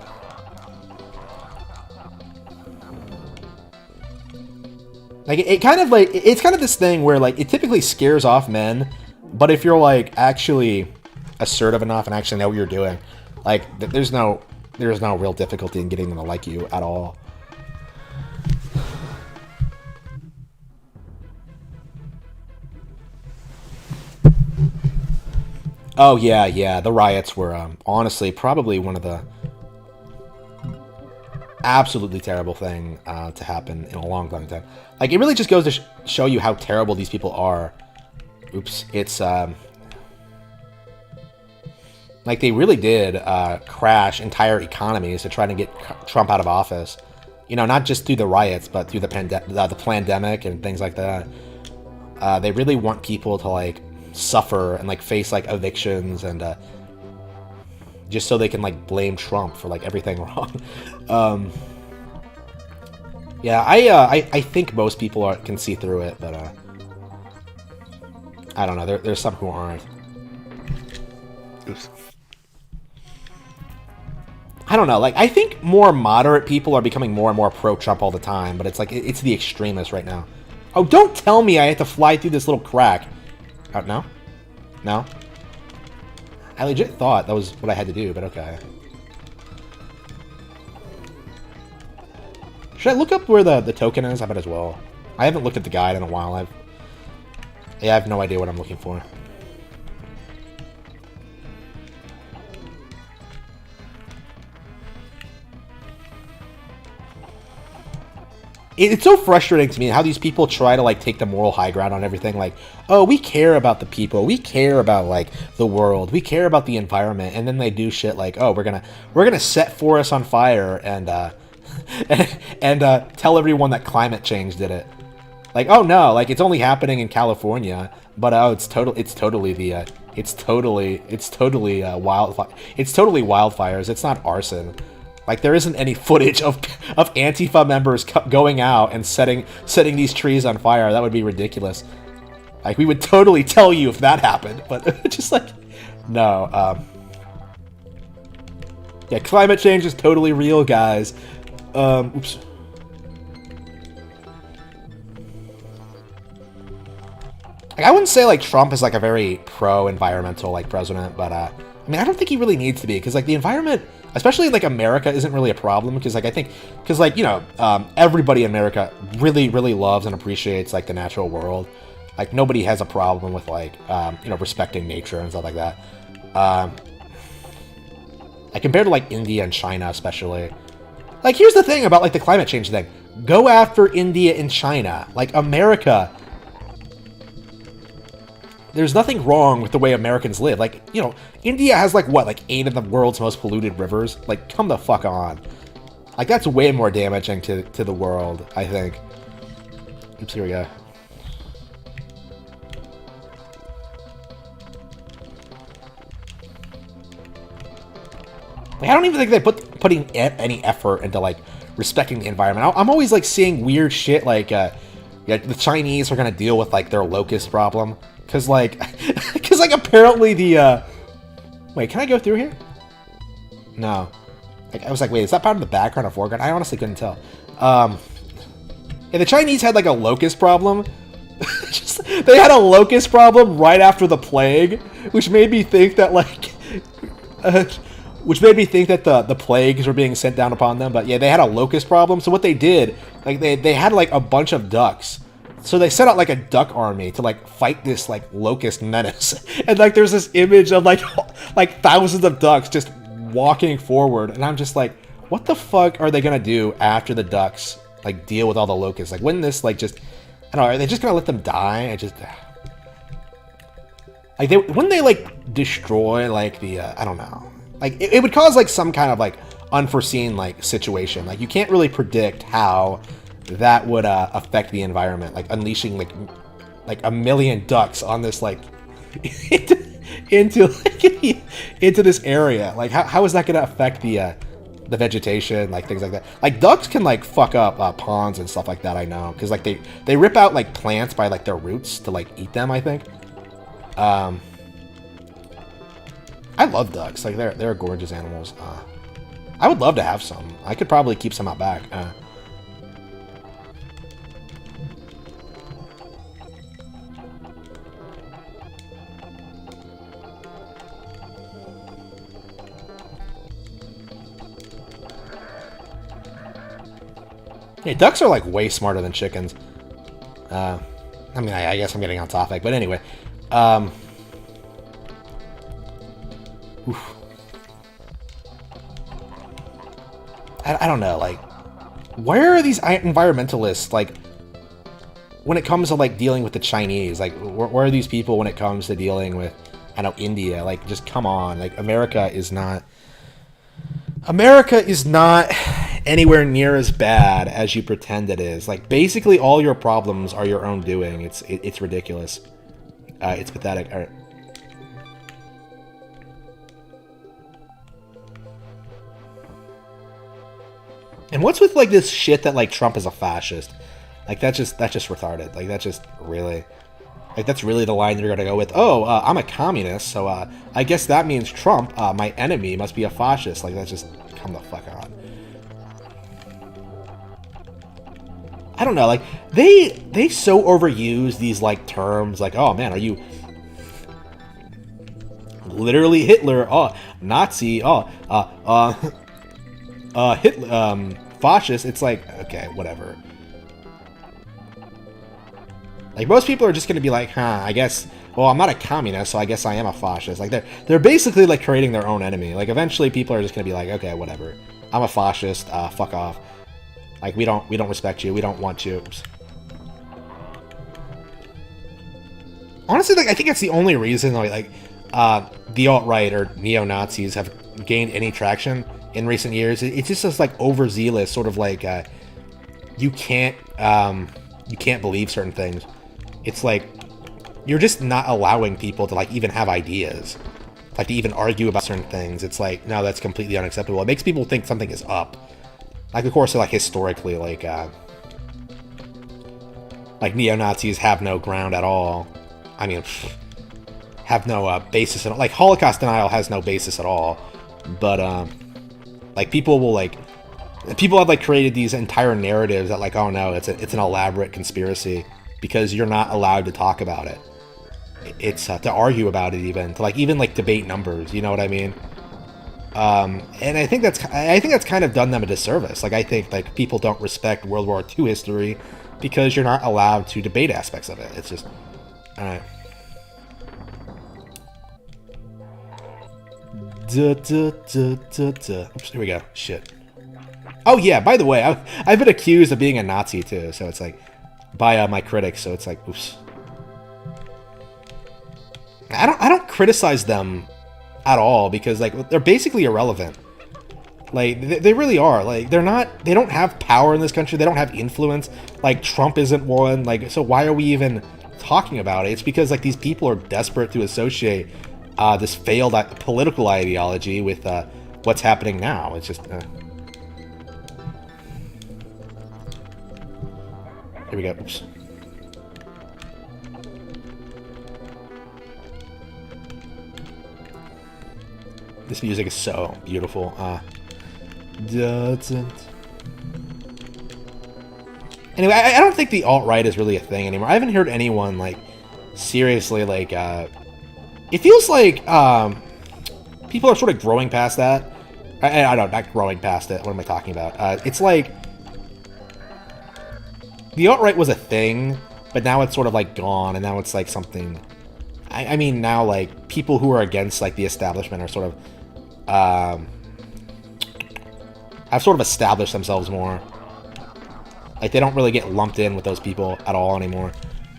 Like it's kind of this thing where like it typically scares off men, but if you're like actually assertive enough and actually know what you're doing, like there's no real difficulty in getting them to like you at all. Oh yeah, the riots were honestly probably one of the absolutely terrible thing to happen in a long time. Like, it really just goes to show you how terrible these people are. Oops, it's like they really did crash entire economies to try to get Trump out of office. You know, not just through the riots, but through the pandemic and things like that. They really want people to like suffer and like face like evictions and just so they can like blame Trump for like everything wrong. Yeah, I think most people can see through it, but I don't know. There's some who aren't. Oops. I don't know. Like, I think more moderate people are becoming more and more pro-Trump all the time, but it's like it's the extremists right now. Oh, don't tell me I have to fly through this little crack. Oh, no? No? I legit thought that was what I had to do, but okay. Should I look up where the token is? I bet as well. I haven't looked at the guide in a while. I have no idea what I'm looking for. It's so frustrating to me how these people try to like take the moral high ground on everything. Like, oh, we care about the people, we care about like the world, we care about the environment, and then they do shit like, oh, we're gonna set forests on fire and and tell everyone that climate change did it. Like, oh no, like it's only happening in California, but oh, it's totally wildfires. It's not arson. Like, there isn't any footage of Antifa members going out and setting these trees on fire. That would be ridiculous. Like, we would totally tell you if that happened, but just like, no. Yeah, climate change is totally real, guys. Oops. Like, I wouldn't say like Trump is like a very pro-environmental like president, but I mean, I don't think he really needs to be, because like the environment, especially like America, isn't really a problem, because like I think because like everybody in America really loves and appreciates like the natural world. Like nobody has a problem with like respecting nature and stuff like that. Like compared to like India and China especially. Like here's the thing about like the climate change thing. Go after India and China. Like America, there's nothing wrong with the way Americans live. Like, India has like what, like 8 of the world's most polluted rivers? Like, come the fuck on. Like, that's way more damaging to the world, I think. Oops, here we go. Like, I don't even think they're putting any effort into like respecting the environment. I'm always like seeing weird shit like the Chinese are gonna deal with like their locust problem because like apparently the wait, can I go through here? No. Like, I was like, wait, is that part of the background or foreground? I honestly couldn't tell. Yeah, the Chinese had like a locust problem. They had a locust problem right after the plague, which made me think that like. Which made me think that the plagues were being sent down upon them. But yeah, they had a locust problem. So what they did, like they had like a bunch of ducks. So they set out like a duck army to like fight this like locust menace. And like there's this image of like thousands of ducks just walking forward. And I'm just like, what the fuck are they gonna do after the ducks like deal with all the locusts? Like wouldn't this like just, I don't know, are they just gonna let them die? Like wouldn't they like destroy like the I don't know. Like, it would cause, like, some kind of, like, unforeseen, like, situation. Like, you can't really predict how that would affect the environment. Like, unleashing, like a million ducks on this, like, into this area. Like, how is that going to affect the vegetation, like, things like that? Like, ducks can, like, fuck up ponds and stuff like that, I know. Because, like, they rip out, like, plants by, like, their roots to, like, eat them, I think. I love ducks. Like they're gorgeous animals. I would love to have some. I could probably keep some out back. Yeah, ducks are like way smarter than chickens. I mean, I guess I'm getting on topic, but anyway. Oof. I don't know, like, where are these environmentalists, like, when it comes to, like, dealing with the Chinese? Like, where are these people when it comes to dealing with, I know, India? Like, just come on. Like, America is not anywhere near as bad as you pretend it is. Like, basically all your problems are your own doing. It's ridiculous. It's pathetic. All right. And what's with like this shit that like Trump is a fascist? Like that's just retarded. Like that's just really, like that's really the line you're gonna go with. Oh, I'm a communist, so I guess that means Trump, my enemy, must be a fascist. Like that's just, come the fuck on. I don't know. Like they so overuse these like terms. Like, oh man, are you literally Hitler? Oh, Nazi. Oh, Hitler, fascist. It's like, okay, whatever. Like most people are just gonna be like, huh, I guess, well, I'm not a communist, so I guess I am a fascist. Like they're basically like creating their own enemy. Like eventually people are just gonna be like, okay, whatever, I'm a fascist, fuck off. Like we don't respect you, we don't want you. Oops. Honestly, like I think that's the only reason like the alt-right or neo-Nazis have gained any traction in recent years. It's just this like overzealous sort of like you can't believe certain things. It's like you're just not allowing people to like even have ideas, like to even argue about certain things. It's like, no, that's completely unacceptable. It makes people think something is up. Like of course, like historically, like neo-Nazis have no ground at all. I mean, have no basis at all. Like Holocaust denial has no basis at all. But like people have like created these entire narratives that like, oh no, it's an elaborate conspiracy because you're not allowed to talk about it. it's to argue about it, even to like even like debate numbers. You know what I mean? And I think that's kind of done them a disservice. Like I think like people don't respect World War II history because you're not allowed to debate aspects of it. It's just all right. Oops, here we go. Shit. Oh yeah. By the way, I've been accused of being a Nazi too. So it's like by my critics. So it's like, oops. I don't criticize them at all because like they're basically irrelevant. Like they really are. Like they don't have power in this country. They don't have influence. Like Trump isn't one. Like so why are we even talking about it? It's because like these people are desperate to associate this failed political ideology with what's happening now. It's just here we go. Oops. This music is so beautiful. Anyway, I don't think the alt-right is really a thing anymore. I haven't heard anyone, like, seriously, like, it feels like, people are sort of growing past that. I don't know, not growing past it. What am I talking about? It's like, the alt-right was a thing, but now it's sort of, like, gone, and now it's, like, something... I mean, now, like, people who are against, like, the establishment are sort of, have sort of established themselves more. Like, they don't really get lumped in with those people at all anymore.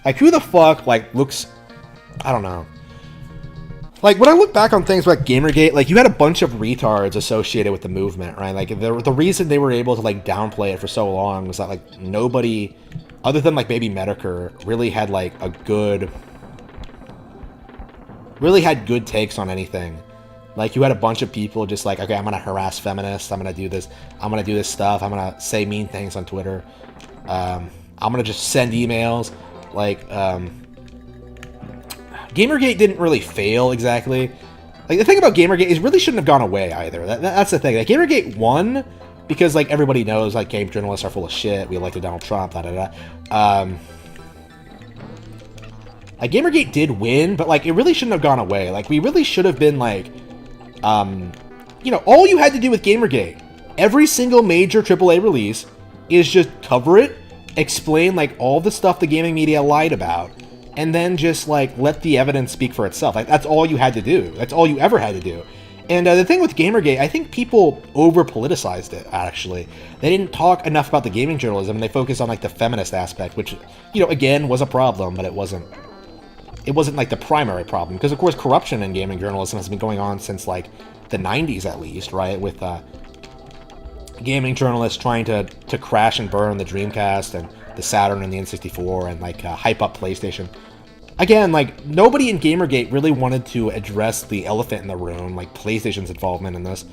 Like, who the fuck, like, looks... I don't know. Like, when I look back on things like Gamergate, like, you had a bunch of retards associated with the movement, right? Like, the reason they were able to, like, downplay it for so long was that, like, nobody, other than, like, maybe Medicare, really had, like, a good... really had good takes on anything. Like, you had a bunch of people just like, okay, I'm gonna harass feminists, I'm gonna do this stuff, I'm gonna say mean things on Twitter, I'm gonna just send emails. Like, Gamergate didn't really fail exactly. Like, the thing about Gamergate is it really shouldn't have gone away either. That's the thing. Like, Gamergate won because, like, everybody knows, like, game journalists are full of shit, we elected Donald Trump, like, Gamergate did win, but, like, it really shouldn't have gone away. Like, we really should have been, like, you know, all you had to do with Gamergate, every single major AAA release, is just cover it, explain, like, all the stuff the gaming media lied about, and then just, like, let the evidence speak for itself. Like, that's all you had to do. That's all you ever had to do. And the thing with Gamergate, I think people over-politicized it, actually. They didn't talk enough about the gaming journalism, and they focused on, like, the feminist aspect, which, you know, again, was a problem, but it wasn't like the primary problem, because of course corruption in gaming journalism has been going on since like the 90s at least, right? With gaming journalists trying to crash and burn the Dreamcast and the Saturn and the N64 and like hype up PlayStation. Again, like nobody in Gamergate really wanted to address the elephant in the room, like PlayStation's involvement in this,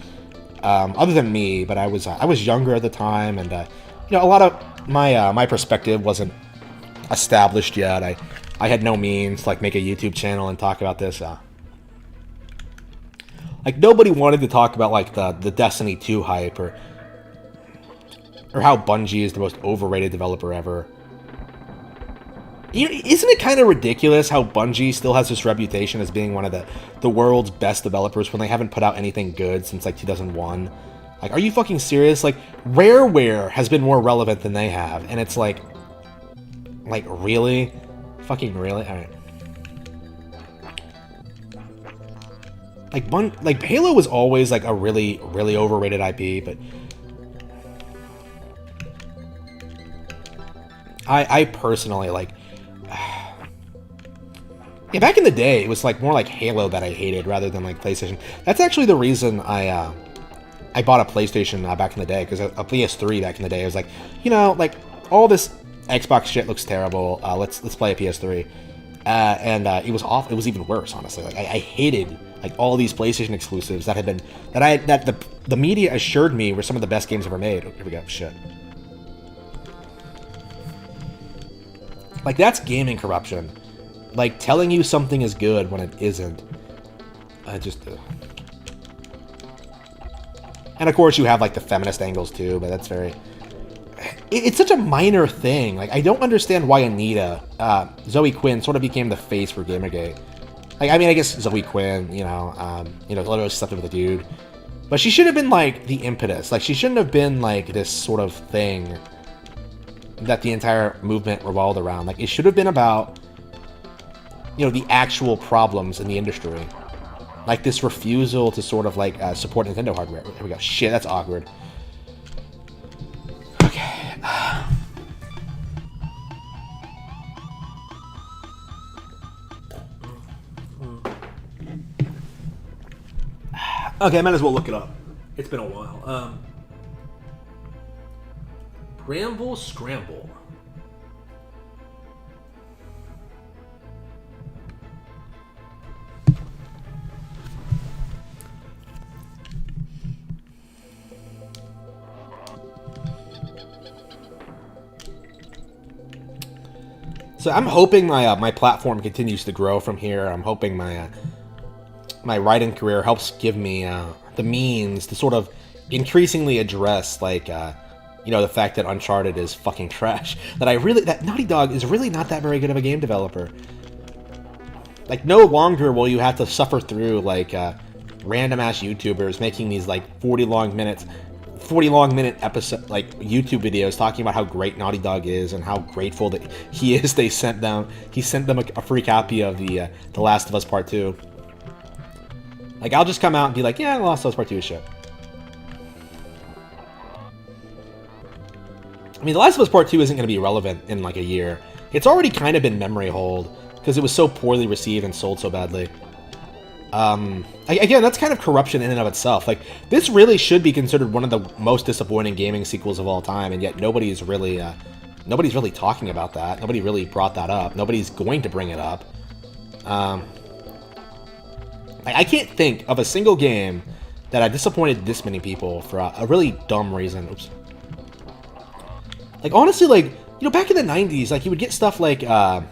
other than me. But I was younger at the time, and you know, a lot of my perspective wasn't established yet. I had no means to, like, make a YouTube channel and talk about this. Like, nobody wanted to talk about, like, the Destiny 2 hype, or how Bungie is the most overrated developer ever. You know, isn't it kind of ridiculous how Bungie still has this reputation as being one of the world's best developers when they haven't put out anything good since, like, 2001? Like, are you fucking serious? Like, Rareware has been more relevant than they have, and it's like, really? Fucking really? Alright. Like Halo was always like a really, really overrated IP, but I personally like yeah, back in the day it was like more like Halo that I hated rather than like PlayStation. That's actually the reason I bought a PlayStation back in the day, because a PS3 back in the day, I was like, you know, like all this Xbox shit looks terrible. Let's play a PS3, and it was awful. It was even worse, honestly. Like I hated like all these PlayStation exclusives that the media assured me were some of the best games ever made. Oh, here we go. Shit. Like that's gaming corruption. Like telling you something is good when it isn't. And of course you have like the feminist angles too, but that's very. it's such a minor thing. Like, I don't understand why Anita, Zoe Quinn, sort of became the face for Gamergate. Like, I mean, I guess Zoe Quinn, literally slept with a dude. But she should have been, like, the impetus. Like, she shouldn't have been, like, this sort of thing that the entire movement revolved around. Like, it should have been about, the actual problems in the industry. Like, this refusal to sort of, like, support Nintendo hardware. Here we go. Shit, that's awkward. Okay. Okay, I might as well look it up. It's been a while. Bramble Scramble. So I'm hoping my platform continues to grow from here. I'm hoping my writing career helps give me the means to sort of increasingly address, like, the fact that Uncharted is fucking trash. That Naughty Dog is really not that very good of a game developer. Like, no longer will you have to suffer through, like, random ass YouTubers making these, like, 40 long minute episode, like, YouTube videos talking about how great Naughty Dog is and how grateful that he is. He sent them a free copy of the Last of Us Part 2. Like, I'll just come out and be like, yeah, The Last of Us Part 2 is shit. I mean, The Last of Us Part 2 isn't going to be relevant in, like, a year. It's already kind of been memory hold, because it was so poorly received and sold so badly. Again, that's kind of corruption in and of itself. Like, this really should be considered one of the most disappointing gaming sequels of all time, and yet nobody's really talking about that. Nobody really brought that up. Nobody's going to bring it up. I can't think of a single game that I disappointed this many people for a really dumb reason. Oops. Like, honestly, like, back in the 90s, like, you would get stuff like, oh,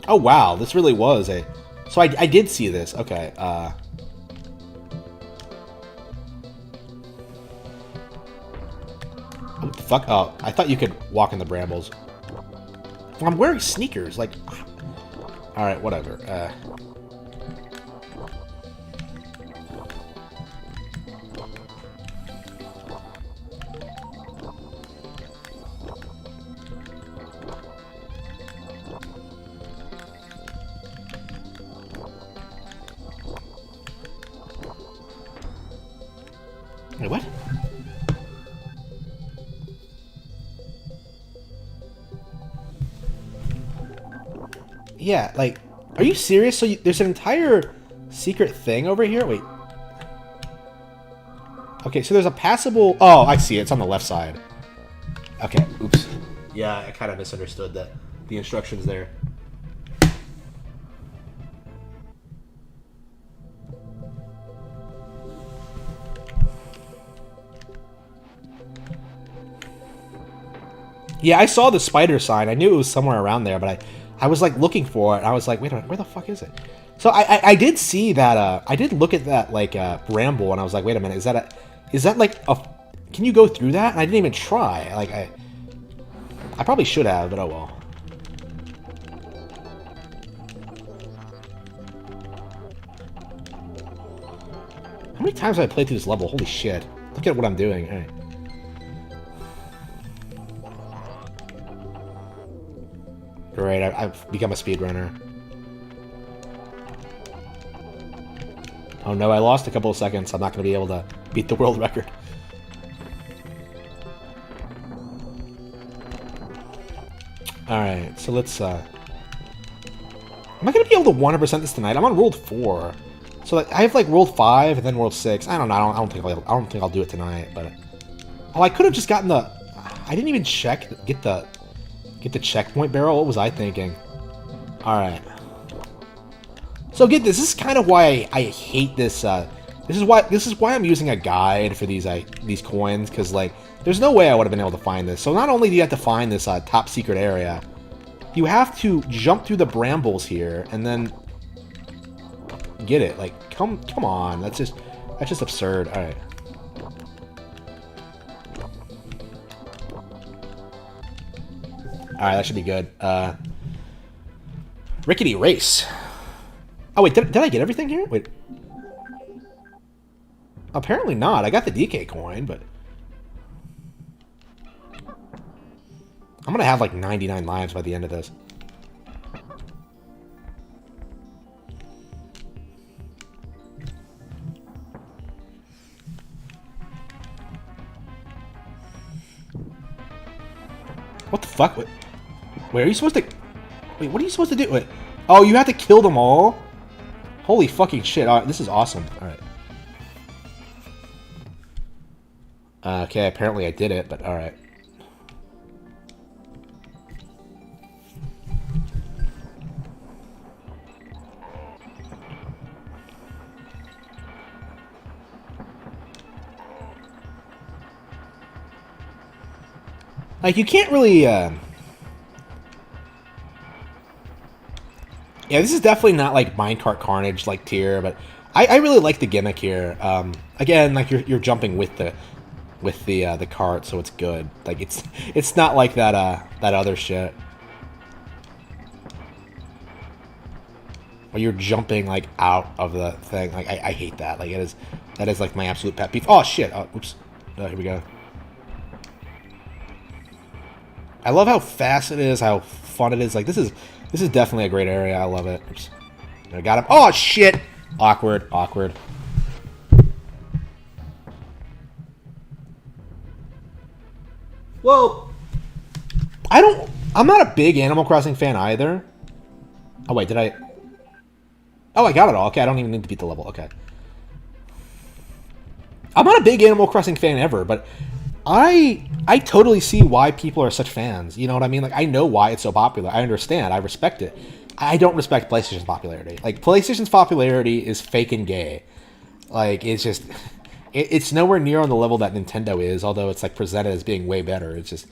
wow, this really was a... So I did see this. Okay, oh, fuck, oh, I thought you could walk in the brambles. I'm wearing sneakers, like... Alright, whatever, Wait, what? Yeah, like, are you serious? So there's an entire secret thing over here? Wait. Okay, so there's a passable... Oh, I see it. It's on the left side. Okay, oops. Yeah, I kind of misunderstood the instructions there. Yeah, I saw the spider sign. I knew it was somewhere around there, but I was, like, looking for it. And I was like, wait a minute, where the fuck is it? So I did see that, I did look at that, like, bramble, and I was like, wait a minute, is that, like, can you go through that? And I didn't even try. Like, I probably should have, but oh well. How many times have I played through this level? Holy shit. Look at what I'm doing. All right. Great, I've become a speedrunner. Oh no, I lost a couple of seconds. I'm not going to be able to beat the world record. Alright, so let's, Am I going to be able to 100% this tonight? I'm on World 4. So I have, like, World 5 and then World 6. I don't know, I don't think I'll do it tonight, but... Oh, I could have just gotten the... I didn't even get the checkpoint barrel. What was I thinking? Alright. So get this. This is kind of why I hate this. This is why I'm using a guide for these coins, because, like, there's no way I would have been able to find this. So not only do you have to find this top secret area, you have to jump through the brambles here and then get it. Like, come on. That's just absurd. All right. Alright, that should be good. Rickety Race. Oh, wait, did I get everything here? Wait. Apparently not. I got the DK coin, but... I'm gonna have like 99 lives by the end of this. What the fuck? Wait, are you supposed to... Wait, what are you supposed to do? Wait. Oh, you have to kill them all? Holy fucking shit. All right, this is awesome. Alright. Okay, apparently I did it, but alright. Like, you can't really, Yeah, this is definitely not, like, Minecart Carnage, like, tier, but I really like the gimmick here. Again, like, you're jumping with the cart, so it's good. Like, it's not like that other shit. Where you're jumping, like, out of the thing. Like, I hate that. Like, that is, like, my absolute pet peeve. Oh, shit! Oh, oops. Oh, here we go. I love how fast it is, how fun it is. Like, this is definitely a great area. I love it. Oops. I got him. Oh, shit! Awkward. Awkward. Well, I'm not a big Animal Crossing fan either. Oh, wait, did I... Oh, I got it all. Okay, I don't even need to beat the level. Okay. I'm not a big Animal Crossing fan ever, but I totally see why people are such fans. You know what I mean? Like, I know why it's so popular. I understand. I respect it. I don't respect PlayStation's popularity. Like, PlayStation's popularity is fake and gay. Like, it's just... It's nowhere near on the level that Nintendo is, although it's, like, presented as being way better. It's just...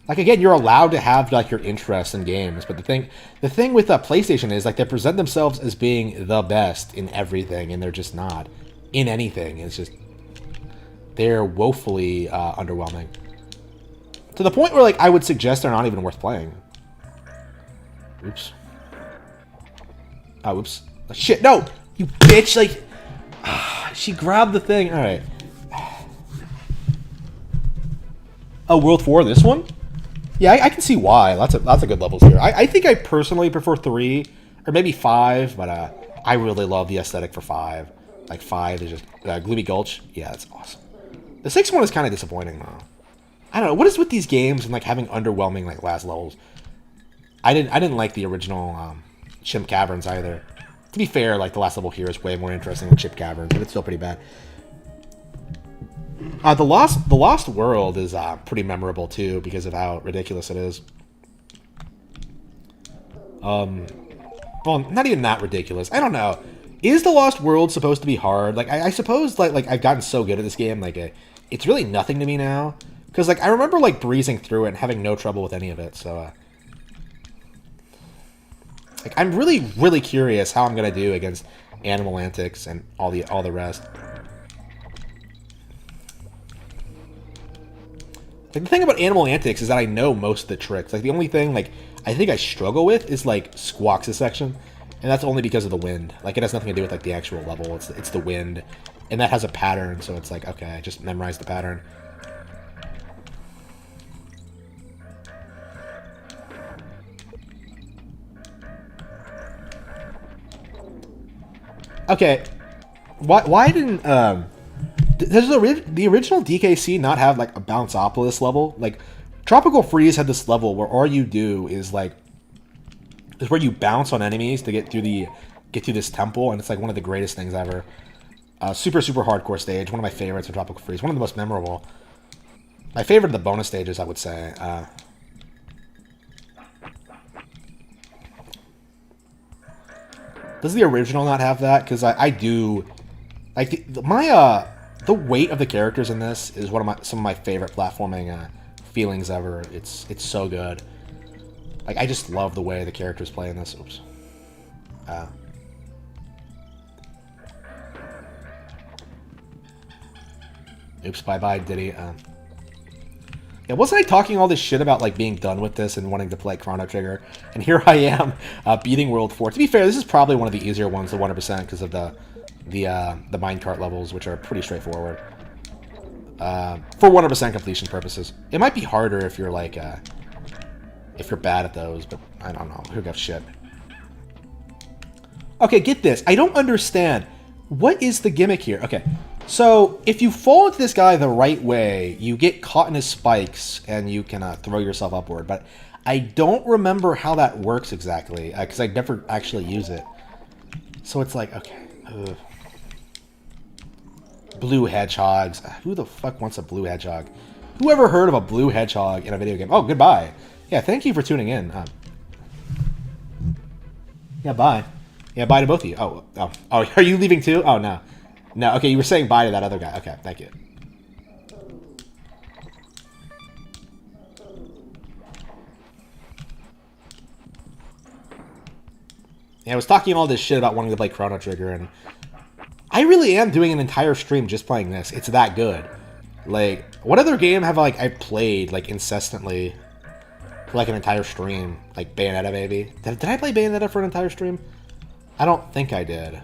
Like, again, you're allowed to have, like, your interests in games, but the thing with PlayStation is, like, they present themselves as being the best in everything, and they're just not. In anything. It's just... They're woefully underwhelming. To the point where, like, I would suggest they're not even worth playing. Oops. Oh, oops. Oh, shit, no! You bitch! Like... She grabbed the thing. Alright. Oh, World 4, this one? Yeah, I can see why. Lots of good levels here. I think I personally prefer 3, or maybe 5, but I really love the aesthetic for 5. Like, 5 is just... Gloomy Gulch? Yeah, that's awesome. The 6th one is kind of disappointing, though. I don't know. What is with these games and, like, having underwhelming, like, last levels? I didn't like the original Chimp Caverns either. To be fair, like, the last level here is way more interesting than Chimp Caverns, but it's still pretty bad. The Lost World is pretty memorable, too, because of how ridiculous it is. Well, not even that ridiculous. I don't know. Is the Lost World supposed to be hard? Like, I suppose, like, I've gotten so good at this game, like, it's really nothing to me now. Because, like, I remember, like, breezing through it and having no trouble with any of it, so, like, I'm really, really curious how I'm gonna do against Animal Antics and all the rest. Like, the thing about Animal Antics is that I know most of the tricks. Like, the only thing, like, I think I struggle with is, like, Squawks' section. And that's only because of the wind. Like, it has nothing to do with, like, the actual level. It's the wind. And that has a pattern, so it's like, okay, I just memorized the pattern. Okay. Why didn't, does the original DKC not have, like, a Bounceopolis level? Like, Tropical Freeze had this level where all you do is, like, is where you bounce on enemies to get through this temple, and it's, like, one of the greatest things ever. Super, super hardcore stage. One of my favorites of Tropical Freeze. One of the most memorable. My favorite of the bonus stages, I would say. Does the original not have that? Because I do... Like, the weight of the characters in this is some of my favorite platforming feelings ever. It's so good. Like, I just love the way the characters play in this. Oops. Oops, bye-bye, Diddy. Yeah, wasn't I talking all this shit about like being done with this and wanting to play Chrono Trigger? And here I am, beating World 4. To be fair, this is probably one of the easier ones, the 100%, because of the minecart levels, which are pretty straightforward. For 100% completion purposes. It might be harder if you're like, if you're bad at those, but I don't know. Who gives shit? Okay, get this. I don't understand. What is the gimmick here? Okay, so if you fall into this guy the right way, you get caught in his spikes and you can throw yourself upward. But I don't remember how that works exactly because I never actually use it. So it's like, okay. Blue hedgehogs. Who the fuck wants a blue hedgehog? Who ever heard of a blue hedgehog in a video game? Oh, goodbye. Yeah, thank you for tuning in. Yeah, bye. Yeah, bye to both of you. Oh, are you leaving too? Oh, no. No, okay, you were saying bye to that other guy. Okay, thank you. Yeah, I was talking all this shit about wanting to play Chrono Trigger, and I really am doing an entire stream just playing this. It's that good. Like, what other game have like I played like incessantly for like an entire stream? Like Bayonetta, maybe. Did I play Bayonetta for an entire stream? I don't think I did.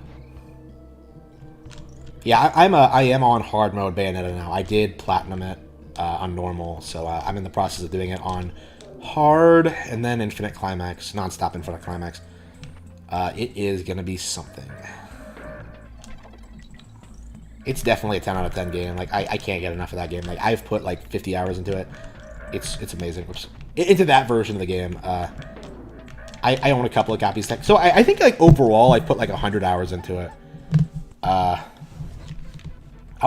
Yeah, I am on hard mode Bayonetta now. I did platinum it on normal, so I'm in the process of doing it on hard and then infinite climax, non-stop infinite climax. It is gonna be something. It's definitely a 10 out of 10 game. Like I can't get enough of that game. Like I've put like 50 hours into it. It's amazing. Oops. Into that version of the game. I own a couple of copies. So I think like overall I put like 100 hours into it. I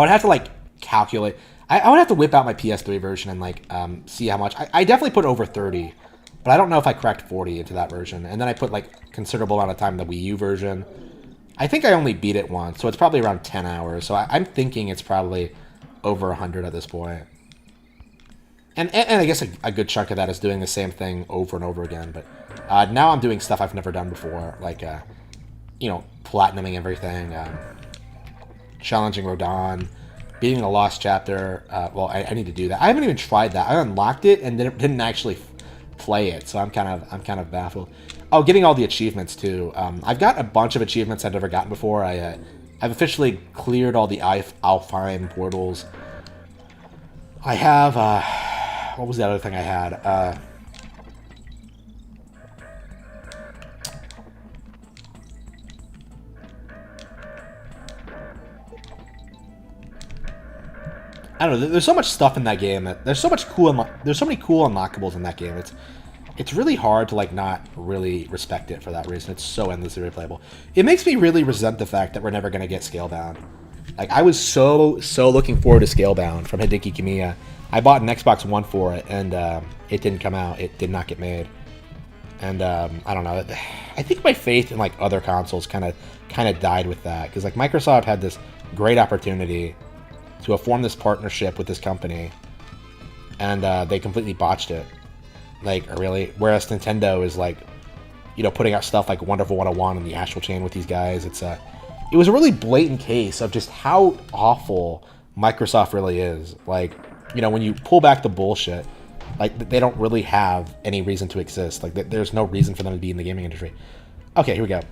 would have to like calculate. I would have to whip out my PS3 version and like see how much. I definitely put over 30, but I don't know if I cracked 40 into that version. And then I put like considerable amount of time in the Wii U version. I think I only beat it once, so it's probably around 10 hours. So I'm thinking it's probably over 100 at this point. And I guess a good chunk of that is doing the same thing over and over again. But now I'm doing stuff I've never done before, like, you know, platinuming everything, challenging Rodon, beating the Lost Chapter. Well, I need to do that. I haven't even tried that. I unlocked it and didn't actually play it, so I'm kind of baffled. Oh, getting all the achievements too. I've got a bunch of achievements I've never gotten before. I've officially cleared all the Alfheim portals. I have what was the other thing I had? I don't know. There's so much stuff in that game. There's so many cool unlockables in that game. It's really hard to like not really respect it for that reason. It's so endlessly replayable. It makes me really resent the fact that we're never gonna get Scalebound. Like I was so looking forward to Scalebound from Hideki Kamiya. I bought an Xbox One for it, and it didn't come out. It did not get made. And I don't know. I think my faith in like other consoles kind of died with that because like Microsoft had this great opportunity to form this partnership with this company, and they completely botched it. Like, really? Whereas Nintendo is, like, you know, putting out stuff like Wonderful 101 and the Astral Chain with these guys. It was a really blatant case of just how awful Microsoft really is. Like, you know, when you pull back the bullshit, like, they don't really have any reason to exist. Like, there's no reason for them to be in the gaming industry. Okay, here we go.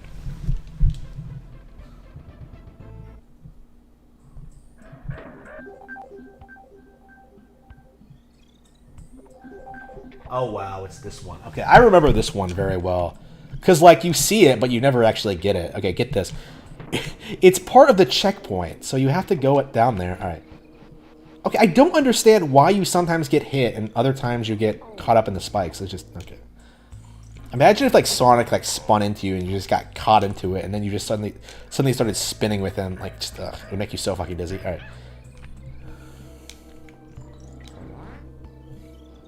Oh, wow, it's this one. Okay, I remember this one very well. Because, like, you see it, but you never actually get it. Okay, get this. It's part of the checkpoint, so you have to go down there. All right. Okay, I don't understand why you sometimes get hit and other times you get caught up in the spikes. It's just, okay. Imagine if, like, Sonic, like, spun into you and you just got caught into it, and then you just suddenly started spinning with him. Like, just, it would make you so fucking dizzy. All right.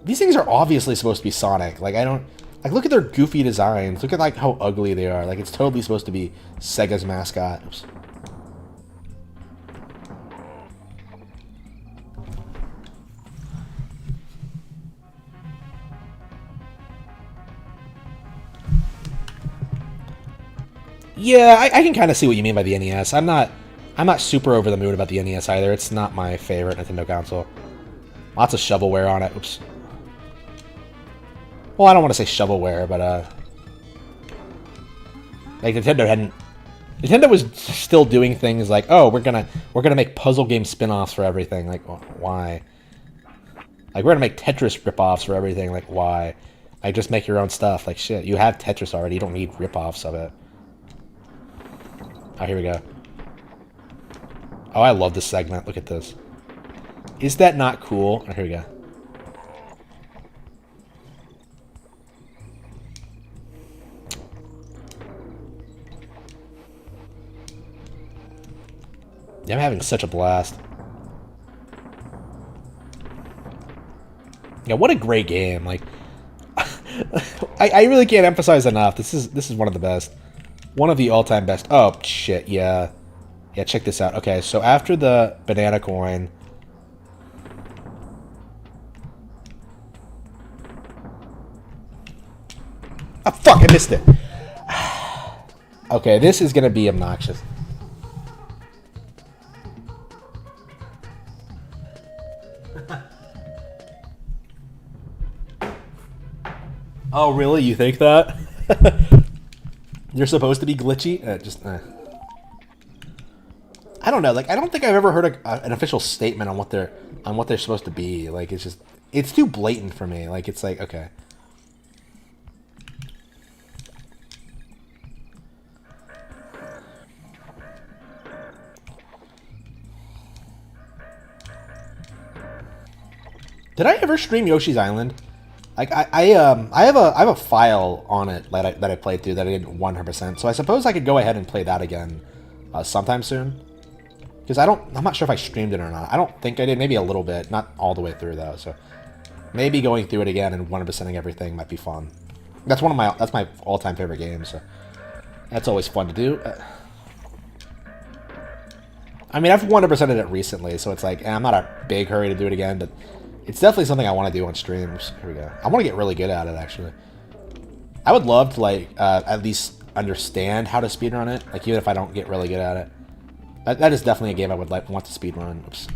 These things are obviously supposed to be Sonic. Like, I don't... Like, look at their goofy designs. Look at, like, how ugly they are. Like, it's totally supposed to be Sega's mascot. Oops. Yeah, I can kind of see what you mean by the NES. I'm not super over the moon about the NES either. It's not my favorite Nintendo console. Lots of shovelware on it. Oops. Well, I don't want to say shovelware, but like Nintendo was still doing things like, oh, we're gonna make puzzle game spin-offs for everything. Like, why? Like, we're gonna make Tetris rip-offs for everything. Like, why? Like, just make your own stuff. Like, shit, you have Tetris already. You don't need rip-offs of it. Oh, here we go. Oh, I love this segment. Look at this. Is that not cool? Oh, here we go. Yeah, I'm having such a blast. Yeah, what a great game. Like, I really can't emphasize enough. This is one of the best. One of the all-time best. Oh, shit, yeah. Yeah, check this out. Okay, so after the banana coin... Oh, fuck, I missed it. Okay, this is gonna be obnoxious. Oh, really? You think that? You're supposed to be glitchy? I don't know. Like, I don't think I've ever heard an official statement on what they're supposed to be. Like, it's too blatant for me. Like, it's like, okay. Did I ever stream Yoshi's Island? Like, I have a file on it that I played through that I didn't 100%. So I suppose I could go ahead and play that again sometime soon. Because I'm not sure if I streamed it or not. I don't think I did. Maybe a little bit, not all the way through though. So maybe going through it again and 100%ing everything might be fun. That's my all-time favorite game. So that's always fun to do. I mean, I've 100%ed it recently, so it's like I'm not a big hurry to do it again, but it's definitely something I want to do on streams. Here we go. I want to get really good at it, actually. I would love to, like, at least understand how to speedrun it, like, even if I don't get really good at it. That is definitely a game I would want to speedrun. Oops.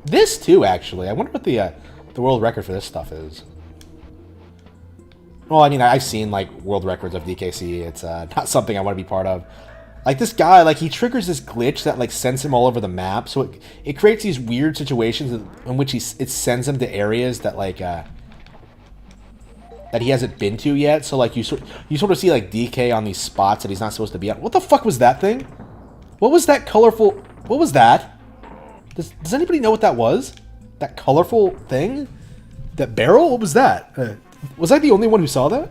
This, too, actually. I wonder what the world record for this stuff is. Well, I mean, I've seen, like, world records of DKC. It's not something I want to be part of. Like, this guy, like, he triggers this glitch that, like, sends him all over the map. So it creates these weird situations in which it sends him to areas that, like, that he hasn't been to yet. So, like, you sort of see, like, DK on these spots that he's not supposed to be on. What the fuck was that thing? What was that colorful... What was that? Does anybody know what that was? That colorful thing? That barrel? What was that? Was I the only one who saw that?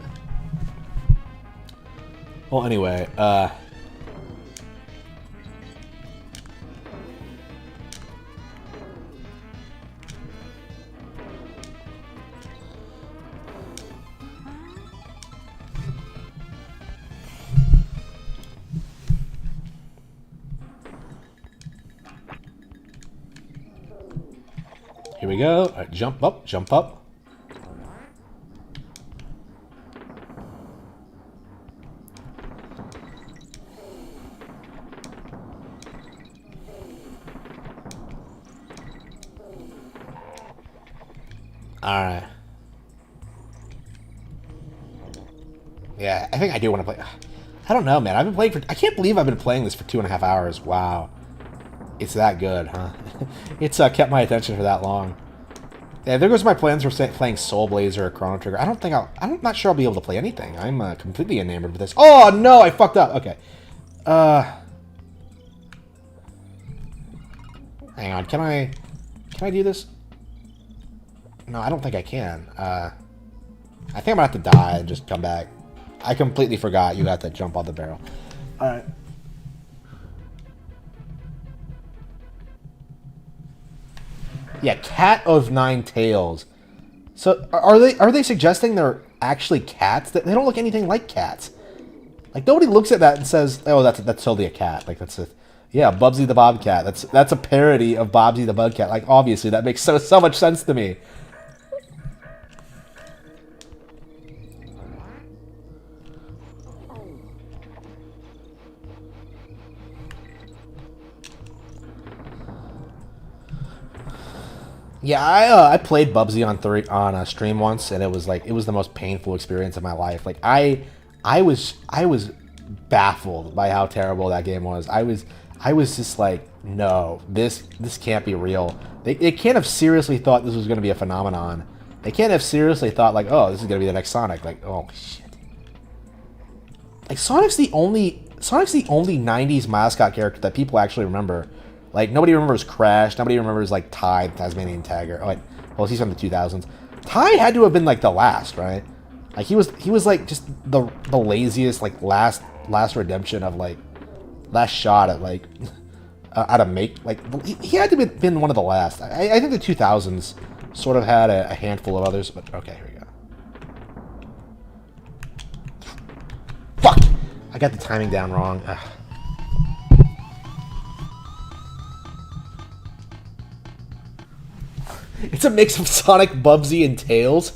Well, anyway, here we go. All right, jump up, jump up. Alright. Yeah, I think I do want to play. I don't know, man. I've been playing for... I can't believe I've been playing this for 2.5 hours. Wow. It's that good, huh? It's kept my attention for that long. Yeah, there goes my plans for playing Soul Blazer or Chrono Trigger. I'm not sure I'll be able to play anything. I'm completely enamored with this. Oh, no! I fucked up. Okay. Hang on. Can I do this? No, I don't think I can. I think I'm gonna have to die and just come back. I completely forgot you got to jump on the barrel. Alright. Yeah, Cat of Nine Tails. So, are they suggesting they're actually cats? They don't look anything like cats. Like, nobody looks at that and says, oh, that's totally a cat. Like, that's a... Yeah, Bubsy the Bobcat. That's a parody of Bobsy the Bobcat. Like, obviously, that makes so much sense to me. Yeah, I played Bubsy on a stream once, and it was the most painful experience of my life. Like I was baffled by how terrible that game was. I was just like, no, this can't be real. They can't have seriously thought this was going to be a phenomenon. They can't have seriously thought like, oh, this is going to be the next Sonic. Like, oh shit. Like Sonic's the only '90s mascot character that people actually remember. Like nobody remembers Crash. Nobody remembers like Ty, the Tasmanian Tiger. Oh, wait, well, he's from the 2000s. Ty had to have been like the last, right? Like he was like just the laziest, like last redemption of like last shot at like out of make like he had to have been one of the last. I think the 2000s sort of had a handful of others, but okay, here we go. Fuck! I got the timing down wrong. Ugh. It's a mix of Sonic, Bubsy, and Tails.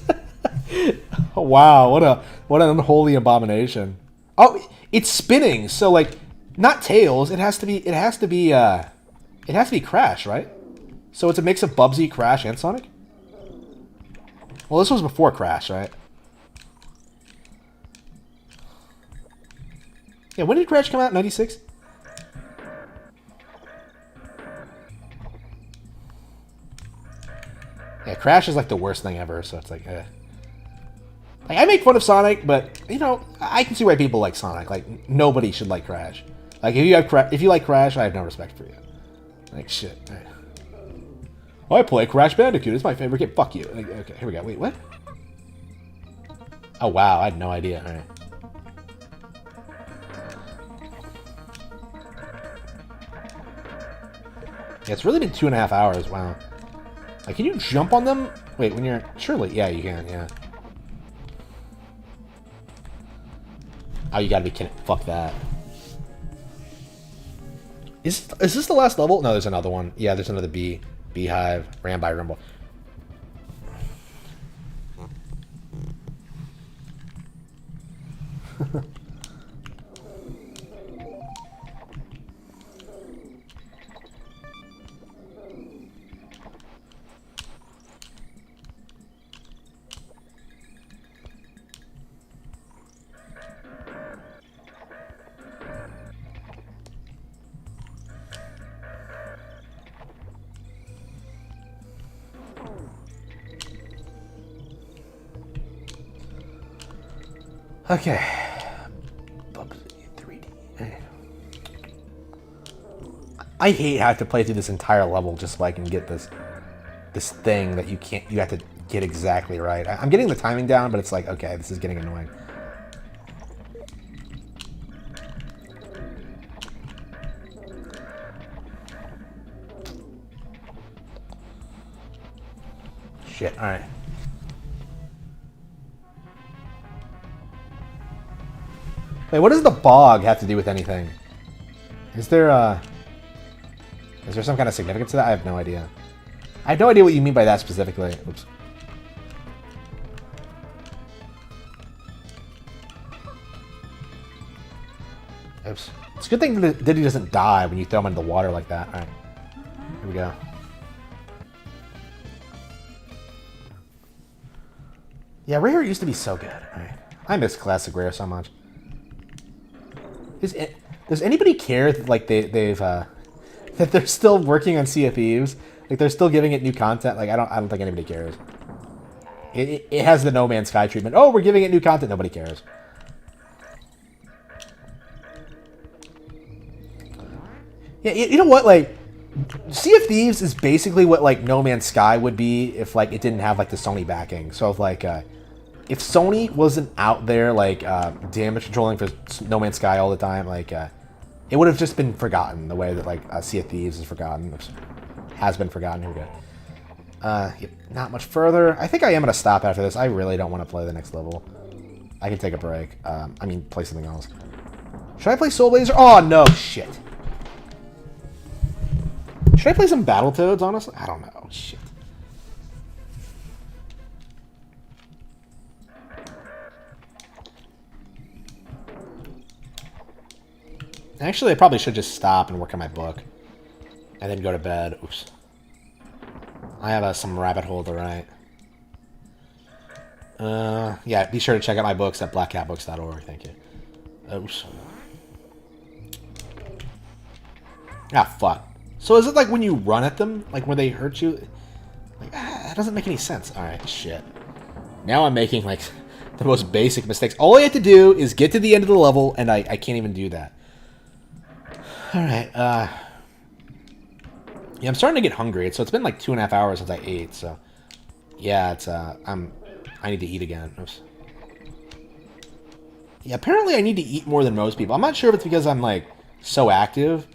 Oh, wow, what an unholy abomination. Oh, it's spinning. So like, not Tails. It has to be Crash, right? So it's a mix of Bubsy, Crash, and Sonic. Well, this was before Crash, right? Yeah, when did Crash come out? 96? Yeah, Crash is like the worst thing ever, so it's like, eh. Like, I make fun of Sonic, but, you know, I can see why people like Sonic. Like, nobody should like Crash. Like, if you like Crash, I have no respect for you. Like, shit. Right. Oh, I play Crash Bandicoot. It's my favorite game. Fuck you. Like, okay, here we go. Wait, what? Oh, wow. I had no idea. All right. Yeah, it's really been 2.5 hours. Wow. Like, can you jump on them? Wait, when you're... Surely, yeah, you can, yeah. Oh, you gotta be kidding. Fuck that. Is this the last level? No, there's another one. Yeah, there's another beehive. Ran by Rumble. Okay. Bubsy 3D. I hate having to play through this entire level just so I can get this thing that you have to get exactly right. I'm getting the timing down, but it's like, okay, this is getting annoying. Shit, alright. Wait, what does the bog have to do with anything? Is there some kind of significance to that? I have no idea. I have no idea what you mean by that specifically. Oops. Oops. It's a good thing that Diddy doesn't die when you throw him into the water like that. Alright. Here we go. Yeah, Rare used to be so good. Alright. I miss classic Rare so much. Does anybody care that like they've that they're still working on Sea of Thieves? Like they're still giving it new content? Like I don't think anybody cares. It has the No Man's Sky treatment. Oh, we're giving it new content. Nobody cares. Yeah, you know what? Like Sea of Thieves is basically what like No Man's Sky would be if like it didn't have like the Sony backing. So if Sony wasn't out there like damage controlling for No Man's Sky all the time, like it would have just been forgotten the way that like Sea of Thieves is forgotten, has been forgotten. Here we go. Not much further. I think I am gonna stop after this. I really don't want to play the next level. I can take a break. I mean, play something else. Should I play Soul Blazer? Oh no, shit. Should I play some Battletoads? Honestly, I don't know. Shit. Actually, I probably should just stop and work on my book. And then go to bed. Oops. I have some rabbit hole to write. Yeah, be sure to check out my books at blackcatbooks.org. Thank you. Oops. Ah, fuck. So is it like when you run at them, like when they hurt you? Like, that doesn't make any sense. Alright, shit. Now I'm making, like, the most basic mistakes. All I have to do is get to the end of the level, and I can't even do that. Alright, yeah, I'm starting to get hungry. So it's been like 2.5 hours since I ate, so... Yeah, it's, I need to eat again. Oops. Yeah, apparently I need to eat more than most people. I'm not sure if it's because I'm, like, so active.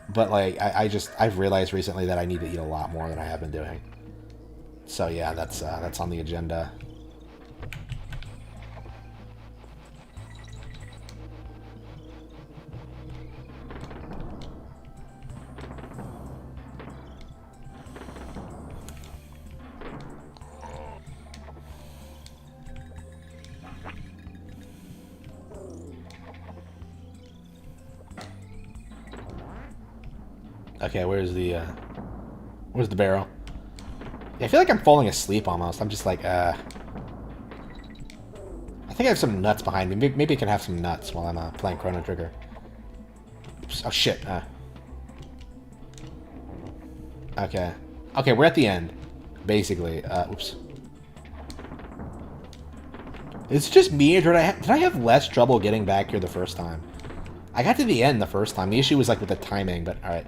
But, like, I've realized recently that I need to eat a lot more than I have been doing. So, yeah, that's on the agenda. Okay, where's the barrel? Yeah, I feel like I'm falling asleep almost. I'm just like, I think I have some nuts behind me. Maybe I can have some nuts while I'm playing Chrono Trigger. Oops. Oh, shit. Okay. Okay, we're at the end. Basically. Oops. It's just me, or did I have less trouble getting back here the first time? I got to the end the first time. The issue was, like, with the timing, but alright.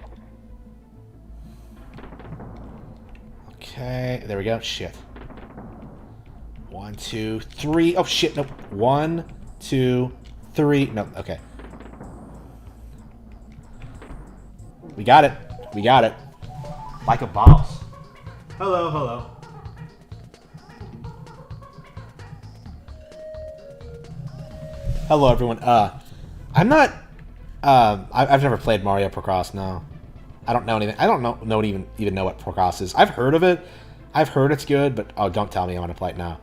Okay, there we go. Shit. 1, 2, 3. Oh, shit. Nope. 1, 2, 3. No, okay. We got it. We got it. Like a boss. Hello, hello. Hello, everyone. I'm not... I've never played Mario Procross, no. I don't know anything. I don't even know what Procross is. I've heard of it. I've heard it's good, but oh, don't tell me I want to play it now.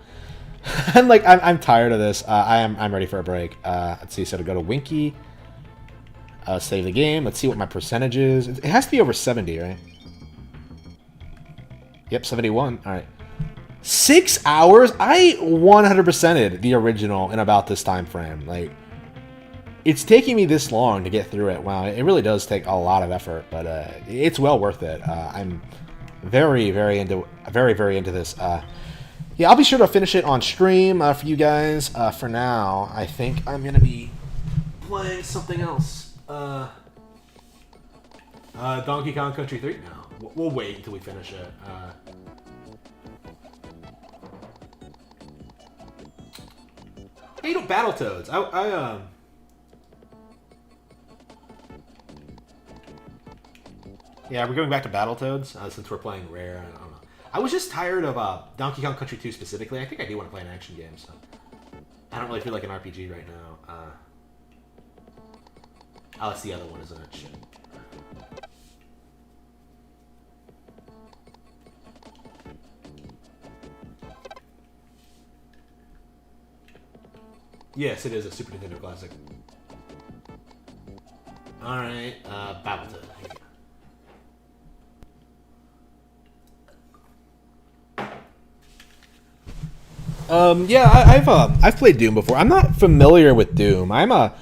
I'm tired of this. I'm ready for a break. Let's see. So to go to Winky, save the game. Let's see what my percentage is. It has to be over 70, right? Yep, 71. All right. 6 hours. I 100%ed the original in about this time frame. Like, it's taking me this long to get through it. Wow, it really does take a lot of effort, but it's well worth it. I'm very into this. Yeah, I'll be sure to finish it on stream for you guys. For now, I think I'm gonna be playing something else. Donkey Kong Country 3. No, we'll wait until we finish it. Hey, you know, Battletoads. Yeah, we're going back to Battletoads since we're playing Rare. I don't know. I was just tired of Donkey Kong Country 2 specifically. I think I do want to play an action game, so I don't really feel like an RPG right now. Oh, it's the other one, isn't it? Shit. Yes, it is a Super Nintendo classic. Alright, Battletoads. Yeah, I've played Doom before. I'm not familiar with Doom. I don't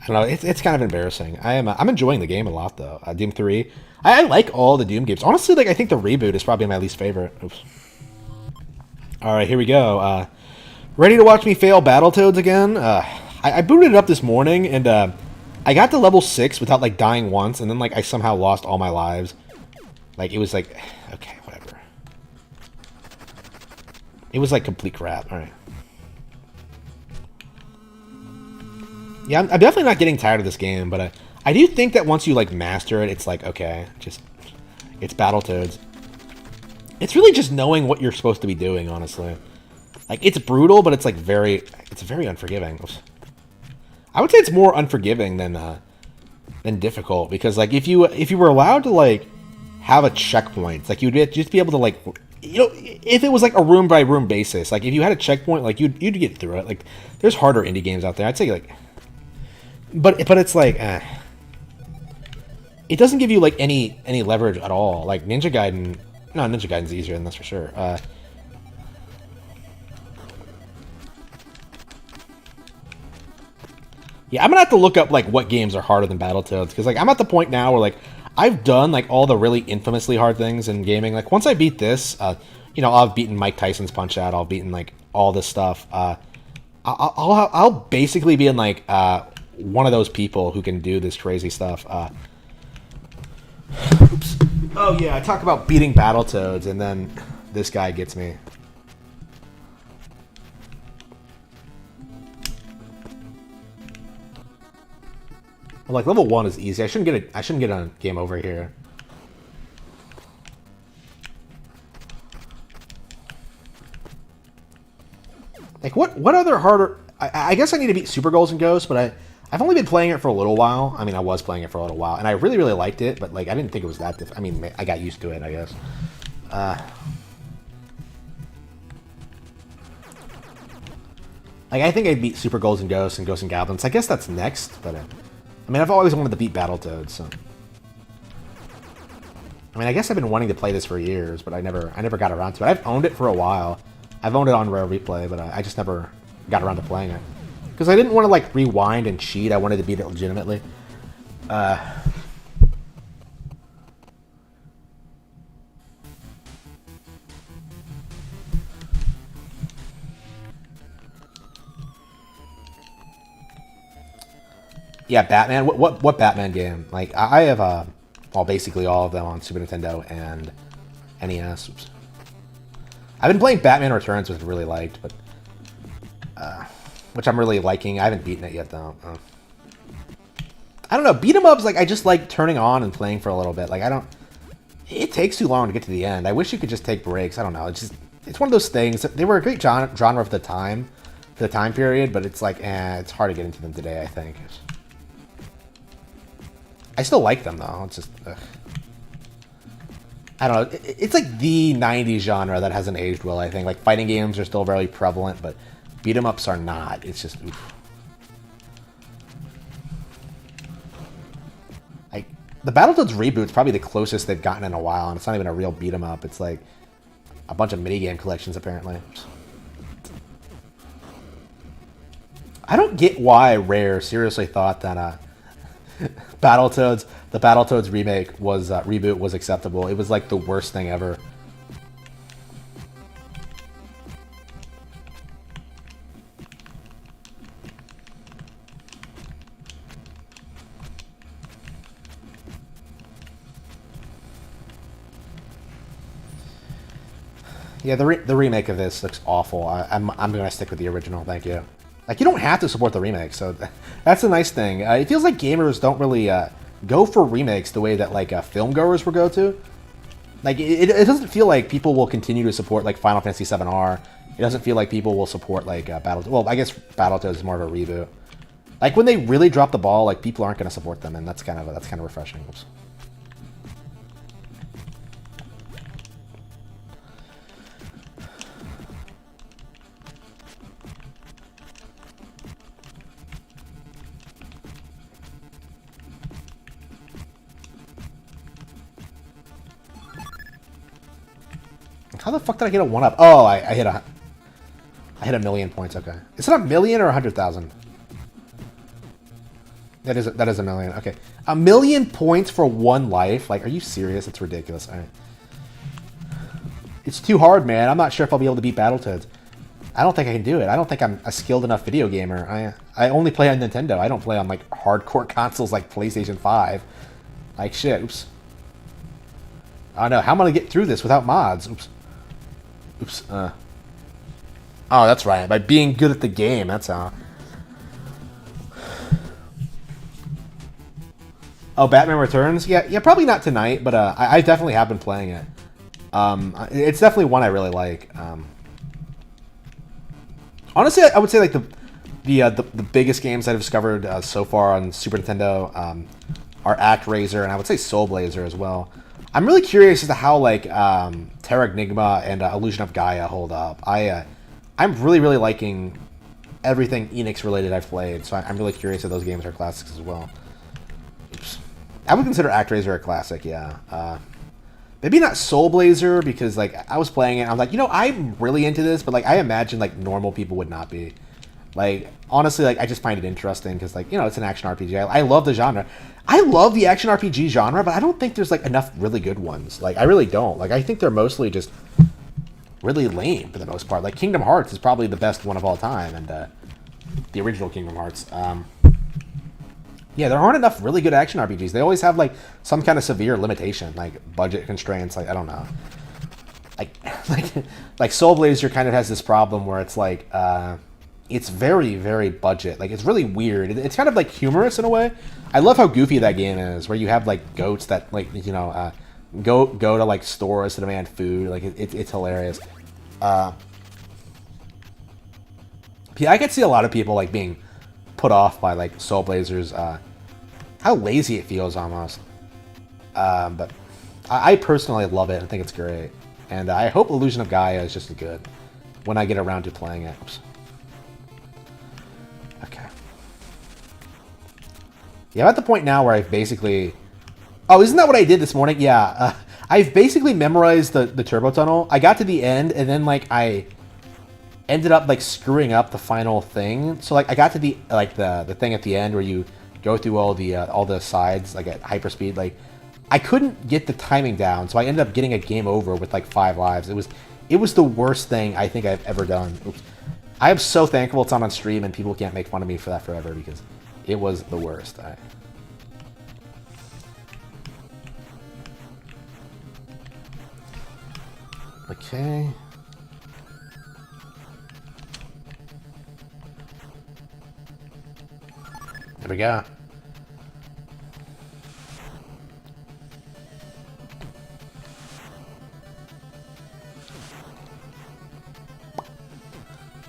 know. It's kind of embarrassing. I'm enjoying the game a lot though. Doom 3. I like all the Doom games. Honestly, like I think the reboot is probably my least favorite. Oops. All right, here we go. Ready to watch me fail Battletoads again? I booted it up this morning and I got to level 6 without like dying once, and then like I somehow lost all my lives. Like it was like, okay, whatever. It was like complete crap. All right. Yeah, I'm definitely not getting tired of this game, but I do think that once you like master it, it's like okay, it's Battletoads. It's really just knowing what you're supposed to be doing, honestly. Like it's brutal, but it's like very unforgiving. Oops. I would say it's more unforgiving than difficult because like if you were allowed to like have a checkpoint, like you'd just be able to like, you know, if it was like a room by room basis, like if you had a checkpoint, like you'd get through it. Like there's harder indie games out there. I'd say like, but it's like, it doesn't give you like any leverage at all. Like Ninja Gaiden, no, Ninja Gaiden's easier than this for sure. Yeah, I'm gonna have to look up like what games are harder than Battletoads because like I'm at the point now where like I've done like all the really infamously hard things in gaming. Like once I beat this, you know, I've beaten Mike Tyson's Punch Out. I've beaten like all this stuff. I'll basically be in like one of those people who can do this crazy stuff. Oops. Oh yeah, I talk about beating Battletoads, and then this guy gets me. Well, like level 1 is easy. I shouldn't get a game over here. Like what other harder? I guess I need to beat Super Goals and Ghosts, but I've only been playing it for a little while. I mean, I was playing it for a little while, and I really liked it. But like, I didn't think it was that I mean, I got used to it, I guess. Like I think I beat Super Goals and Ghosts and Goblins. I guess that's next, but I mean, I've always wanted to beat Battletoads, so. I mean, I guess I've been wanting to play this for years, but I never got around to it. I've owned it for a while. I've owned it on Rare Replay, but I just never got around to playing it. Because I didn't want to, like, rewind and cheat. I wanted to beat it legitimately. Yeah, Batman. What Batman game? Like, I have, well, basically all of them on Super Nintendo and NES. Oops. I've been playing Batman Returns, which I really liked, but which I'm really liking. I haven't beaten it yet, though. I don't know. Beat 'em ups, like, I just like turning on and playing for a little bit. Like, I don't. It takes too long to get to the end. I wish you could just take breaks. I don't know. It's one of those things. They were a great genre for the time period, but it's like, it's hard to get into them today, I think. I still like them, though. It's just, ugh. I don't know. It's like the 90s genre that hasn't aged well, I think. Like, fighting games are still very prevalent, but beat 'em ups are not. It's just, oof. Like, the Battletoads reboot's probably the closest they've gotten in a while, and it's not even a real beat 'em up. It's like a bunch of minigame collections, apparently. I don't get why Rare seriously thought that the Battletoads remake was reboot was acceptable. It was like the worst thing ever. Yeah, the remake of this looks awful. I'm gonna stick with the original. Thank you. Like, you don't have to support the remake, so that's a nice thing. It feels like gamers don't really go for remakes the way that like film goers will go to. Like, it doesn't feel like people will continue to support like Final Fantasy VII R. It doesn't feel like people will support like Battletoads. Well, I guess Battletoads is more of a reboot. Like, when they really drop the ball, like, people aren't going to support them, and that's kind of refreshing. Oops. How the fuck did I get a 1-up? Oh, I hit a million points. Okay, is it a million or 100,000? That is a million. Okay, a million points for one life. Like, are you serious? It's ridiculous. All right. It's too hard, man. I'm not sure if I'll be able to beat Battletoads. I don't think I can do it. I don't think I'm a skilled enough video gamer. I only play on Nintendo. I don't play on like hardcore consoles like PlayStation 5. Like, shit. Oops. Oh no, how am I gonna get through this without mods? Oops. Oops. Oh, that's right. By being good at the game. That's how. Oh, Batman Returns? Yeah, probably not tonight, but I definitely have been playing it. It's definitely one I really like. Honestly, I would say like the biggest games I've discovered so far on Super Nintendo are ActRaiser, and I would say Soul Blazer as well. I'm really curious as to how like Terranigma and Illusion of Gaia hold up. I'm really liking everything Enix related I've played, so I'm really curious if those games are classics as well. Oops. I would consider ActRaiser a classic, yeah. Maybe not Soul Blazer, because, like, I was playing it, and I was like, you know, I'm really into this, but, like, I imagine, like, normal people would not be. Like, honestly, like, I just find it interesting, because, like, you know, it's an action RPG. I love the genre. I love the action RPG genre, but I don't think there's, like, enough really good ones. Like, I really don't. Like, I think they're mostly just really lame, for the most part. Like, Kingdom Hearts is probably the best one of all time, and, the original Kingdom Hearts. Yeah, there aren't enough really good action RPGs. They always have, like, some kind of severe limitation, like budget constraints. Like, I don't know. Like Soul Blazer kind of has this problem where it's like, it's very, very budget. Like, it's really weird. It's kind of like humorous in a way. I love how goofy that game is, where you have like goats that, like, you know, go to like stores to demand food. Like, it's hilarious. Yeah, I could see a lot of people like being put off by like Soul Blazer's how lazy it feels almost. But I personally love it. I think it's great, and I hope Illusion of Gaia is just as good when I get around to playing it. Oops. Okay. Yeah, I'm at the point now where I've basically... Oh, isn't that what I did this morning? Yeah, I've basically memorized the turbo tunnel. I got to the end, and then like I ended up like screwing up the final thing. So like I got to the like the thing at the end where you go through all the sides like at hyperspeed. Like I couldn't get the timing down, so I ended up getting a game over with like 5 lives. It was the worst thing I think I've ever done. Oops. I am so thankful it's on stream and people can't make fun of me for that forever, because it was the worst. Okay. There we go.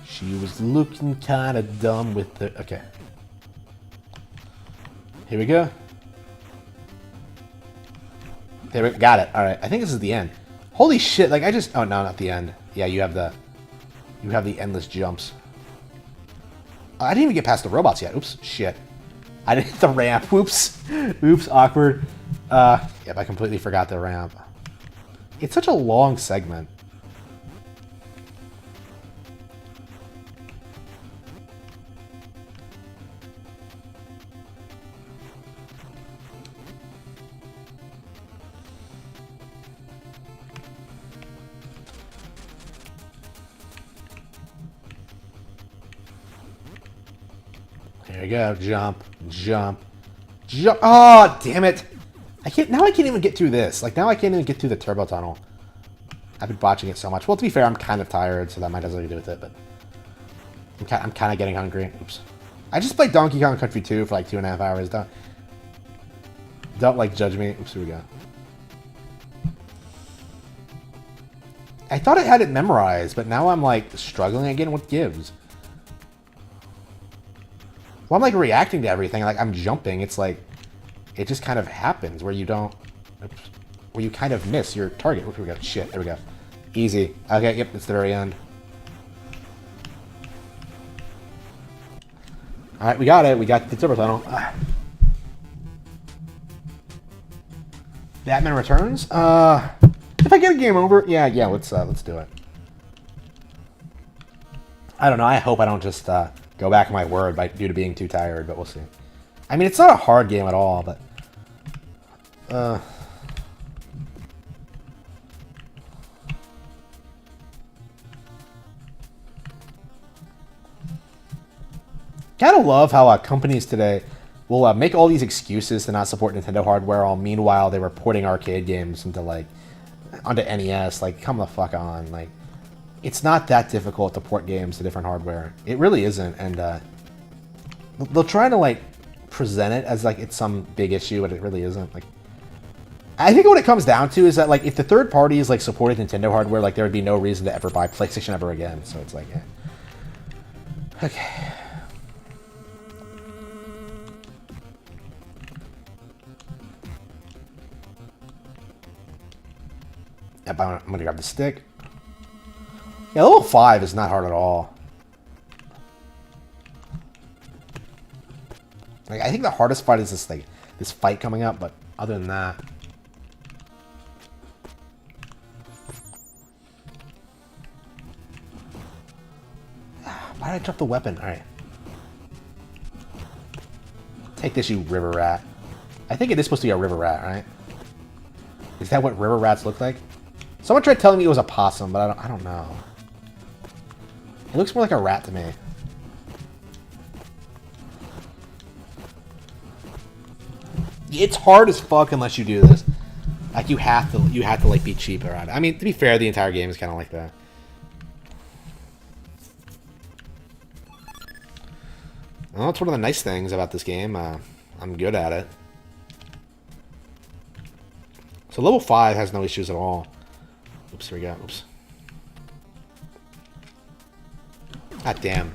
She was looking kind of dumb with the... Okay. Here we go. There we got it. All right. I think this is the end. Holy shit! Like I just... Oh no, not the end. Yeah, you have the endless jumps. I didn't even get past the robots yet. Oops. Shit. I didn't hit the ramp. Oops. Oops. Awkward. Yep. I completely forgot the ramp. It's such a long segment. There you go. Jump, jump, jump. Oh, damn it. I can't even get through this. Like, now I can't even get through the turbo tunnel. I've been botching it so much. Well, to be fair, I'm kind of tired, so that might have something to do with it, but I'm kind of getting hungry. Oops. I just played Donkey Kong Country 2 for like 2.5 hours. Don't like judge me. Oops, here we go. I thought I had it memorized, but now I'm like struggling again. What gives? Well, I'm like reacting to everything. Like I'm jumping. It's like it just kind of happens where you don't, where you kind of miss your target. Here we go. Shit. There we go. Easy. Okay. Yep. It's the very end. All right. We got it. We got the turbo tunnel. Batman Returns. If I get a game over, yeah. Let's do it. I don't know. I hope I don't just go back on my word due to being too tired, but we'll see. I mean, it's not a hard game at all, but gotta love how companies today will make all these excuses to not support Nintendo hardware, while meanwhile they were porting arcade games into onto NES. Like, come the fuck on. Like, it's not that difficult to port games to different hardware. It really isn't, and they'll try to present it as it's some big issue, but it really isn't. Like, I think what it comes down to is that if the third parties supported Nintendo hardware, there would be no reason to ever buy PlayStation ever again. So it's yeah. Okay. Yep, I'm gonna grab the stick. Yeah, level 5 is not hard at all. I think the hardest fight is this fight coming up, but other than that. Why did I drop the weapon? Alright. Take this, you river rat. I think it is supposed to be a river rat, right? Is that what river rats look like? Someone tried telling me it was a possum, but I don't know. It looks more like a rat to me. It's hard as fuck unless you do this. Like you have to like be cheap around it. I mean, to be fair, the entire game is kind of like that. Well, it's one of the nice things about this game. I'm good at it. So level 5 has no issues at all. Oops, here we go. Oops. God damn.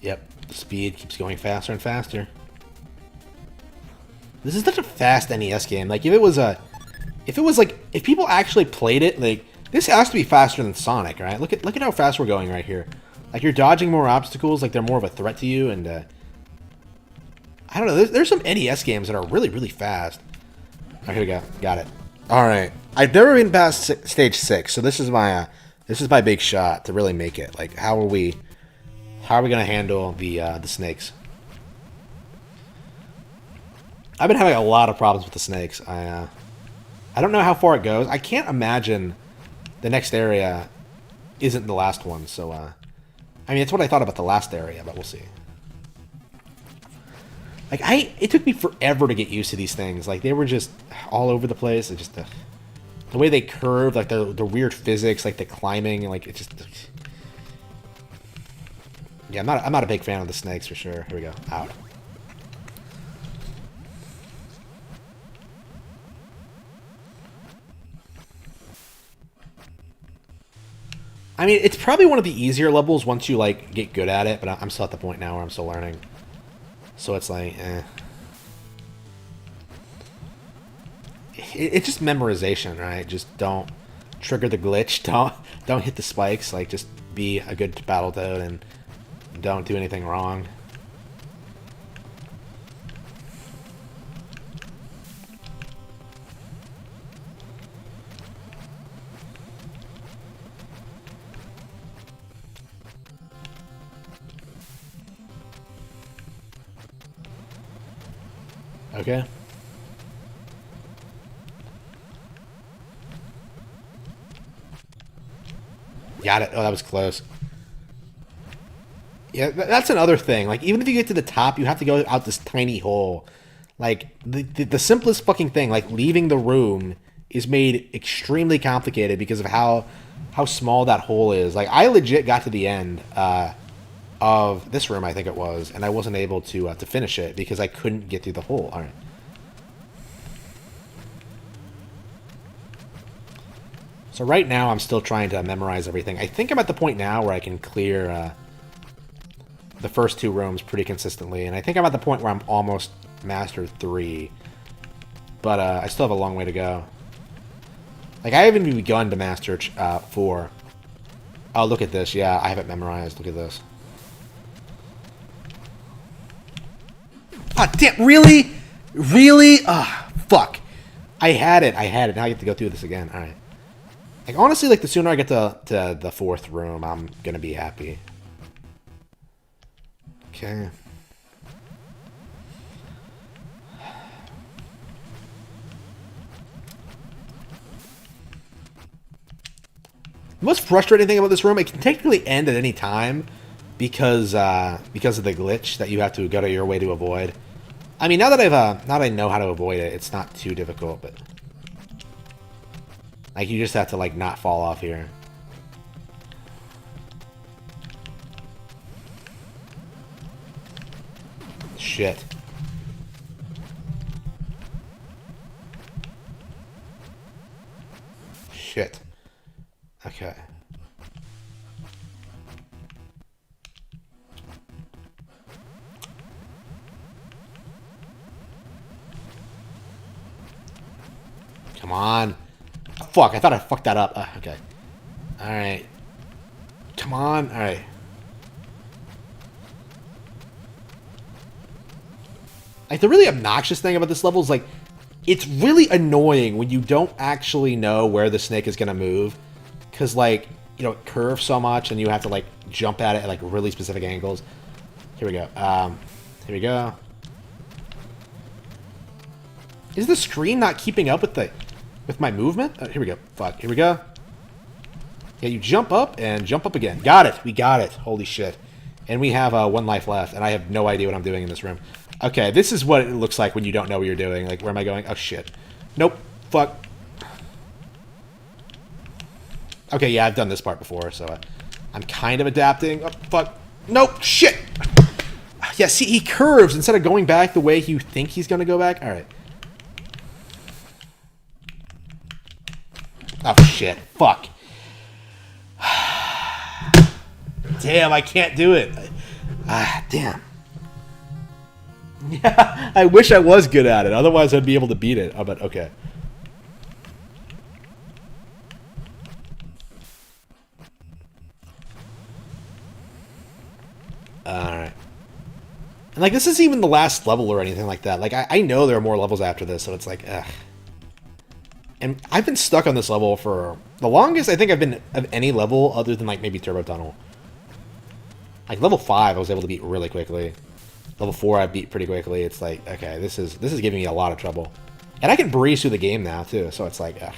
Yep, the speed keeps going faster and faster. This is such a fast NES game. Like, if people actually played it, like, this has to be faster than Sonic, right? Look at how fast we're going right here. Like, you're dodging more obstacles, like they're more of a threat to you, and I don't know. There's some NES games that are really, really fast. Oh, here we go. Got it. All right. I've never been past stage 6, so this is my big shot to really make it. Like, how are we gonna handle the snakes? I've been having a lot of problems with the snakes. I don't know how far it goes. I can't imagine the next area isn't the last one. So, I mean, it's what I thought about the last area, but we'll see. Like, it took me forever to get used to these things. Like, they were just all over the place. It just the way they curved, like the weird physics, like the climbing, like it just. Yeah, I'm not a big fan of the snakes for sure. Here we go. Out. I mean, it's probably one of the easier levels once you, like, get good at it, but I'm still at the point now where I'm still learning. So it's like, eh. It's just memorization, right? Just don't trigger the glitch. Don't hit the spikes. Like, just be a good Battletoad and don't do anything wrong. Okay. Got it. Oh, that was close. Yeah, that's another thing. Like, even if you get to the top, you have to go out this tiny hole. Like, the simplest fucking thing, like leaving the room, is made extremely complicated because of how small that hole is. Like, I legit got to the end of this room, I think it was, and I wasn't able to finish it because I couldn't get through the hole. All right. So right now, I'm still trying to memorize everything. I think I'm at the point now where I can clear the first 2 rooms pretty consistently, and I think I'm at the point where I'm almost mastered 3. But I still have a long way to go. Like, I haven't even begun to master 4. Oh, look at this. Yeah, I have it memorized. Look at this. Ah, damn, really? Really? Ah, fuck. I had it. Now I get to go through this again. All right. Like, honestly, like, the sooner I get to the 4th room, I'm gonna be happy. Okay. The most frustrating thing about this room, it can technically end at any time because of the glitch that you have to go to your way to avoid. I mean, now that I know how to avoid it, it's not too difficult, but like, you just have to, like, not fall off here. Shit. Shit. Okay. Come on. Fuck, I thought I fucked that up. Okay. Alright. Come on. Alright. Like, the really obnoxious thing about this level is, like, it's really annoying when you don't actually know where the snake is going to move. Because, like, you know, it curves so much and you have to, like, jump at it at, like, really specific angles. Here we go. Here we go. Is the screen not keeping up with my movement? Here we go. Fuck. Here we go. Yeah, you jump up and jump up again. Got it. We got it. Holy shit. And we have 1 life left, and I have no idea what I'm doing in this room. Okay, this is what it looks like when you don't know what you're doing. Like, where am I going? Oh, shit. Nope. Fuck. Okay, yeah, I've done this part before, so I'm kind of adapting. Oh, fuck. Nope. Shit. Yeah, see, he curves instead of going back the way you think he's going to go back. All right. Oh, shit. Fuck. Damn, I can't do it. Damn. Yeah, I wish I was good at it. Otherwise, I'd be able to beat it. Oh, but okay. Alright. And, like, this isn't even the last level or anything like that. Like, I know there are more levels after this, so it's like, ugh. And I've been stuck on this level for the longest I think I've been of any level other than, like, maybe Turbo Tunnel. Like, level 5 I was able to beat really quickly. Level 4 I beat pretty quickly. It's like, okay, this is giving me a lot of trouble. And I can breeze through the game now, too, so it's like, ugh.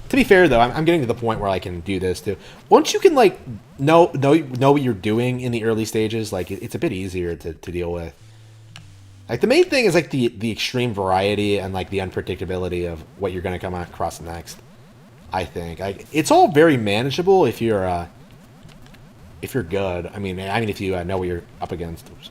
To be fair, though, I'm getting to the point where I can do this, too. Once you can, like, know what you're doing in the early stages, like, it's a bit easier to deal with. Like, the main thing is, like, the extreme variety and, like, the unpredictability of what you're going to come across next, I think. Like, it's all very manageable if you're good. I mean, if you know what you're up against. Oops.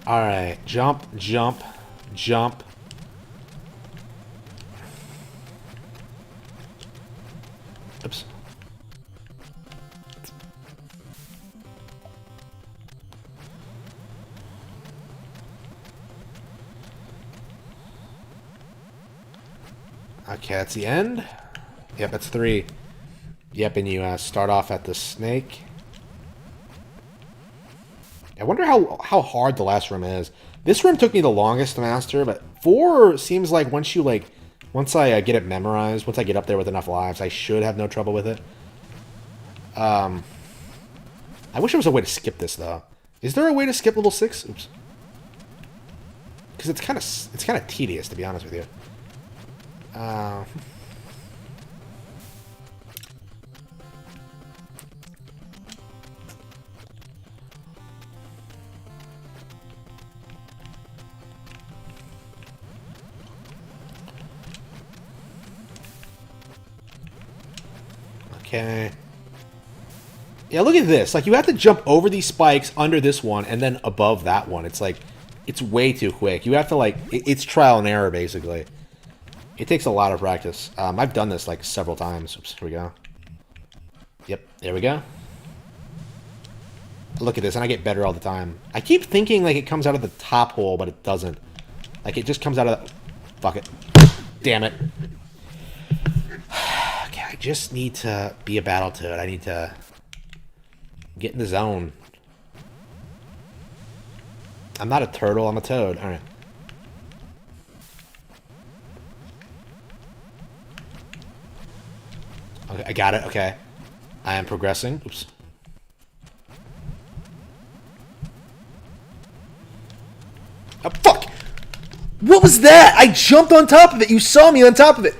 Alright, jump, jump, jump. Oops. Okay, that's the end. Yep, that's 3. Yep, and you start off at the snake. I wonder how hard the last room is. This room took me the longest to master, but 4 seems like once I get it memorized, once I get up there with enough lives, I should have no trouble with it. I wish there was a way to skip this, though. Is there a way to skip level 6? Oops. Because it's kind of tedious, to be honest with you. Okay. Yeah, look at this. Like, you have to jump over these spikes under this one and then above that one. It's like, it's way too quick. You have to, like, it's trial and error, basically. It takes a lot of practice. I've done this, like, several times. Oops, here we go. Yep, there we go. Look at this, and I get better all the time. I keep thinking, like, it comes out of the top hole, but it doesn't. Like, it just comes out of the... Fuck it. Damn it. Okay, I just need to be a Battletoad. I need to get in the zone. I'm not a turtle, I'm a toad. Alright. Okay, I got it, okay. I am progressing. Oops. Oh, fuck! What was that? I jumped on top of it. You saw me on top of it.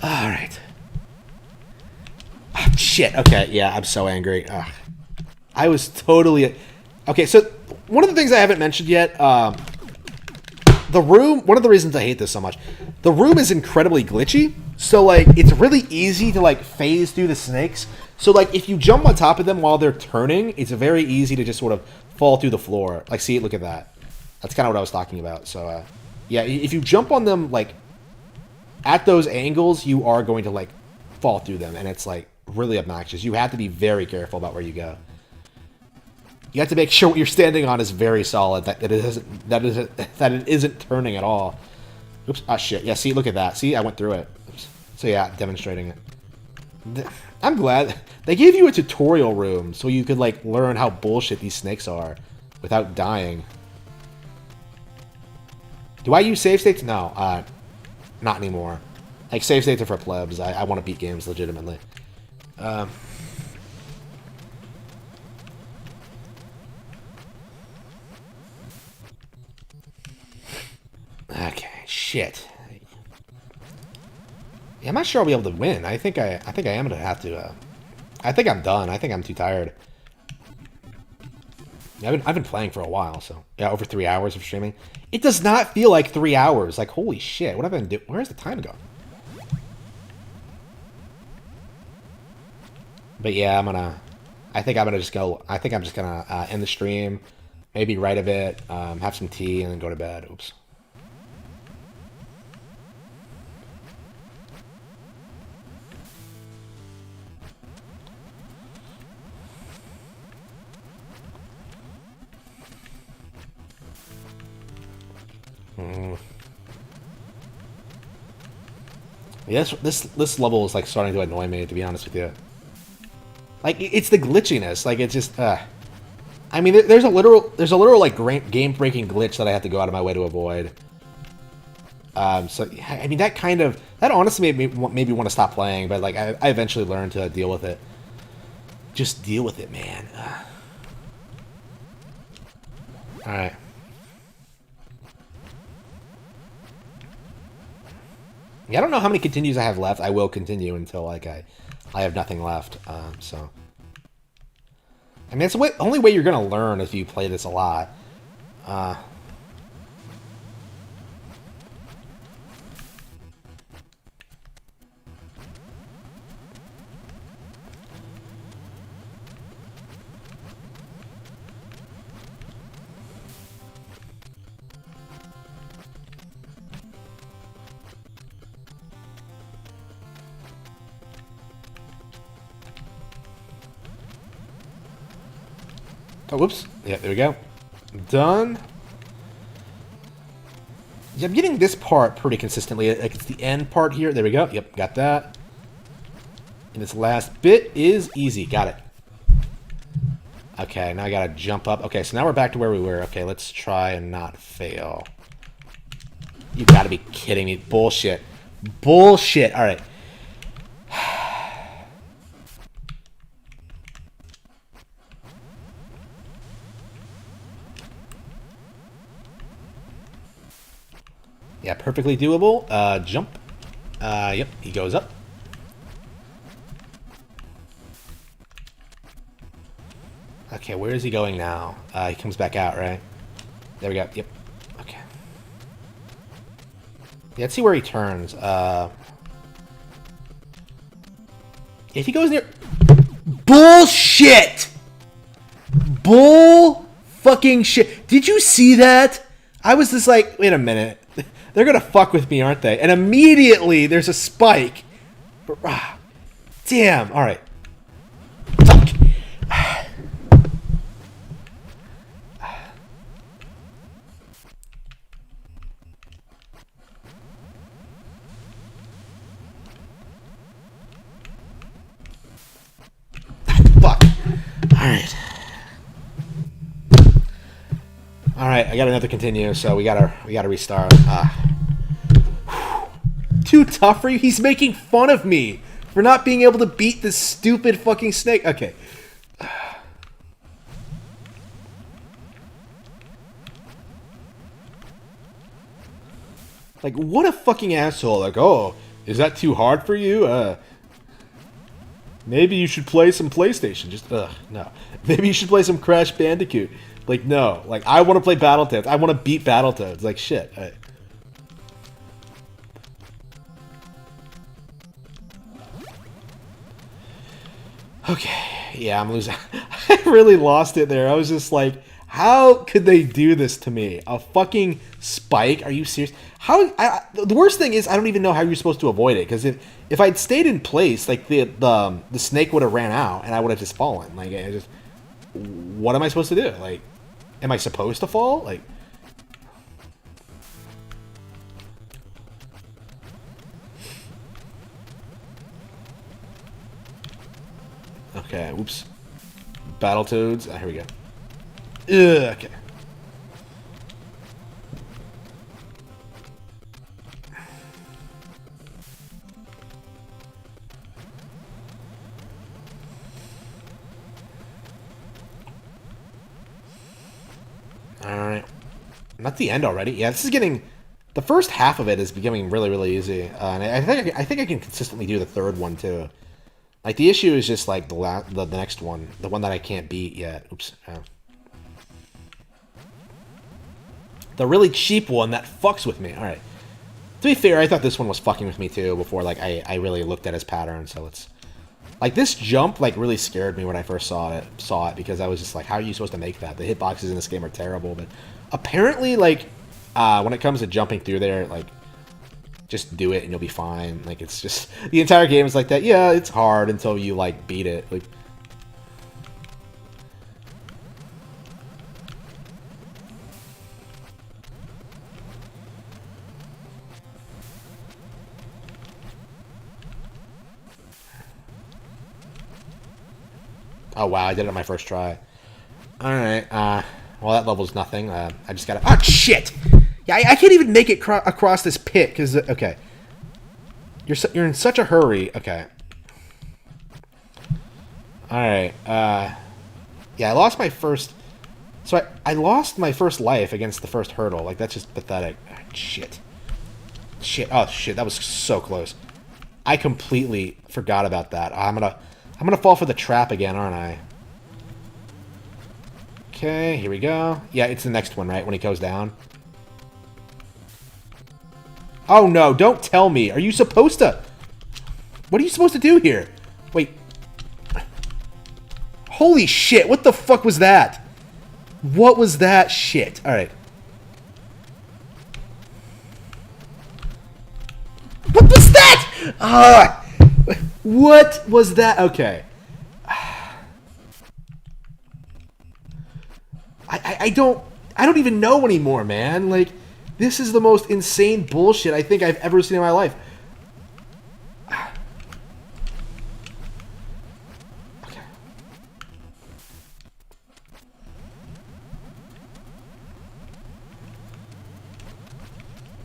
Alright. Oh, shit. Okay, yeah, I'm so angry. Ugh. I was totally... Okay, so one of the things I haven't mentioned yet, the room, one of the reasons I hate this so much, the room is incredibly glitchy, so, like, it's really easy to, like, phase through the snakes. So, like, if you jump on top of them while they're turning, it's very easy to just sort of fall through the floor. Like, see, look at that. That's kind of what I was talking about. So, yeah, if you jump on them, like, at those angles, you are going to, like, fall through them, and it's, like, really obnoxious. You have to be very careful about where you go. You have to make sure what you're standing on is very solid. That it isn't turning at all. Oops. Ah, shit. Yeah, see, look at that. See, I went through it. Oops. So yeah, demonstrating it. I'm glad they gave you a tutorial room so you could, like, learn how bullshit these snakes are without dying. Do I use save states? No, not anymore. Like, save states are for plebs. I want to beat games legitimately. Okay, shit. Yeah, I'm not sure I'll be able to win. I think I am gonna have to. I think I'm done. I think I'm too tired. Yeah, I've been playing for a while, so yeah, over 3 hours of streaming. It does not feel like 3 hours. Like, holy shit, what have I been doing? Where's the time go? But yeah, I think I'm gonna just go. I think I'm just gonna end the stream, maybe write a bit, have some tea, and then go to bed. Oops. Yes, this level is like starting to annoy me, to be honest with you. Like, it's the glitchiness. Like, it's just. I mean, there's a literal like game-breaking glitch that I have to go out of my way to avoid. So I mean, that honestly made me want to stop playing, but like I eventually learned to deal with it. Just deal with it, man. All right. Yeah, I don't know how many continues I have left. I will continue until like I have nothing left. So, I mean, it's the only way you're gonna learn if you play this a lot. Oh, whoops. Yeah, there we go. Done. Yeah, I'm getting this part pretty consistently. Like, it's the end part here. There we go. Yep, got that. And this last bit is easy. Got it. Okay, now I gotta jump up. Okay, so now we're back to where we were. Okay, let's try and not fail. You gotta be kidding me. Bullshit. Bullshit. All right. Yeah, perfectly doable. Jump. Yep, he goes up. Okay, where is he going now? He comes back out, right? There we go. Yep. Okay. Yeah, let's see where he turns. If he goes near... Bullshit! Bull fucking shit. Did you see that? I was just like, wait a minute. They're gonna fuck with me, aren't they? And immediately there's a spike. Damn. All right. Fuck. Fuck. All right. All right, I got another continue, so we gotta restart. Too tough for you? He's making fun of me for not being able to beat this stupid fucking snake. Okay. Like, what a fucking asshole. Like, oh, is that too hard for you? Maybe you should play some PlayStation. Just, no. Maybe you should play some Crash Bandicoot. Like, no. Like, I want to play Battletoads. I want to beat Battletoads. Like, shit. Okay. Yeah, I'm losing. I really lost it there. I was just like, how could they do this to me? A fucking spike? Are you serious? The worst thing is I don't even know how you're supposed to avoid it. Because if I'd stayed in place, like, the snake would have ran out and I would have just fallen. Like, I just... what am I supposed to do? Like, am I supposed to fall? Like... Okay, whoops. Battletoads. Ah, here we go. Ugh, okay. Alright. Not the end already. Yeah, this is getting... The first half of it is becoming really, really easy. And I think I can consistently do the third one, too. Like, the issue is just, like, the next one. The one that I can't beat yet. Oops. Oh. The really cheap one that fucks with me. Alright. To be fair, I thought this one was fucking with me, too, before, like, I really looked at his pattern, so it's... Like, this jump, like, really scared me when I first saw it, because I was just like, how are you supposed to make that? The hitboxes in this game are terrible, but apparently, like, when it comes to jumping through there, like, just do it and you'll be fine. Like, it's just, the entire game is like that. Yeah, it's hard until you, like, beat it. Like, oh, wow, I did it on my first try. Alright, well, that level's nothing. I just gotta... Oh, shit! Yeah, I can't even make it across this pit, because... Okay. You're in such a hurry. Okay. Alright, yeah, I lost my first... So I lost my first life against the first hurdle. Like, that's just pathetic. Ah, shit. Shit. Oh, shit, that was so close. I completely forgot about that. I'm gonna fall for the trap again, aren't I? Okay, here we go. Yeah, it's the next one, right? When he goes down. Oh, no, don't tell me. Are you supposed to... What are you supposed to do here? Wait. Holy shit, what the fuck was that? What was that shit? Alright. What was that? What was that? Okay. I don't even know anymore, man. Like, this is the most insane bullshit I think I've ever seen in my life. Okay.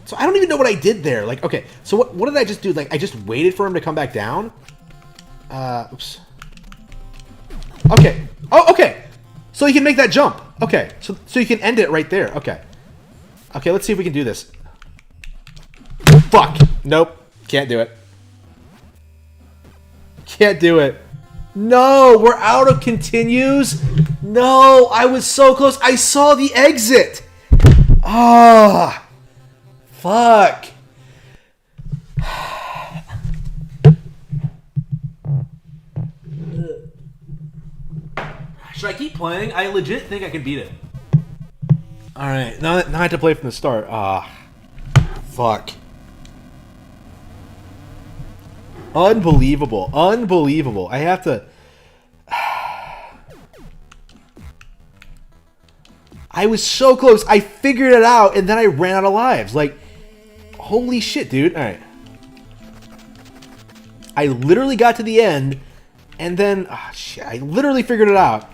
So I don't even know what I did there. Like, okay, so what did I just do? Like, I just waited for him to come back down? Oops. Okay. Oh, okay. So you can make that jump. Okay. So you can end it right there. Okay. Okay, let's see if we can do this. Fuck. Nope. Can't do it. Can't do it. No, we're out of continues. No, I was so close. I saw the exit. Ah. Fuck. Should I keep playing? I legit think I can beat it. Alright, now I have to play from the start. Ah. Fuck. Unbelievable. Unbelievable. I have to... I was so close. I figured it out, and then I ran out of lives. Like, holy shit, dude. Alright. I literally got to the end, and then... Oh, shit. I literally figured it out.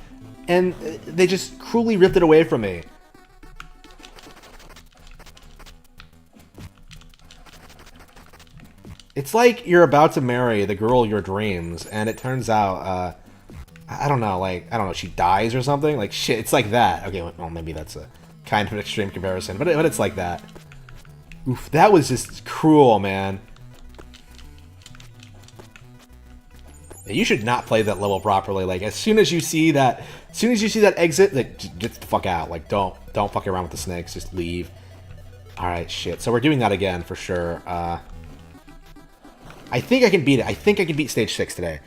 And they just cruelly ripped it away from me. It's like you're about to marry the girl of your dreams, and it turns out, I don't know, she dies or something? Like, shit, it's like that. Okay, well, maybe that's a kind of an extreme comparison, but it's like that. Oof, that was just cruel, man. You should not play that level properly. Like, as soon as you see that exit, like, get the fuck out. Like, don't fuck around with the snakes. Just leave. Alright, shit. So we're doing that again, for sure. I think I can beat it. I think I can beat stage 6 today.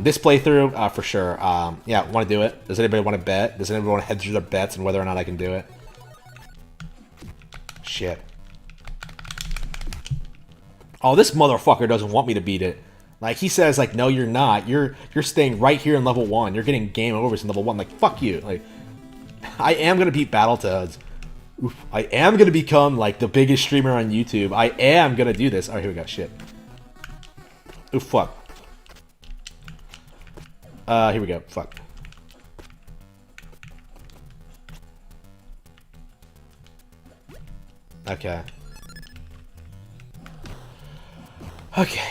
This playthrough, for sure. Yeah, want to do it? Does anybody want to bet? Does anybody want to hedge their bets on whether or not I can do it? Shit. Oh, this motherfucker doesn't want me to beat it. Like, he says, like, no, you're not. You're staying right here in level 1. You're getting game overs in level 1. Like, fuck you. Like, I am going to beat Battletoads. Oof. I am going to become, like, the biggest streamer on YouTube. I am going to do this. Oh, here we go. Shit. Ooh, fuck. Here we go. Fuck. Okay. Okay.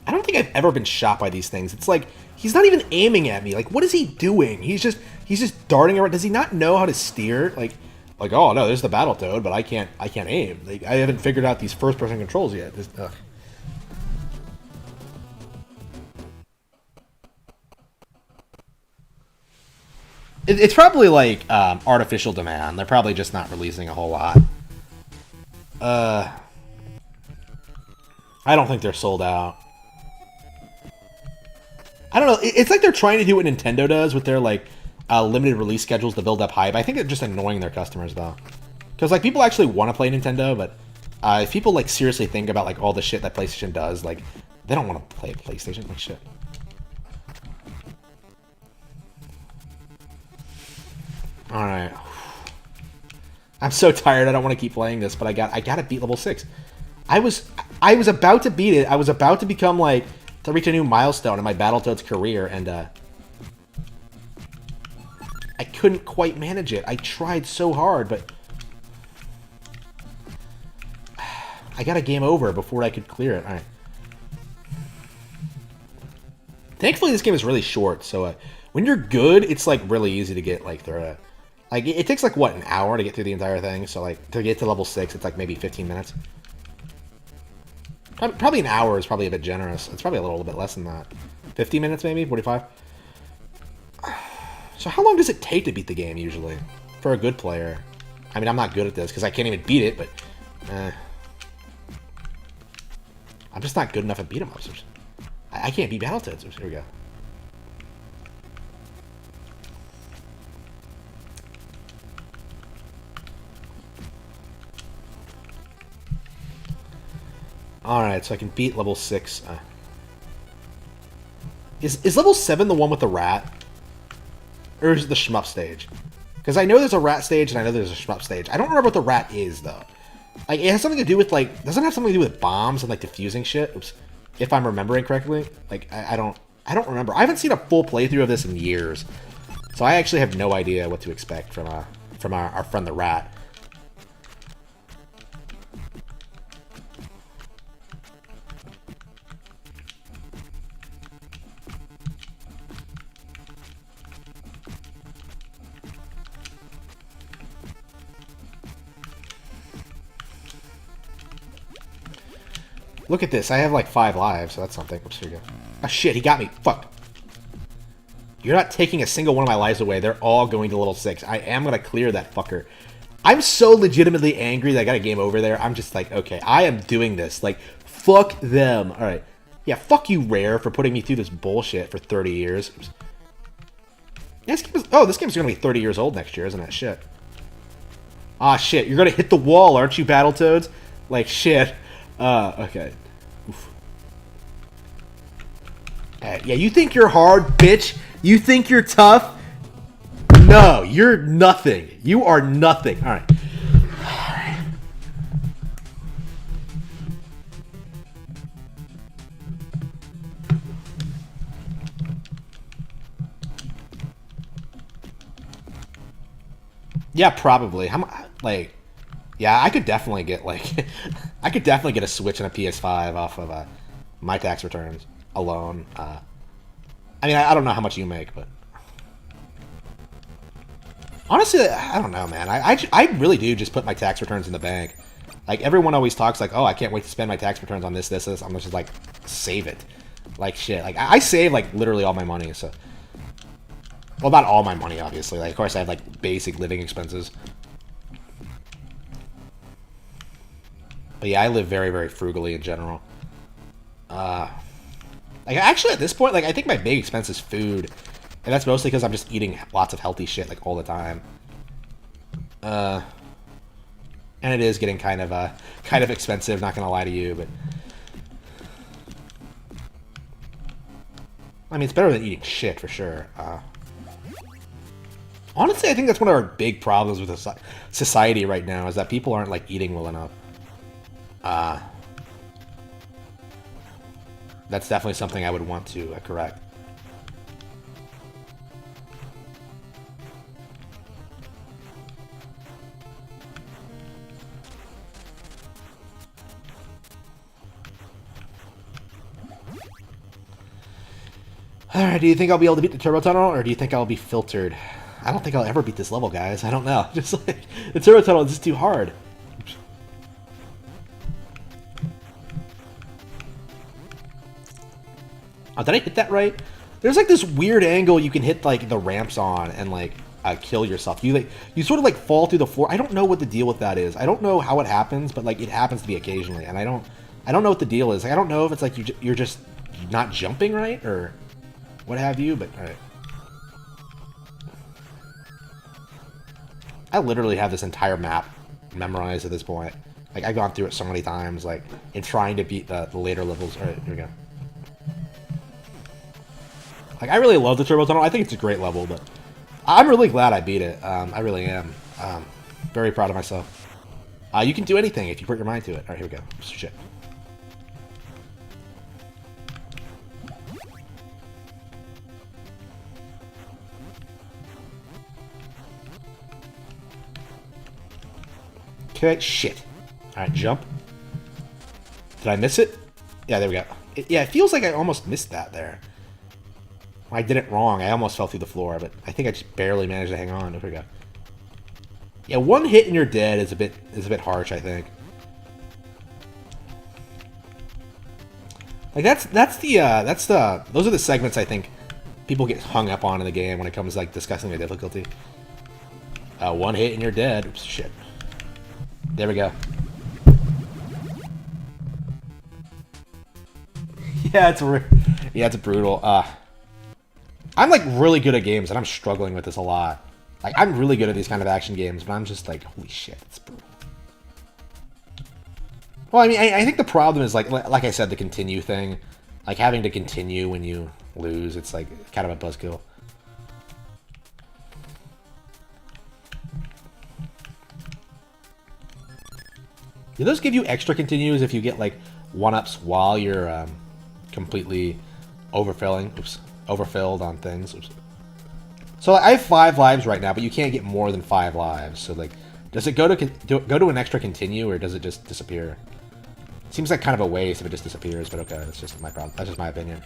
I don't think I've ever been shot by these things. It's like, he's not even aiming at me. Like, what is he doing? He's just darting around. Does he not know how to steer? Like, oh no, there's the Battletoad, but I can't aim. Like, I haven't figured out these first-person controls yet. It's probably like artificial demand. They're probably just not releasing a whole lot. I don't think they're sold out. I don't know. It's like they're trying to do what Nintendo does with their like limited release schedules to build up hype. I think they're just annoying their customers though, because like people actually want to play Nintendo, but if people like seriously think about like all the shit that PlayStation does, like they don't want to play PlayStation. Like shit. All right. I'm so tired. I don't want to keep playing this, but I gotta beat level 6. I was about to beat it. I was about to become like to reach a new milestone in my Battletoads career, and I couldn't quite manage it. I tried so hard, but I got a game over before I could clear it. All right. Thankfully, this game is really short, so when you're good, it's like really easy to get like through it. Like, it takes, like, what, an hour to get through the entire thing? So, like, to get to level 6, it's, like, maybe 15 minutes. Probably an hour is probably a bit generous. It's probably a little bit less than that. 50 minutes, maybe? 45? So how long does it take to beat the game, usually? For a good player? I mean, I'm not good at this, because I can't even beat it, but... I'm just not good enough at beat-em-ups. I can't beat Battletoads. Here we go. Alright, so I can beat level 6. Is level 7 the one with the rat? Or is it the shmup stage? Because I know there's a rat stage and I know there's a shmup stage. I don't remember what the rat is, though. Like, it has something to do with, like... Doesn't it have something to do with bombs and, like, defusing shit? Oops. If I'm remembering correctly. Like, I don't remember. I haven't seen a full playthrough of this in years. So I actually have no idea what to expect from our friend the rat. Look at this. I have like 5 lives, so that's something. Oops, here we go. Ah, shit, he got me. Fuck. You're not taking a single one of my lives away. They're all going to level 6. I am going to clear that fucker. I'm so legitimately angry that I got a game over there. I'm just like, okay, I am doing this. Like, fuck them. All right. Yeah, fuck you, Rare, for putting me through this bullshit for 30 years. Yeah, this game's going to be 30 years old next year, isn't it? Shit. Ah, shit. You're going to hit the wall, aren't you, Battletoads? Like, shit. Okay. Oof. Yeah, you think you're hard, bitch? You think you're tough? No, you're nothing. You are nothing. All right. Yeah, probably. Like, yeah, I could definitely get like, I could definitely get a Switch and a PS5 off of my tax returns alone. I mean, I don't know how much you make, but honestly, I don't know, man. I really do just put my tax returns in the bank. Like, everyone always talks like, oh, I can't wait to spend my tax returns on this. I'm just like, save it. Like, shit. Like, I save, like, literally all my money, so. Well, not all my money, obviously. Like, of course, I have, like, basic living expenses. But yeah, I live very, very frugally in general. Like, actually, at this point, like, I think my big expense is food. And that's mostly because I'm just eating lots of healthy shit, like, all the time. And it is getting kind of expensive, not gonna lie to you, but I mean, it's better than eating shit for sure. Honestly, I think that's one of our big problems with society right now, is that people aren't like eating well enough. That's definitely something I would want to correct. Alright, do you think I'll be able to beat the Turbo Tunnel, or do you think I'll be filtered? I don't think I'll ever beat this level, guys. I don't know. Just like, the Turbo Tunnel is just too hard. Oh, did I hit that right? There's like this weird angle you can hit like the ramps on and like kill yourself. You sort of like fall through the floor. I don't know what the deal with that is. I don't know how it happens, but like it happens to me occasionally, and I don't know what the deal is. Like, I don't know if it's like you're just not jumping right or what have you, but alright. I literally have this entire map memorized at this point. Like, I've gone through it so many times, like, in trying to beat the later levels. Alright, here we go. Like, I really love the Turbo Tunnel. I think it's a great level, but I'm really glad I beat it. I really am. Very proud of myself. You can do anything if you put your mind to it. Alright, here we go. Shit. Okay, shit. Alright, jump. Did I miss it? Yeah, there we go. Yeah, it feels like I almost missed that there. I did it wrong. I almost fell through the floor, but I think I just barely managed to hang on. There we go. Yeah, one hit and you're dead is a bit harsh, I think. Like those are the segments I think people get hung up on in the game when it comes to like discussing the difficulty. One hit and you're dead. Oops, shit. There we go. Yeah, it's brutal. I'm like really good at games, and I'm struggling with this a lot. Like, I'm really good at these kind of action games, but I'm just like, holy shit, it's brutal. Well, I mean, I think the problem is like I said, the continue thing. Like, having to continue when you lose, it's like kind of a buzzkill. Do those give you extra continues if you get like 1-ups while you're completely overfilled on things? Oops. So I have 5 lives right now, but you can't get more than 5 lives. So like, does it go to an extra continue, or does it just disappear? Seems like kind of a waste if it just disappears, but okay, that's just my problem. That's just my opinion.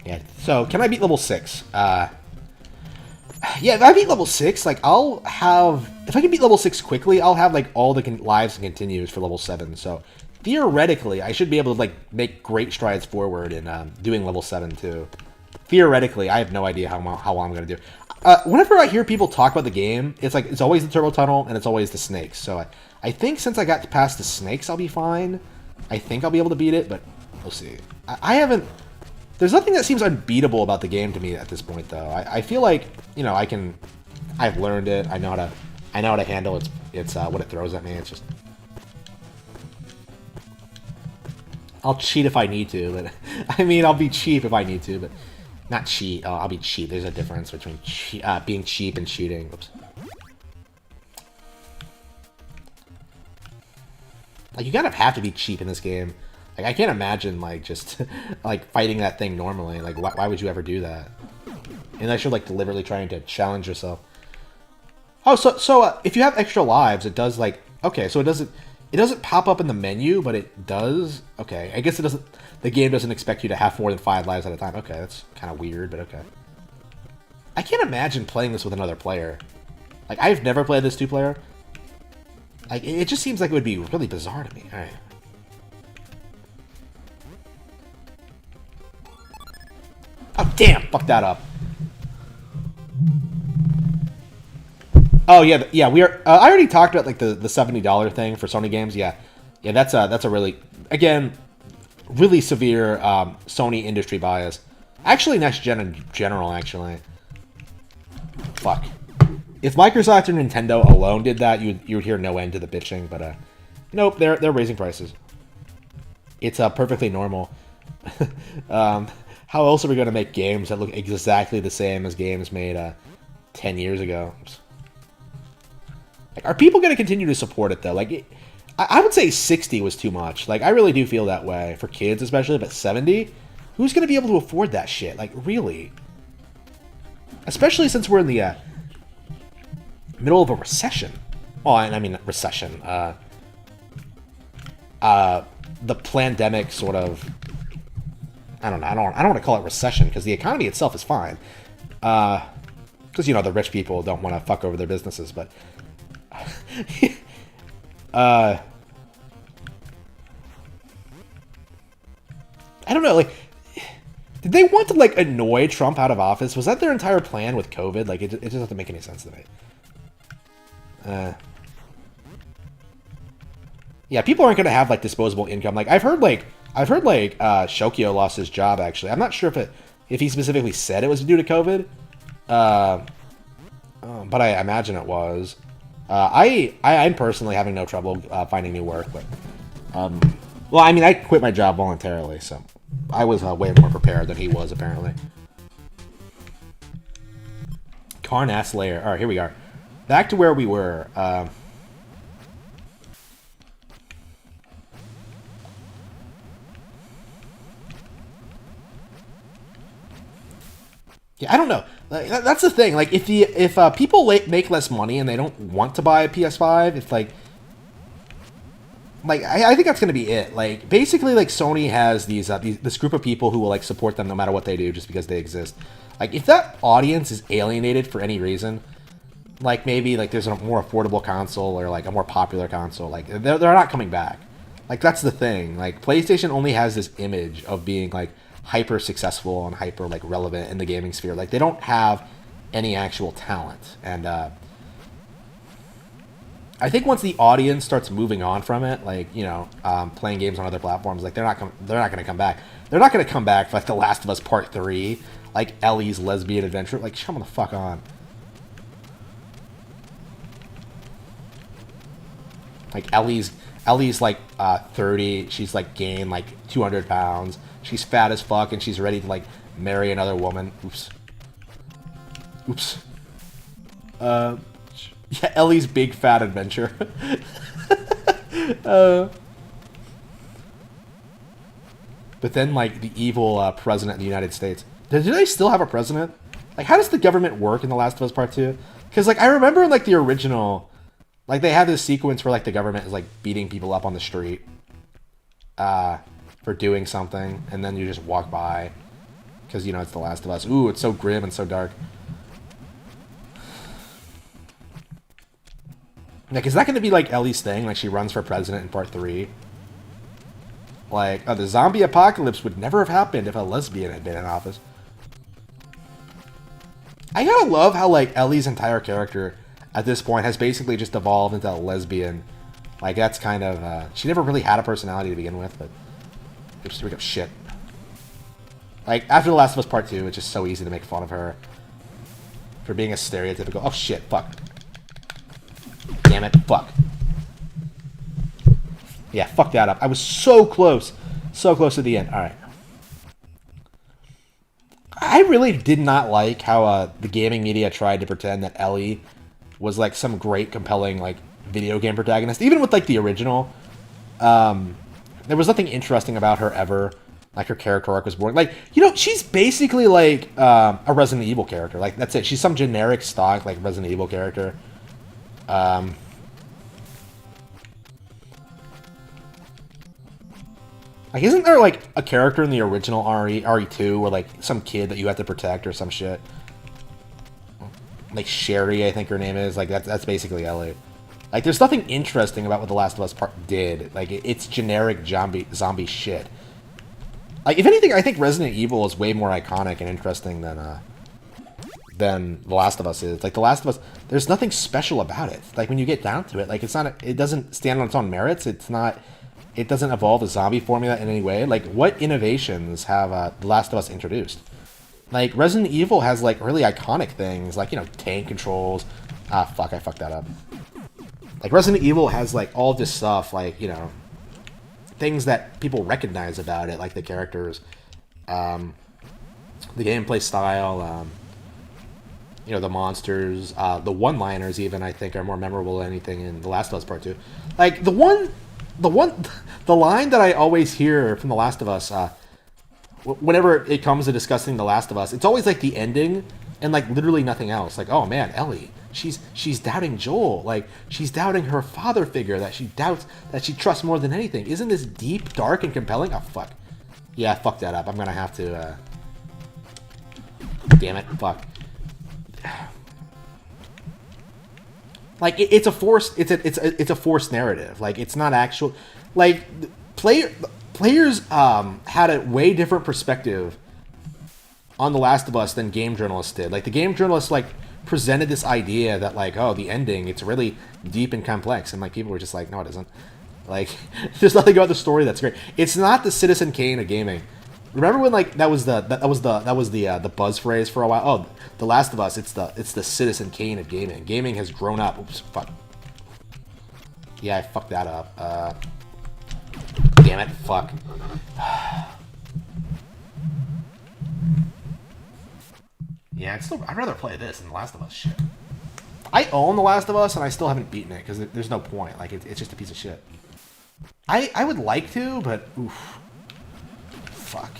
Yeah, so can I beat level 6? Yeah, if I beat level 6, like, I'll have... If I can beat level 6 quickly, I'll have, like, all the lives and continues for level 7. So, theoretically, I should be able to, like, make great strides forward in doing level 7, too. Theoretically, I have no idea how long I'm going to do. Whenever I hear people talk about the game, it's like, it's always the Turbo Tunnel, and it's always the snakes. So, I think since I got past the snakes, I'll be fine. I think I'll be able to beat it, but we'll see. I haven't... There's nothing that seems unbeatable about the game to me at this point, though. I feel like, you know, I've learned it. I know how to handle it's what it throws at me. It's just, I'll cheat if I need to, but I mean, I'll be cheap if I need to, but not cheat. Oh, I'll be cheap. There's a difference between being cheap and cheating. Oops. Like, you kind of have to be cheap in this game. Like, I can't imagine, like, just, like, fighting that thing normally. Like, why would you ever do that? Unless you're, like, deliberately trying to challenge yourself. Oh, so if you have extra lives, it does, like... Okay, so it doesn't pop up in the menu, but it does... Okay, I guess it doesn't... The game doesn't expect you to have more than 5 lives at a time. Okay, that's kind of weird, but okay. I can't imagine playing this with another player. Like, I've never played this 2-player. Like, it just seems like it would be really bizarre to me. Alright. Oh, damn! Fuck that up. Oh, yeah, yeah, we are... I already talked about, like, the $70 thing for Sony games. Yeah. Yeah, that's a really... Again, really severe Sony industry bias. Actually, next gen in general, actually. Fuck. If Microsoft or Nintendo alone did that, you would hear no end to the bitching, but nope, they're raising prices. It's perfectly normal. How else are we going to make games that look exactly the same as games made 10 years ago? Like, are people going to continue to support it, though? Like, I would say 60 was too much. Like, I really do feel that way, for kids especially, but 70? Who's going to be able to afford that shit? Like, really? Especially since we're in the middle of a recession. Oh, I mean, recession. The pandemic sort of... I don't know. I don't want to call it recession, because the economy itself is fine. Because, you know, the rich people don't want to fuck over their businesses, but... I don't know, like... Did they want to, like, annoy Trump out of office? Was that their entire plan with COVID? Like, it just doesn't make any sense to me. Yeah, people aren't going to have, like, disposable income. Like, I've heard Shokyo lost his job, actually. I'm not sure if he specifically said it was due to COVID. But I imagine it was. I'm personally having no trouble finding new work, but... well, I mean, I quit my job voluntarily, so... I was way more prepared than he was, apparently. Carnass Layer. Alright, here we are. Back to where we were. Yeah, I don't know. That's the thing. Like, if people make less money and they don't want to buy a PS5, it's like... Like, I think that's going to be it. Like, basically, like, Sony has this group of people who will, like, support them no matter what they do just because they exist. Like, if that audience is alienated for any reason, like, maybe, like, there's a more affordable console or, like, a more popular console, like, they're not coming back. Like, that's the thing. Like, PlayStation only has this image of being, like, hyper successful and hyper, like, relevant in the gaming sphere. Like, they don't have any actual talent. And, I think once the audience starts moving on from it, like, you know, playing games on other platforms, like, they're not going to come back. They're not going to come back for, like, The Last of Us Part 3, like Ellie's lesbian adventure. Like, come the fuck on. Like, Ellie's like 30. She's like gained like 200 pounds. She's fat as fuck, and she's ready to like marry another woman. Oops. Yeah, Ellie's Big Fat Adventure. But then, like, the evil president of the United States. Do they still have a president? Like, how does the government work in The Last of Us Part 2? Because, like, I remember in, like, the original... Like, they have this sequence where, like, the government is, like, beating people up on the street. For doing something. And then you just walk by. Because, you know, it's The Last of Us. Ooh, it's so grim and so dark. Like, is that going to be, like, Ellie's thing? Like, she runs for president in Part 3? Like, the zombie apocalypse would never have happened if a lesbian had been in office. I gotta love how, like, Ellie's entire character at this point has basically just evolved into a lesbian. Like, that's kind of, she never really had a personality to begin with, but... Oops, here we go. Shit. Like, after The Last of Us Part 2, it's just so easy to make fun of her. For being a stereotypical... Oh, shit, fuck. Damn it, fuck. Yeah, fuck that up. I was so close. So close to the end. Alright. I really did not like how the gaming media tried to pretend that Ellie was, like, some great, compelling, like, video game protagonist. Even with, like, the original. There was nothing interesting about her ever. Like, her character arc was boring. Like, you know, she's basically, like, a Resident Evil character. Like, that's it. She's some generic stock, like, Resident Evil character. Like, isn't there, like, a character in the original RE2 where, like, some kid that you have to protect or some shit? Like, Sherry, I think her name is. Like, that's basically Ellie. Like, there's nothing interesting about what The Last of Us Part did. Like, it's generic zombie shit. Like, if anything, I think Resident Evil is way more iconic and interesting than The Last of Us is. Like, The Last of Us, there's nothing special about it. Like, when you get down to it, like, it doesn't stand on its own merits. It's not... it doesn't evolve the zombie formula in any way. Like, what innovations have The Last of Us introduced? Like, Resident Evil has, like, really iconic things, like, you know, tank controls. Ah, fuck, I fucked that up. Like, Resident Evil has, like, all this stuff, like, you know, things that people recognize about it, like the characters, the gameplay style, you know, the monsters, the one-liners even, I think, are more memorable than anything in The Last of Us Part 2. Like, the line that I always hear from The Last of Us, whenever it comes to discussing The Last of Us, it's always, like, the ending and, like, literally nothing else. Like, oh, man, Ellie, she's doubting Joel. Like, she's doubting her father figure that she doubts, that she trusts more than anything. Isn't this deep, dark, and compelling? Oh, fuck. Yeah, fuck that up. I'm gonna have to, damn it, fuck. Like, it's a forced, it's a forced narrative. Like, it's not actual, like, players had a way different perspective on The Last of Us than game journalists did. Like, the game journalists, like, presented this idea that, like, oh, the ending, it's really deep and complex, and, like, people were just like, no, it isn't. Like, there's nothing about the story that's great. It's not the Citizen Kane of gaming. Remember when, like, that was the buzz phrase for a while? Oh, The Last of Us, it's the Citizen Kane of gaming. Gaming has grown up. Oops, fuck. Yeah, I fucked that up. Damn it, fuck. Yeah, I'd rather play this than The Last of Us shit. I own The Last of Us, and I still haven't beaten it, because there's no point. Like, it's just a piece of shit. I would like to, but, oof. Fuck.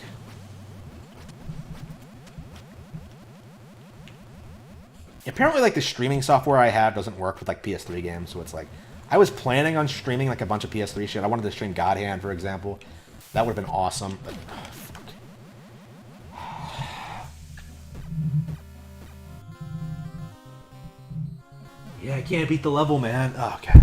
Apparently, like, the streaming software I have doesn't work with, like, PS3 games, so it's like, I was planning on streaming, like, a bunch of PS3 shit. I wanted to stream God Hand, for example. That would have been awesome, but, oh, fuck. Yeah, I can't beat the level, man. Oh, okay.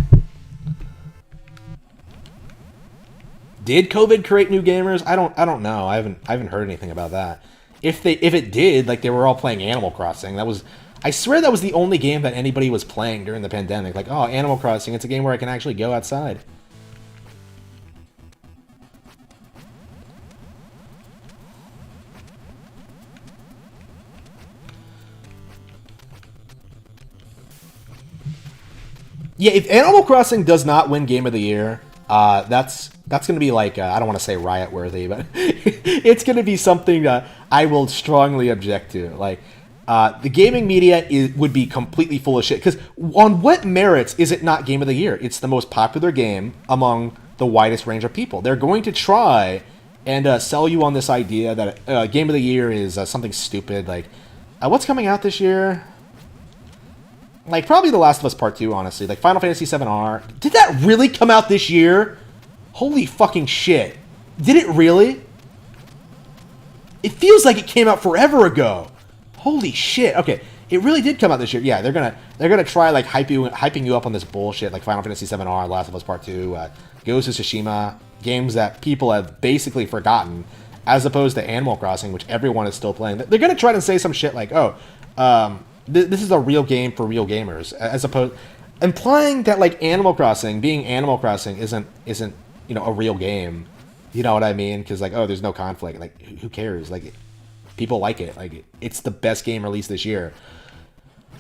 Did COVID create new gamers? I don't know. I haven't heard anything about that. If it did, like, they were all playing Animal Crossing. I swear that was the only game that anybody was playing during the pandemic. Like, oh, Animal Crossing, it's a game where I can actually go outside. Yeah, if Animal Crossing does not win Game of the Year, that's going to be like, I don't want to say riot-worthy, but it's going to be something that I will strongly object to. Like, the gaming media would be completely full of shit. Because on what merits is it not Game of the Year? It's the most popular game among the widest range of people. They're going to try and sell you on this idea that Game of the Year is something stupid. Like, what's coming out this year? Like, probably The Last of Us Part 2, honestly. Like, Final Fantasy VII-R. Did that really come out this year? Holy fucking shit. Did it really? It feels like it came out forever ago. Holy shit. Okay, it really did come out this year. Yeah, they're gonna try, like, hyping you up on this bullshit, like Final Fantasy VII-R, Last of Us Part 2, Ghost of Tsushima, games that people have basically forgotten, as opposed to Animal Crossing, which everyone is still playing. They're gonna try to say some shit like, oh, this is a real game for real gamers, as opposed implying that, like, Animal Crossing being Animal Crossing isn't you know, a real game. You know what I mean? Because, like, oh, there's no conflict. Like, who cares? Like, people like it. Like, it's the best game released this year.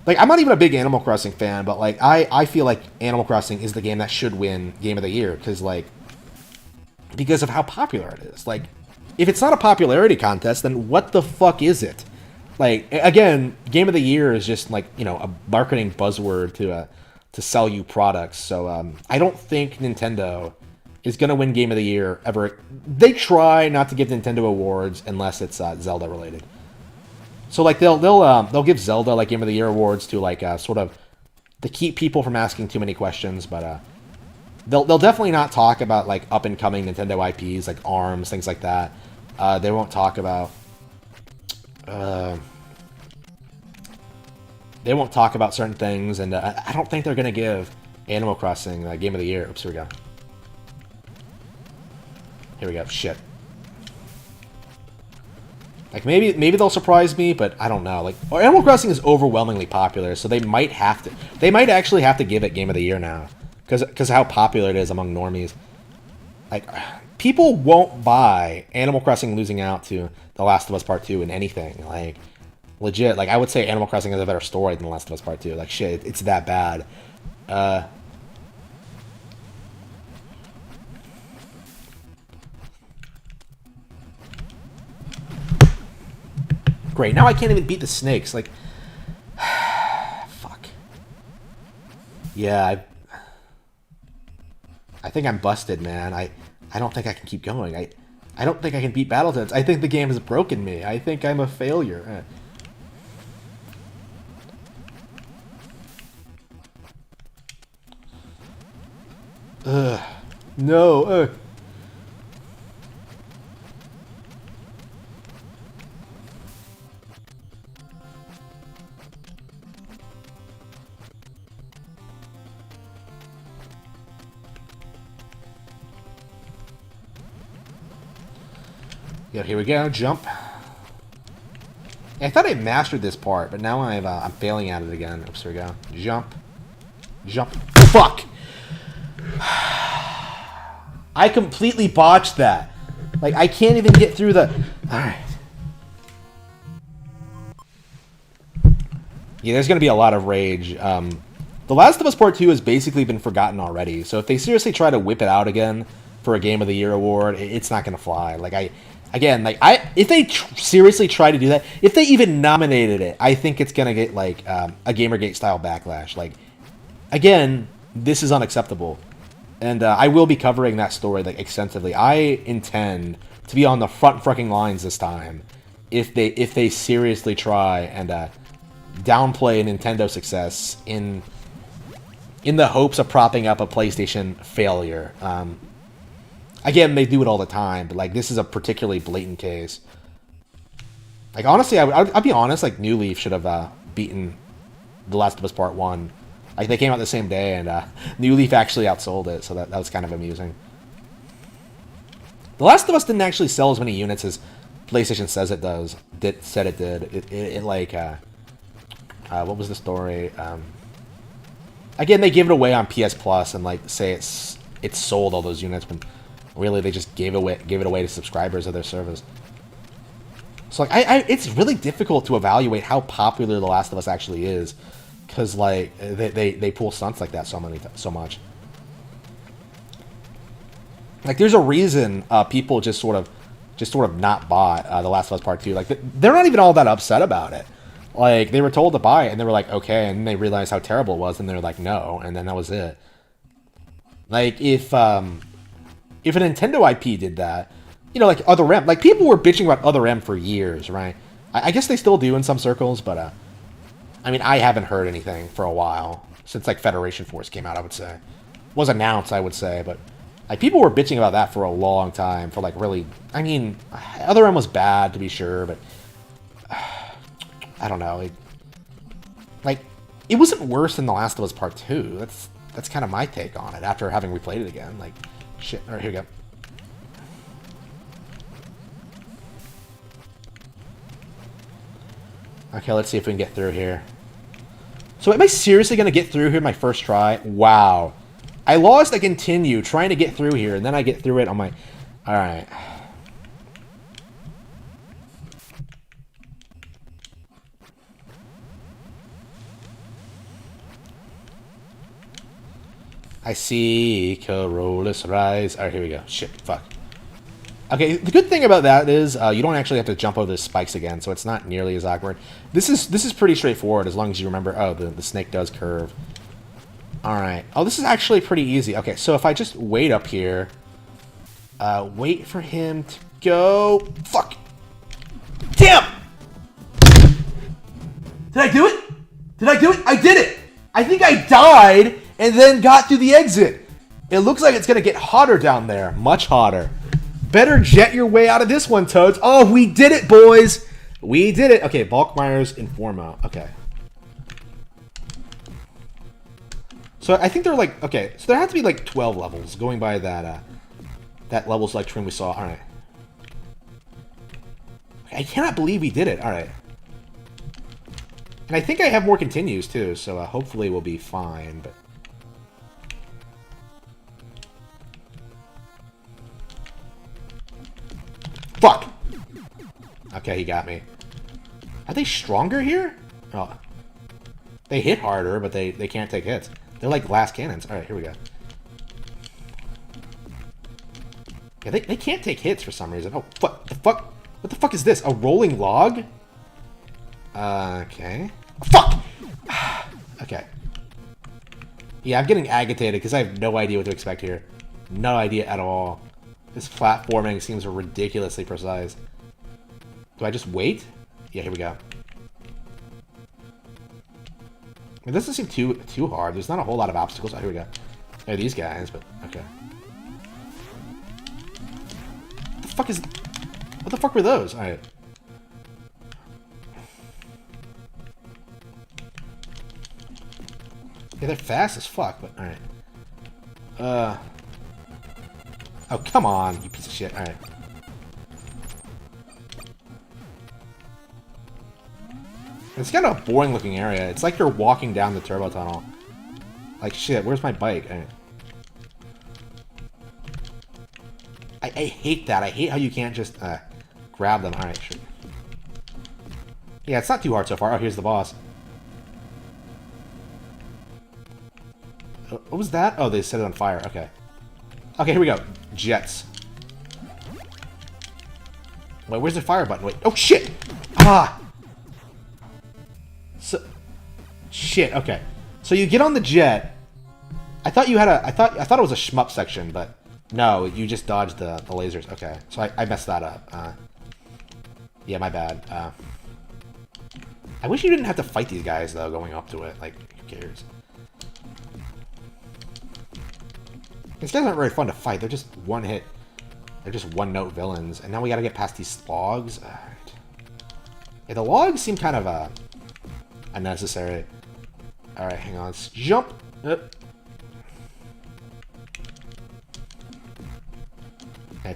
Like, I'm not even a big Animal Crossing fan, but, like, I feel like Animal Crossing is the game that should win Game of the Year because of how popular it is. Like, if it's not a popularity contest, then what the fuck is it? Like, again, Game of the Year is just, like, you know, a marketing buzzword to sell you products. So I don't think Nintendo is going to win Game of the Year ever. They try not to give Nintendo awards unless it's Zelda related. So, like, they'll give Zelda, like, Game of the Year awards to, like, sort of to keep people from asking too many questions, but they'll definitely not talk about, like, up and coming Nintendo IPs like ARMS, things like that. They won't talk about certain things, and I don't think they're going to give Animal Crossing Game of the Year. Oops, here we go. Here we go. Shit. Like, maybe they'll surprise me, but I don't know. Like, Animal Crossing is overwhelmingly popular, so they might have to. They might actually have to give it Game of the Year now, because how popular it is among normies. Like, people won't buy Animal Crossing losing out to The Last of Us Part 2 in anything. Like, legit. Like, I would say Animal Crossing has a better story than The Last of Us Part 2. Like, shit, it's that bad. Great. Now I can't even beat the snakes. Like, fuck. Yeah, I think I'm busted, man. I don't think I can keep going. I don't think I can beat Battletoads. I think the game has broken me. I think I'm a failure. Ugh. No. Ugh. Yeah, here we go. Jump. I thought I mastered this part, but now I'm failing at it again. Oops, here we go. Jump. Jump. Fuck! I completely botched that. Like, I can't even get through the... Alright. Yeah, there's gonna be a lot of rage. The Last of Us Part 2 has basically been forgotten already, so if they seriously try to whip it out again for a Game of the Year award, it's not gonna fly. Like, if they seriously try to do that, if they even nominated it, I think it's gonna get, like, a Gamergate style backlash. Like, again, this is unacceptable. And I will be covering that story, like, extensively. I intend to be on the front fucking lines this time if they seriously try and downplay Nintendo success in the hopes of propping up a PlayStation failure. Again, they do it all the time, but, like, this is a particularly blatant case. Like, honestly, I'll be honest, like, New Leaf should have beaten The Last of Us Part 1. Like, they came out the same day, and New Leaf actually outsold it, so that was kind of amusing. The Last of Us didn't actually sell as many units as PlayStation says it does. Said it did. It like, what was the story? Again, they give it away on PS Plus and, like, say it's sold all those units, when really they just gave it away to subscribers of their service. So, like, it's really difficult to evaluate how popular The Last of Us actually is, because, like, they pull stunts like that so much. Like, there's a reason people just sort of not bought The Last of Us Part 2. Like, they're not even all that upset about it. Like, they were told to buy it, and they were like, okay, and then they realized how terrible it was, and they're like, no, and then that was it. Like, if a Nintendo IP did that, you know, like Other M, like, people were bitching about Other M for years, right? I guess they still do in some circles, but, I mean, I haven't heard anything for a while, since, like, Federation Force came out, I would say. Was announced, I would say, but, like, people were bitching about that for a long time, for, like, really, I mean, Other M was bad, to be sure, but, I don't know, it wasn't worse than The Last of Us Part 2, that's kind of my take on it, after having replayed it again, like, shit, alright, here we go. Okay, let's see if we can get through here. So am I seriously going to get through here my first try? Wow. I lost a continue trying to get through here, and then I get through it on my... Alright. I see Carolus rise. Alright, here we go. Shit, fuck. Okay, the good thing about that is you don't actually have to jump over the spikes again, so it's not nearly as awkward. This is pretty straightforward as long as you remember, oh, the snake does curve. Alright. Oh, this is actually pretty easy. Okay, so if I just wait up here, wait for him to go... Fuck! Damn! Did I do it? Did I do it? I did it! I think I died and then got through the exit. It looks like it's going to get hotter down there. Much hotter. Better jet your way out of this one, Toads. Oh, we did it, boys. We did it. Okay, Balkmeyer's Informa. Okay. So I think they're like, okay, so there have to be like 12 levels going by that that level select screen we saw. All right. I cannot believe we did it. All right. And I think I have more continues too, so hopefully we'll be fine. But Okay, he got me. Are they stronger here? Oh. They hit harder, but they can't take hits. They're like glass cannons. Alright, here we go. Yeah, they can't take hits for some reason. Oh, what the fuck? What the fuck is this? A rolling log? Okay. Fuck! Okay. Yeah, I'm getting agitated because I have no idea what to expect here. No idea at all. This platforming seems ridiculously precise. Do I just wait? Yeah, here we go. It doesn't seem too hard. There's not a whole lot of obstacles. Oh, here we go. There are these guys, but okay. What the fuck is... What the fuck were those? Alright. Yeah, they're fast as fuck, but alright. Oh, come on, you piece of shit. Alright. It's kind of a boring looking area. It's like you're walking down the turbo tunnel. Like, shit, where's my bike? I hate that. I hate how you can't just grab them. Alright, sure. Yeah, it's not too hard so far. Oh, here's the boss. What was that? Oh, they set it on fire. Okay. Okay, here we go. Jets. Wait, where's the fire button? Wait. Oh, shit! Ah! So... Shit, okay. So you get on the jet. I thought you had a... I thought it was a shmup section, but... No, you just dodged the lasers. Okay. So I messed that up. Yeah, my bad. I wish you didn't have to fight these guys, though, going up to it. Like, who cares? These guys aren't very fun to fight. They're just one hit. They're just one-note villains. And now we gotta get past these logs. Alright. Yeah, the logs seem kind of unnecessary. Alright, hang on. Let's jump. Yeah,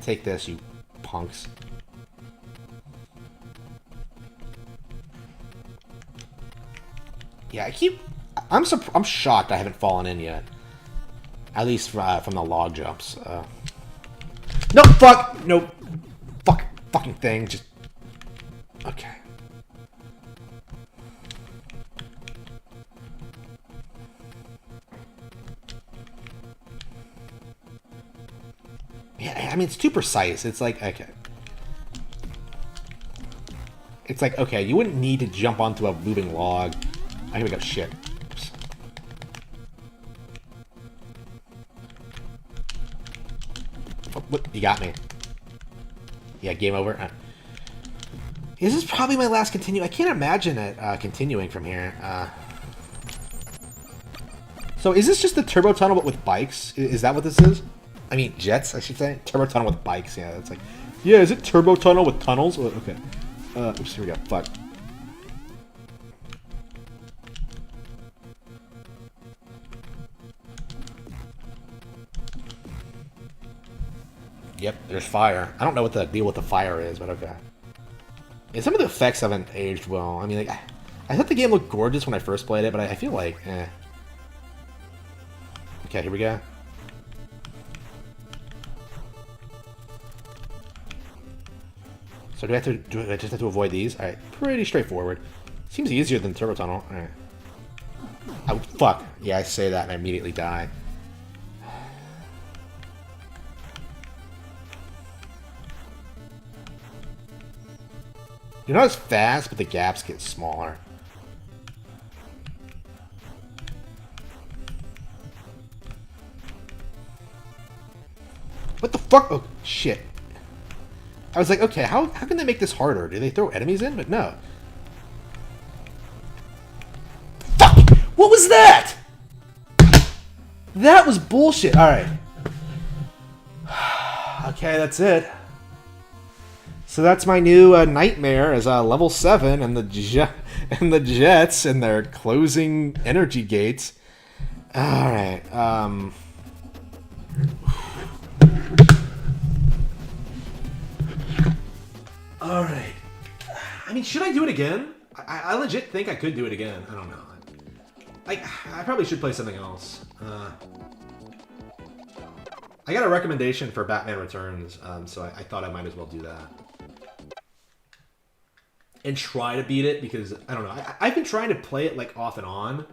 take this, you punks. Yeah, I'm shocked I haven't fallen in yet. At least from the log jumps. No, fuck! No. Fucking thing. Just... Okay. Yeah, I mean, it's too precise. It's like, okay. It's like, okay, you wouldn't need to jump onto a moving log. Oh, here we go. Shit. Oops. Oh, look, you got me. Yeah, game over. This is probably my last continue. I can't imagine it continuing from here. So is this just the turbo tunnel but with bikes? Is that what this is? I mean, jets, I should say. Turbo tunnel with bikes. Yeah, that's like... Yeah, is it turbo tunnel with tunnels? Oh, okay. Oops, here we go. Fuck. Yep, there's fire. I don't know what the deal with the fire is, but okay. Yeah, some of the effects haven't aged well. I mean, like, I thought the game looked gorgeous when I first played it, but I feel like, eh. Okay, here we go. So do I just have to avoid these? Alright, pretty straightforward. Seems easier than Turbo Tunnel. Alright. Oh, fuck. Yeah, I say that and I immediately die. You're not as fast, but the gaps get smaller. What the fuck? Oh, shit. I was like, okay, how can they make this harder? Do they throw enemies in? But no. Fuck! What was that? That was bullshit. Alright. Okay, that's it. So that's my new nightmare as level 7 and the Jets and their closing energy gates. Alright, Alright. I mean, should I do it again? I legit think I could do it again. I don't know. I probably should play something else. I got a recommendation for Batman Returns, so I thought I might as well do that. and try to beat it because I don't know. I've been trying to play it like off and on,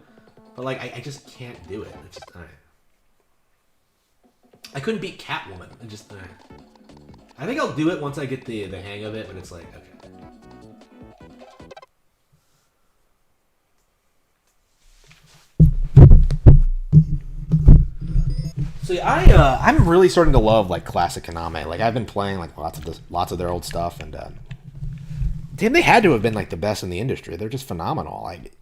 but like I just can't do it. It's just all right. I couldn't beat Catwoman. I just I think I'll do it once I get the hang of it. But it's like okay. So yeah, I'm really starting to love like classic Konami. Like I've been playing like lots of their old stuff, and damn, they had to have been like the best in the industry. They're just phenomenal. Like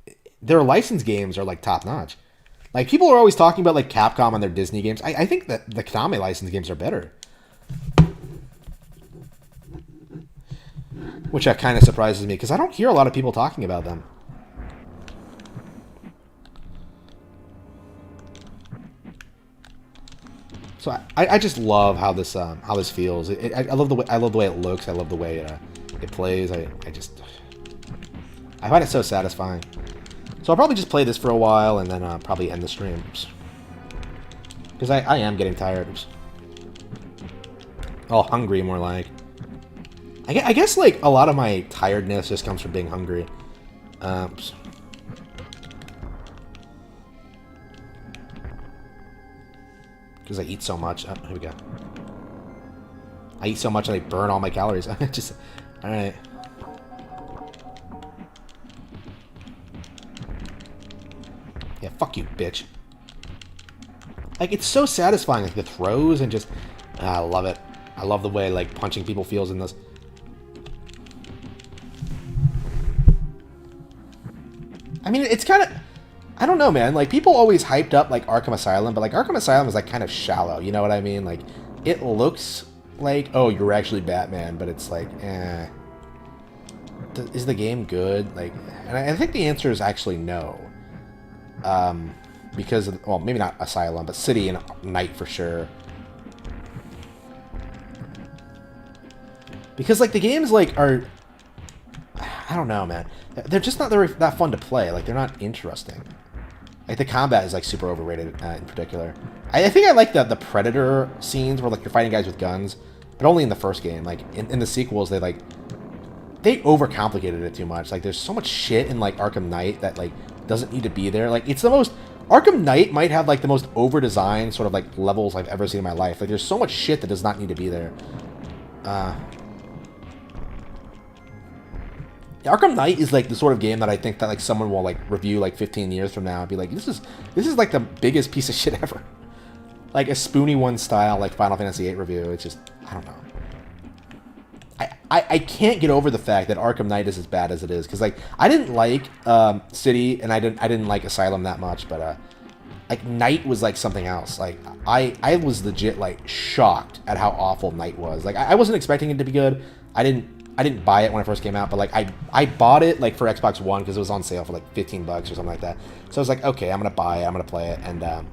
their licensed games are like top notch. Like people are always talking about like Capcom and their Disney games. I think that the Konami licensed games are better, which kind of surprises me because I don't hear a lot of people talking about them. So I just love how this feels. I love the way it looks. I love the way it plays. I find it so satisfying. So I'll probably just play this for a while and then probably end the stream. Because I am getting tired. Oh, hungry more like. I guess like a lot of my tiredness just comes from being hungry. Because I eat so much. Oh, here we go. I eat so much and I burn all my calories. Just, all right. Yeah, fuck you, bitch. Like, it's so satisfying, like, the throws and just... I love it. I love the way, like, punching people feels in this. I mean, it's kind of... I don't know, man. Like, people always hyped up, like, Arkham Asylum, but, like, Arkham Asylum is, like, kind of shallow. You know what I mean? Like, it looks like, oh, you're actually Batman, but it's like, is the game good? Like, and I think the answer is actually no. Because of, well, maybe not Asylum, but City and Night for sure. Because, like, the games, like, are... I don't know, man. They're just not that fun to play. Like, they're not interesting. Like, the combat is, like, super overrated in particular. I think I like the Predator scenes where, like, you're fighting guys with guns, but only in the first game. Like, in the sequels, they overcomplicated it too much. Like, there's so much shit in, like, Arkham Knight that, like, doesn't need to be there. Like, it's the most... Arkham Knight might have, like, the most over-designed sort of, like, levels I've ever seen in my life. Like, there's so much shit that does not need to be there. Arkham Knight is, like, the sort of game that I think that, like, someone will, like, review, like, 15 years from now and be like, this is like, the biggest piece of shit ever. Like, a Spoony One style, like, Final Fantasy VIII review. It's just... I don't know. I can't get over the fact that Arkham Knight is as bad as it is. Because, like, I didn't like City, and I didn't like Asylum that much, but, like, Knight was, like, something else. Like, I was legit, like, shocked at how awful Knight was. Like, I wasn't expecting it to be good. I didn't buy it when it first came out, but, like, I bought it, like, for Xbox One because it was on sale for, like, $15 or something like that. So I was like, okay, I'm going to buy it. I'm going to play it. And,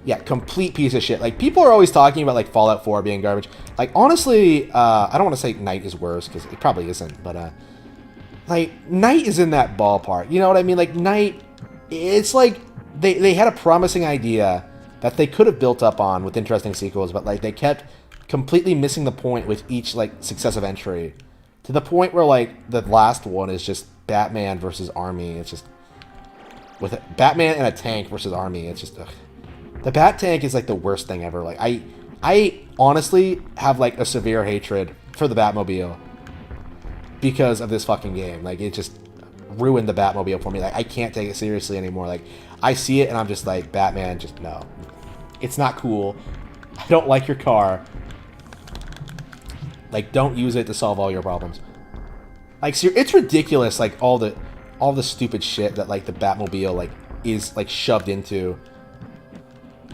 yeah, complete piece of shit. Like, people are always talking about, like, Fallout 4 being garbage. Like, honestly, I don't want to say Knight is worse, because it probably isn't, but, like, Knight is in that ballpark. You know what I mean? Like, Knight, it's like, they had a promising idea that they could have built up on with interesting sequels, but, like, they kept completely missing the point with each, like, successive entry. To the point where, like, the last one is just Batman versus Army. It's just, with Batman and a tank versus Army, it's just, ugh. The Bat Tank is, like, the worst thing ever. Like, I honestly have, like, a severe hatred for the Batmobile because of this fucking game. Like, it just ruined the Batmobile for me. Like, I can't take it seriously anymore. Like, I see it and I'm just like, Batman, just no. It's not cool. I don't like your car. Like, don't use it to solve all your problems. Like, it's ridiculous, like, all the stupid shit that, like, the Batmobile, like, is, like, shoved into.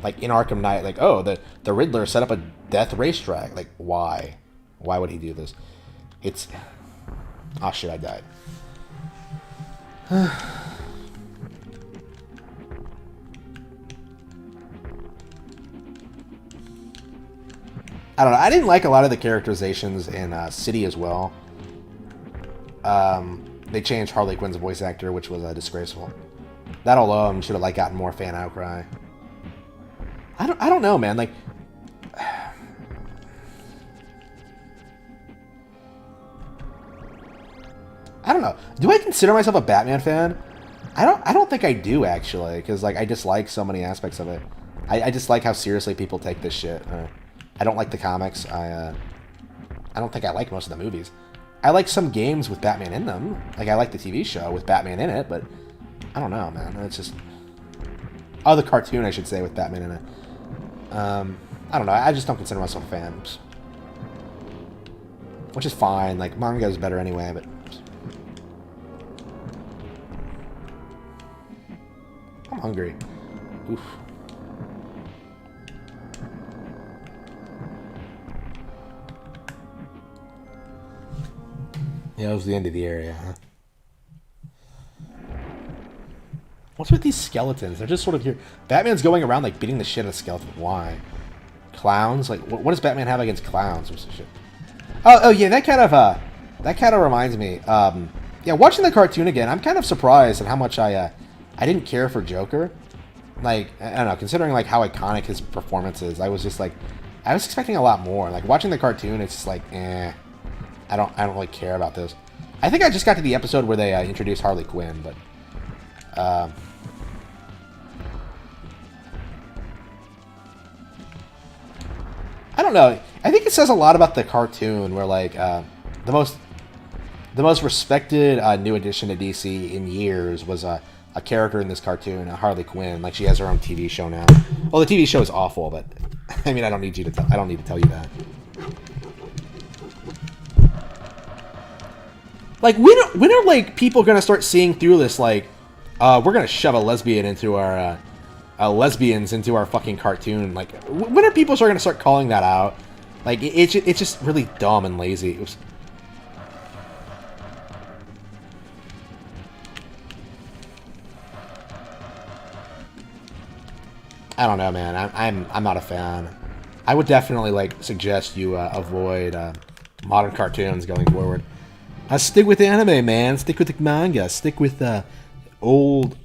Like, in Arkham Knight, like, oh, the Riddler set up a death racetrack. Like, why? Why would he do this? It's... Oh, shit, I died. I don't know. I didn't like a lot of the characterizations in City as well. They changed Harley Quinn's voice actor, which was disgraceful. That alone should have, like, gotten more fan outcry. I don't know, man. Like, I don't know. Do I consider myself a Batman fan? I don't think I do, actually, because, like, I dislike so many aspects of it. I dislike how seriously people take this shit. I don't like the comics. I don't think I like most of the movies. I like some games with Batman in them. Like, I like the TV show with Batman in it, but I don't know, man. It's just... Oh, the cartoon, I should say, with Batman in it. I don't know. I just don't consider myself a fan. Oops. Which is fine. Like, manga is better anyway, but... I'm hungry. Oof. Yeah, that was the end of the area, huh? What's with these skeletons? They're just sort of here. Batman's going around, like, beating the shit out of skeletons. Why? Clowns? Like, what does Batman have against clowns or some shit? Oh, yeah, that kind of reminds me. Yeah, watching the cartoon again, I'm kind of surprised at how much I didn't care for Joker. Like, I don't know, considering, like, how iconic his performance is, I was just, like, I was expecting a lot more. Like, watching the cartoon, it's just like, I don't really care about this. I think I just got to the episode where they introduced Harley Quinn, but I don't know. I think it says a lot about the cartoon, where like the most respected new addition to DC in years was a character in this cartoon, Harley Quinn. Like, she has her own TV show now. Well, the TV show is awful, but I mean, I don't need to tell you that. Like, when are like people gonna start seeing through this? Like, we're gonna shove a lesbian into our lesbians into our fucking cartoon. Like, when are people gonna start calling that out? Like, it's just really dumb and lazy. Oops. I don't know, man. I'm not a fan. I would definitely like suggest you avoid modern cartoons going forward. Stick with the anime, man. Stick with the manga. Stick with old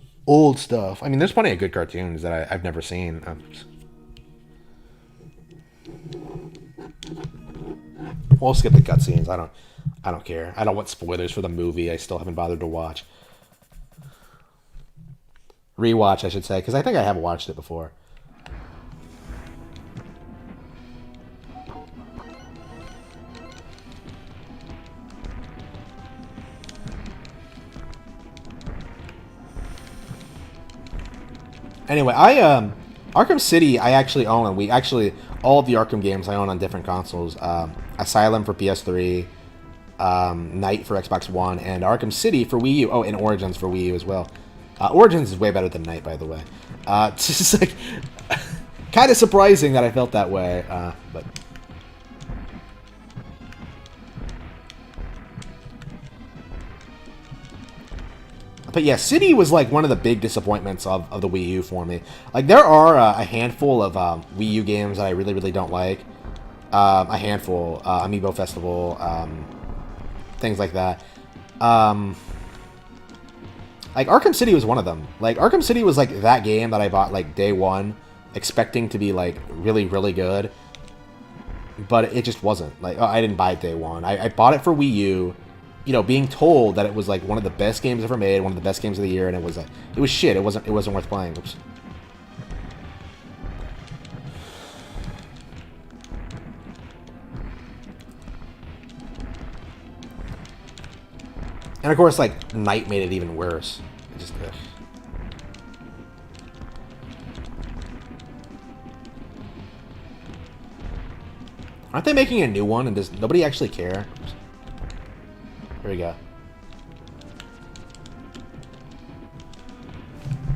stuff. I mean, there's plenty of good cartoons that I've never seen. We'll skip the cutscenes. I don't care. I don't want spoilers for the movie I still haven't bothered to watch. Rewatch, I should say, because I think I have watched it before. Anyway, Arkham City I actually own, and we actually all of the Arkham games I own on different consoles. Asylum for PS3, Knight for Xbox One, and Arkham City for Wii U. Oh, and Origins for Wii U as well. Origins is way better than Knight, by the way. It's just like kind of surprising that I felt that way, but. But yeah, City was like one of the big disappointments of the Wii U for me. Like, there are a handful of Wii U games that I really, really don't like. A handful. Amiibo Festival, things like that. Like, Arkham City was one of them. Like, Arkham City was like that game that I bought like day one, expecting to be like really, really good. But it just wasn't. Like, I didn't buy it day one. I bought it for Wii U. You know, being told that it was like one of the best games ever made, one of the best games of the year, and it was shit. It wasn't worth playing. Oops. And of course, like, Knight made it even worse. It just. Ugh. Aren't they making a new one, and does nobody actually care? Oops. Here we go.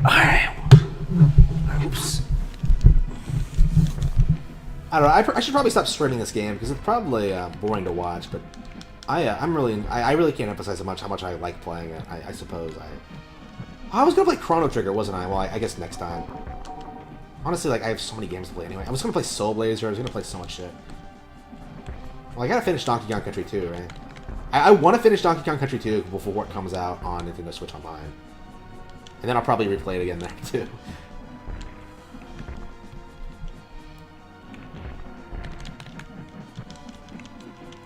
Alright. Oops. I don't know. I should probably stop streaming this game because it's probably boring to watch. But I really can't emphasize how much I like playing it. I suppose I was gonna play Chrono Trigger, wasn't I? Well, I guess next time. Honestly, like, I have so many games to play anyway. I was gonna play Soul Blazer. I was gonna play so much shit. Well, I gotta finish Donkey Kong Country 2, right? I want to finish Donkey Kong Country 2 before it comes out on Nintendo Switch Online. And then I'll probably replay it again there, too.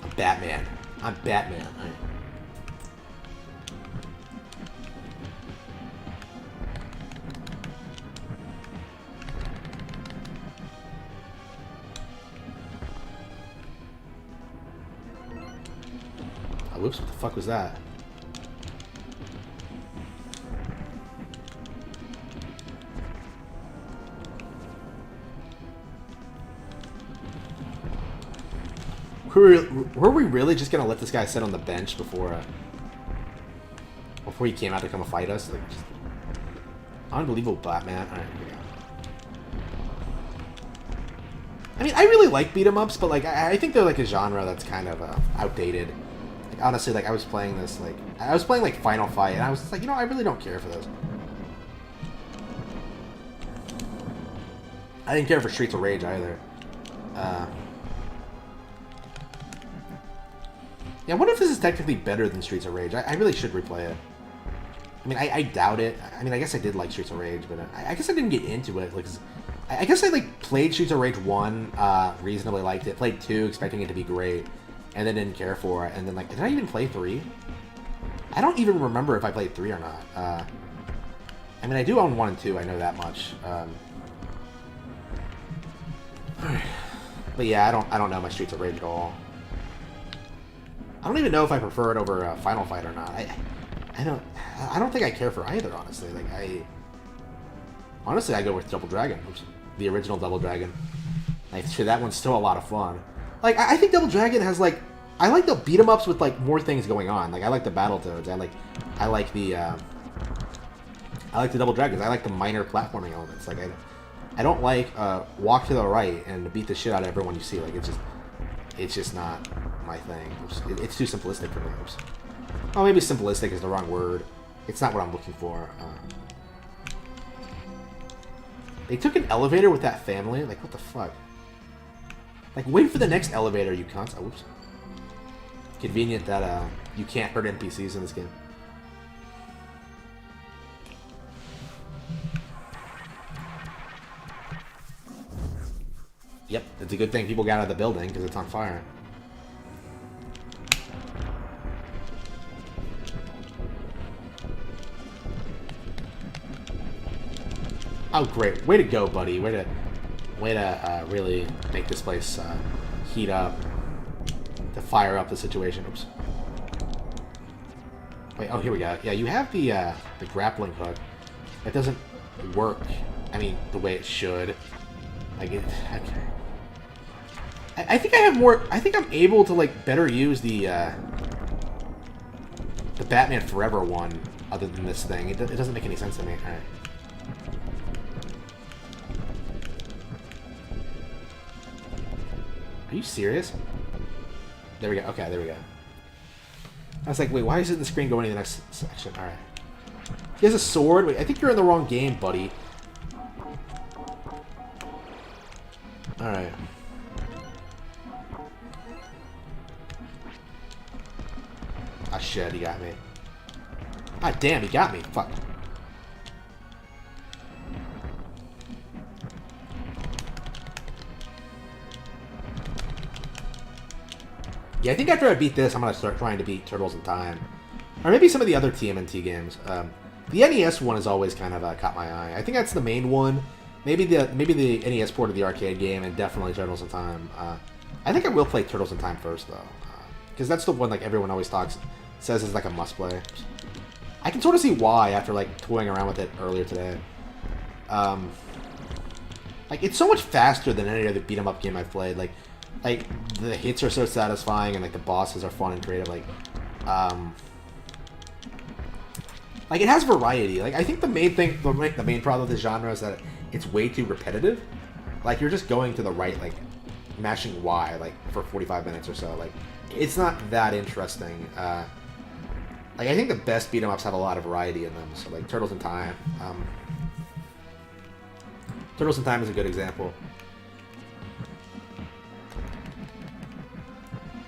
I'm Batman. whoops, what the fuck was that? Were we really just gonna let this guy sit on the bench before he came out to come fight us? Like, just unbelievable Batman. Alright, here we go. I mean, I really like beat 'em ups, but like I think they're like a genre that's kind of outdated. Like honestly, like I was playing like Final Fight, and I was just like, you know, I really don't care for those. I didn't care for Streets of Rage either. Yeah, I wonder if this is technically better than Streets of Rage. I really should replay it. I mean, I doubt it. I mean, I guess I did like Streets of Rage, but I guess I didn't get into it. Like, I guess I like played Streets of Rage 1, reasonably liked it. Played 2, expecting it to be great, and then didn't care for it. And then like, did I even play 3? I don't even remember if I played 3 or not. I mean, I do own 1 and 2. I know that much. But yeah, I don't know my Streets of Rage at all. I don't even know if I prefer it over Final Fight or not. I don't think I care for either, honestly. Like honestly, I go with Double Dragon, which the original Double Dragon. Like, that one's still a lot of fun. Like, I think Double Dragon has like, I like the beat 'em ups with like more things going on. Like, I like the Battletoads. I like the Double Dragons. I like the minor platforming elements. Like, I don't like walk to the right and beat the shit out of everyone you see. Like, it's just not my thing. It's too simplistic for me. Oh, maybe simplistic is the wrong word. It's not what I'm looking for. They took an elevator with that family? Like, what the fuck? Like, wait for the next elevator, you cunts. Oh, oops. Convenient that you can't hurt NPCs in this game. Yep, it's a good thing people got out of the building, because it's on fire. Oh, great. Way to go, buddy. Way to really make this place heat up. To fire up the situation. Oops. Wait, oh, here we go. Yeah, you have the grappling hook. It doesn't work, I mean, the way it should. Like, I think I have more... I think I'm able to, like, better use the Batman Forever one other than this thing. It doesn't make any sense to me. Alright. Are you serious? There we go. Okay, there we go. I was like, wait, why isn't the screen going to the next section? Alright. He has a sword? Wait, I think you're in the wrong game, buddy. Alright. Ah, shit, he got me. Ah, damn, he got me. Fuck. Yeah, I think after I beat this, I'm going to start trying to beat Turtles in Time. Or maybe some of the other TMNT games. The NES one has always kind of caught my eye. I think that's the main one. Maybe the NES port of the arcade game, and definitely Turtles in Time. I think I will play Turtles in Time first, though. Because that's the one like everyone always says is like a must-play. I can sort of see why after like toying around with it earlier today. Like, it's so much faster than any other beat-em-up game I've played. Like the hits are so satisfying, and like the bosses are fun and creative. Like it has variety. Like, I think the main thing, the main problem with this genre is that it's way too repetitive. Like, you're just going to the right, like mashing Y like for 45 minutes or so. Like, it's not that interesting. Like, I think the best beat 'em ups have a lot of variety in them. So like Turtles in Time. Turtles in Time is a good example.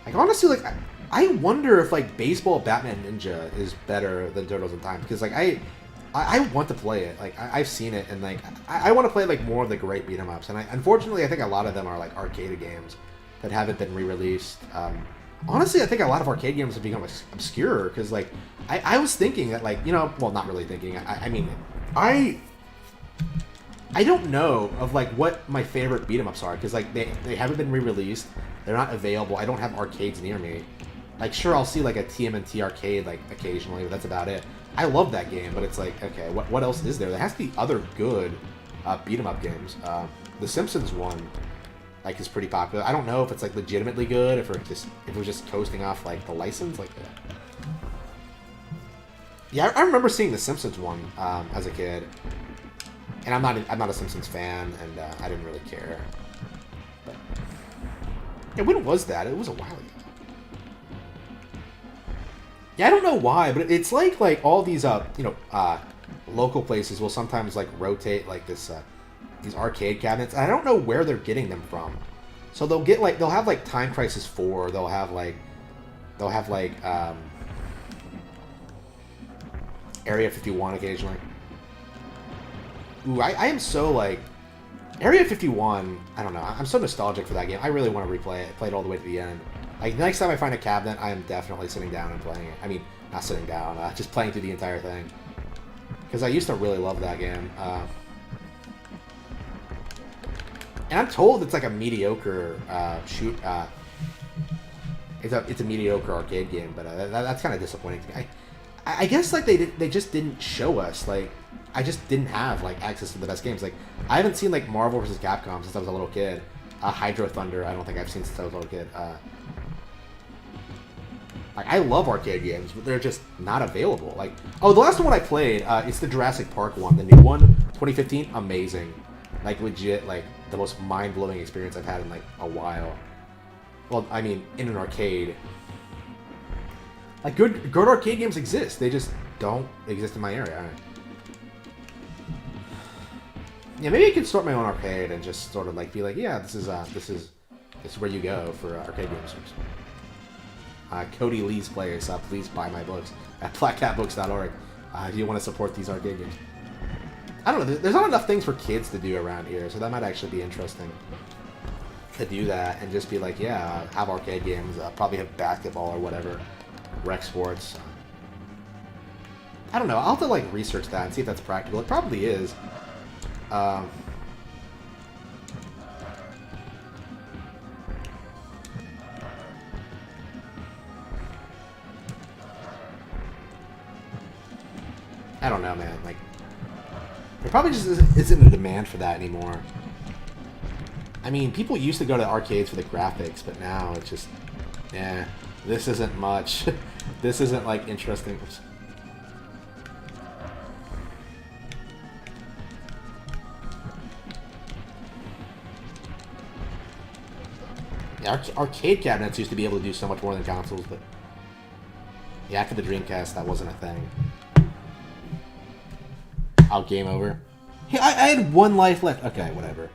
Like, honestly, like, I wonder if, like, Baseball Batman Ninja is better than Turtles in Time. Because, like, I want to play it. Like, I've seen it, and, like, I want to play, like, more of the great beat-em-ups. And unfortunately, I think a lot of them are, like, arcade games that haven't been re-released. Honestly, I think a lot of arcade games have become obscure. Because, like, I was thinking that, like, you know, well, not really thinking. I mean, I don't know of, like, what my favorite beat-em-ups are. Because, like, they haven't been re-released. They're not available. I don't have arcades near me. Like, sure, I'll see like a TMNT arcade like occasionally, but that's about it. I love that game, but it's like, okay, what else is there? There has to be other good beat 'em up games. The Simpsons one, like, is pretty popular. I don't know if it's like legitimately good, if it was just coasting off like the license, like that. Yeah, I remember seeing the Simpsons one as a kid, and I'm not a Simpsons fan, and I didn't really care. But, yeah, when was that? It was a while ago. Yeah, I don't know why, but it's like all these local places will sometimes like rotate like this these arcade cabinets. I don't know where they're getting them from. So they'll have like Time Crisis 4, they'll have like Area 51 occasionally. Ooh, I am so like Area 51, I don't know. I'm so nostalgic for that game. I really want to replay it. Play it all the way to the end. Like, the next time I find a cabinet, I am definitely sitting down and playing it. I mean, not sitting down, just playing through the entire thing. Because I used to really love that game. And I'm told it's like a mediocre it's a mediocre arcade game, but that's kind of disappointing to me. I guess like they just didn't show us, like, I just didn't have like access to the best games. Like, I haven't seen like Marvel vs. Capcom since I was a little kid. Hydro Thunder, I don't think I've seen since I was a little kid. Like, I love arcade games, but they're just not available. Like, oh, the last one I played, it's the Jurassic Park one, the new one, 2015. Amazing, like, legit, like the most mind-blowing experience I've had in like a while. Well, I mean, in an arcade. Like, good arcade games exist. They just don't exist in my area. Yeah, maybe I could start my own arcade and just sort of like be like, yeah, this is where you go for arcade games. Cody Lee's Players, please buy my books at blackcatbooks.org if you want to support these arcade games. I don't know, there's not enough things for kids to do around here, so that might actually be interesting to do that and just be like, yeah, have arcade games, probably have basketball or whatever, rec sports. I don't know, I'll have to like research that and see if that's practical. It probably is. I don't know, man. Like, there probably just isn't a demand for that anymore. I mean, people used to go to arcades for the graphics, but now it's just, yeah, this isn't much. This isn't like interesting. Yeah, arcade cabinets used to be able to do so much more than consoles, but yeah, after the Dreamcast, that wasn't a thing. Oh, game over. Hey, I had one life left. Okay, whatever.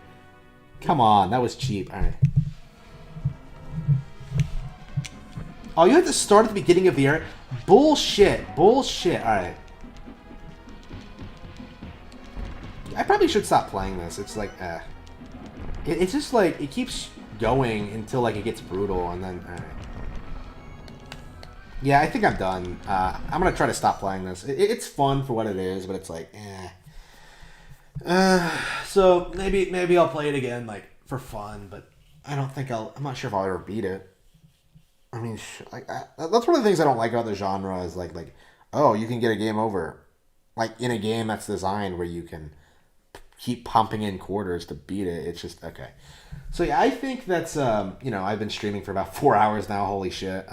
Come on, that was cheap. Alright. Oh, you have to start at the beginning of the area? Bullshit. Bullshit. Alright. I probably should stop playing this. It's like, it's just like, it keeps going until like it gets brutal, and then, alright. Yeah, I think I'm done. I'm gonna try to stop playing this. It's fun for what it is, but it's like, so maybe I'll play it again, like, for fun, but I'm not sure if I'll ever beat it. I mean, that's one of the things I don't like about the genre is like, oh, you can get a game over. Like, in a game that's designed where you can keep pumping in quarters to beat it. It's just, okay. So yeah, I think that's, I've been streaming for about 4 hours now, holy shit.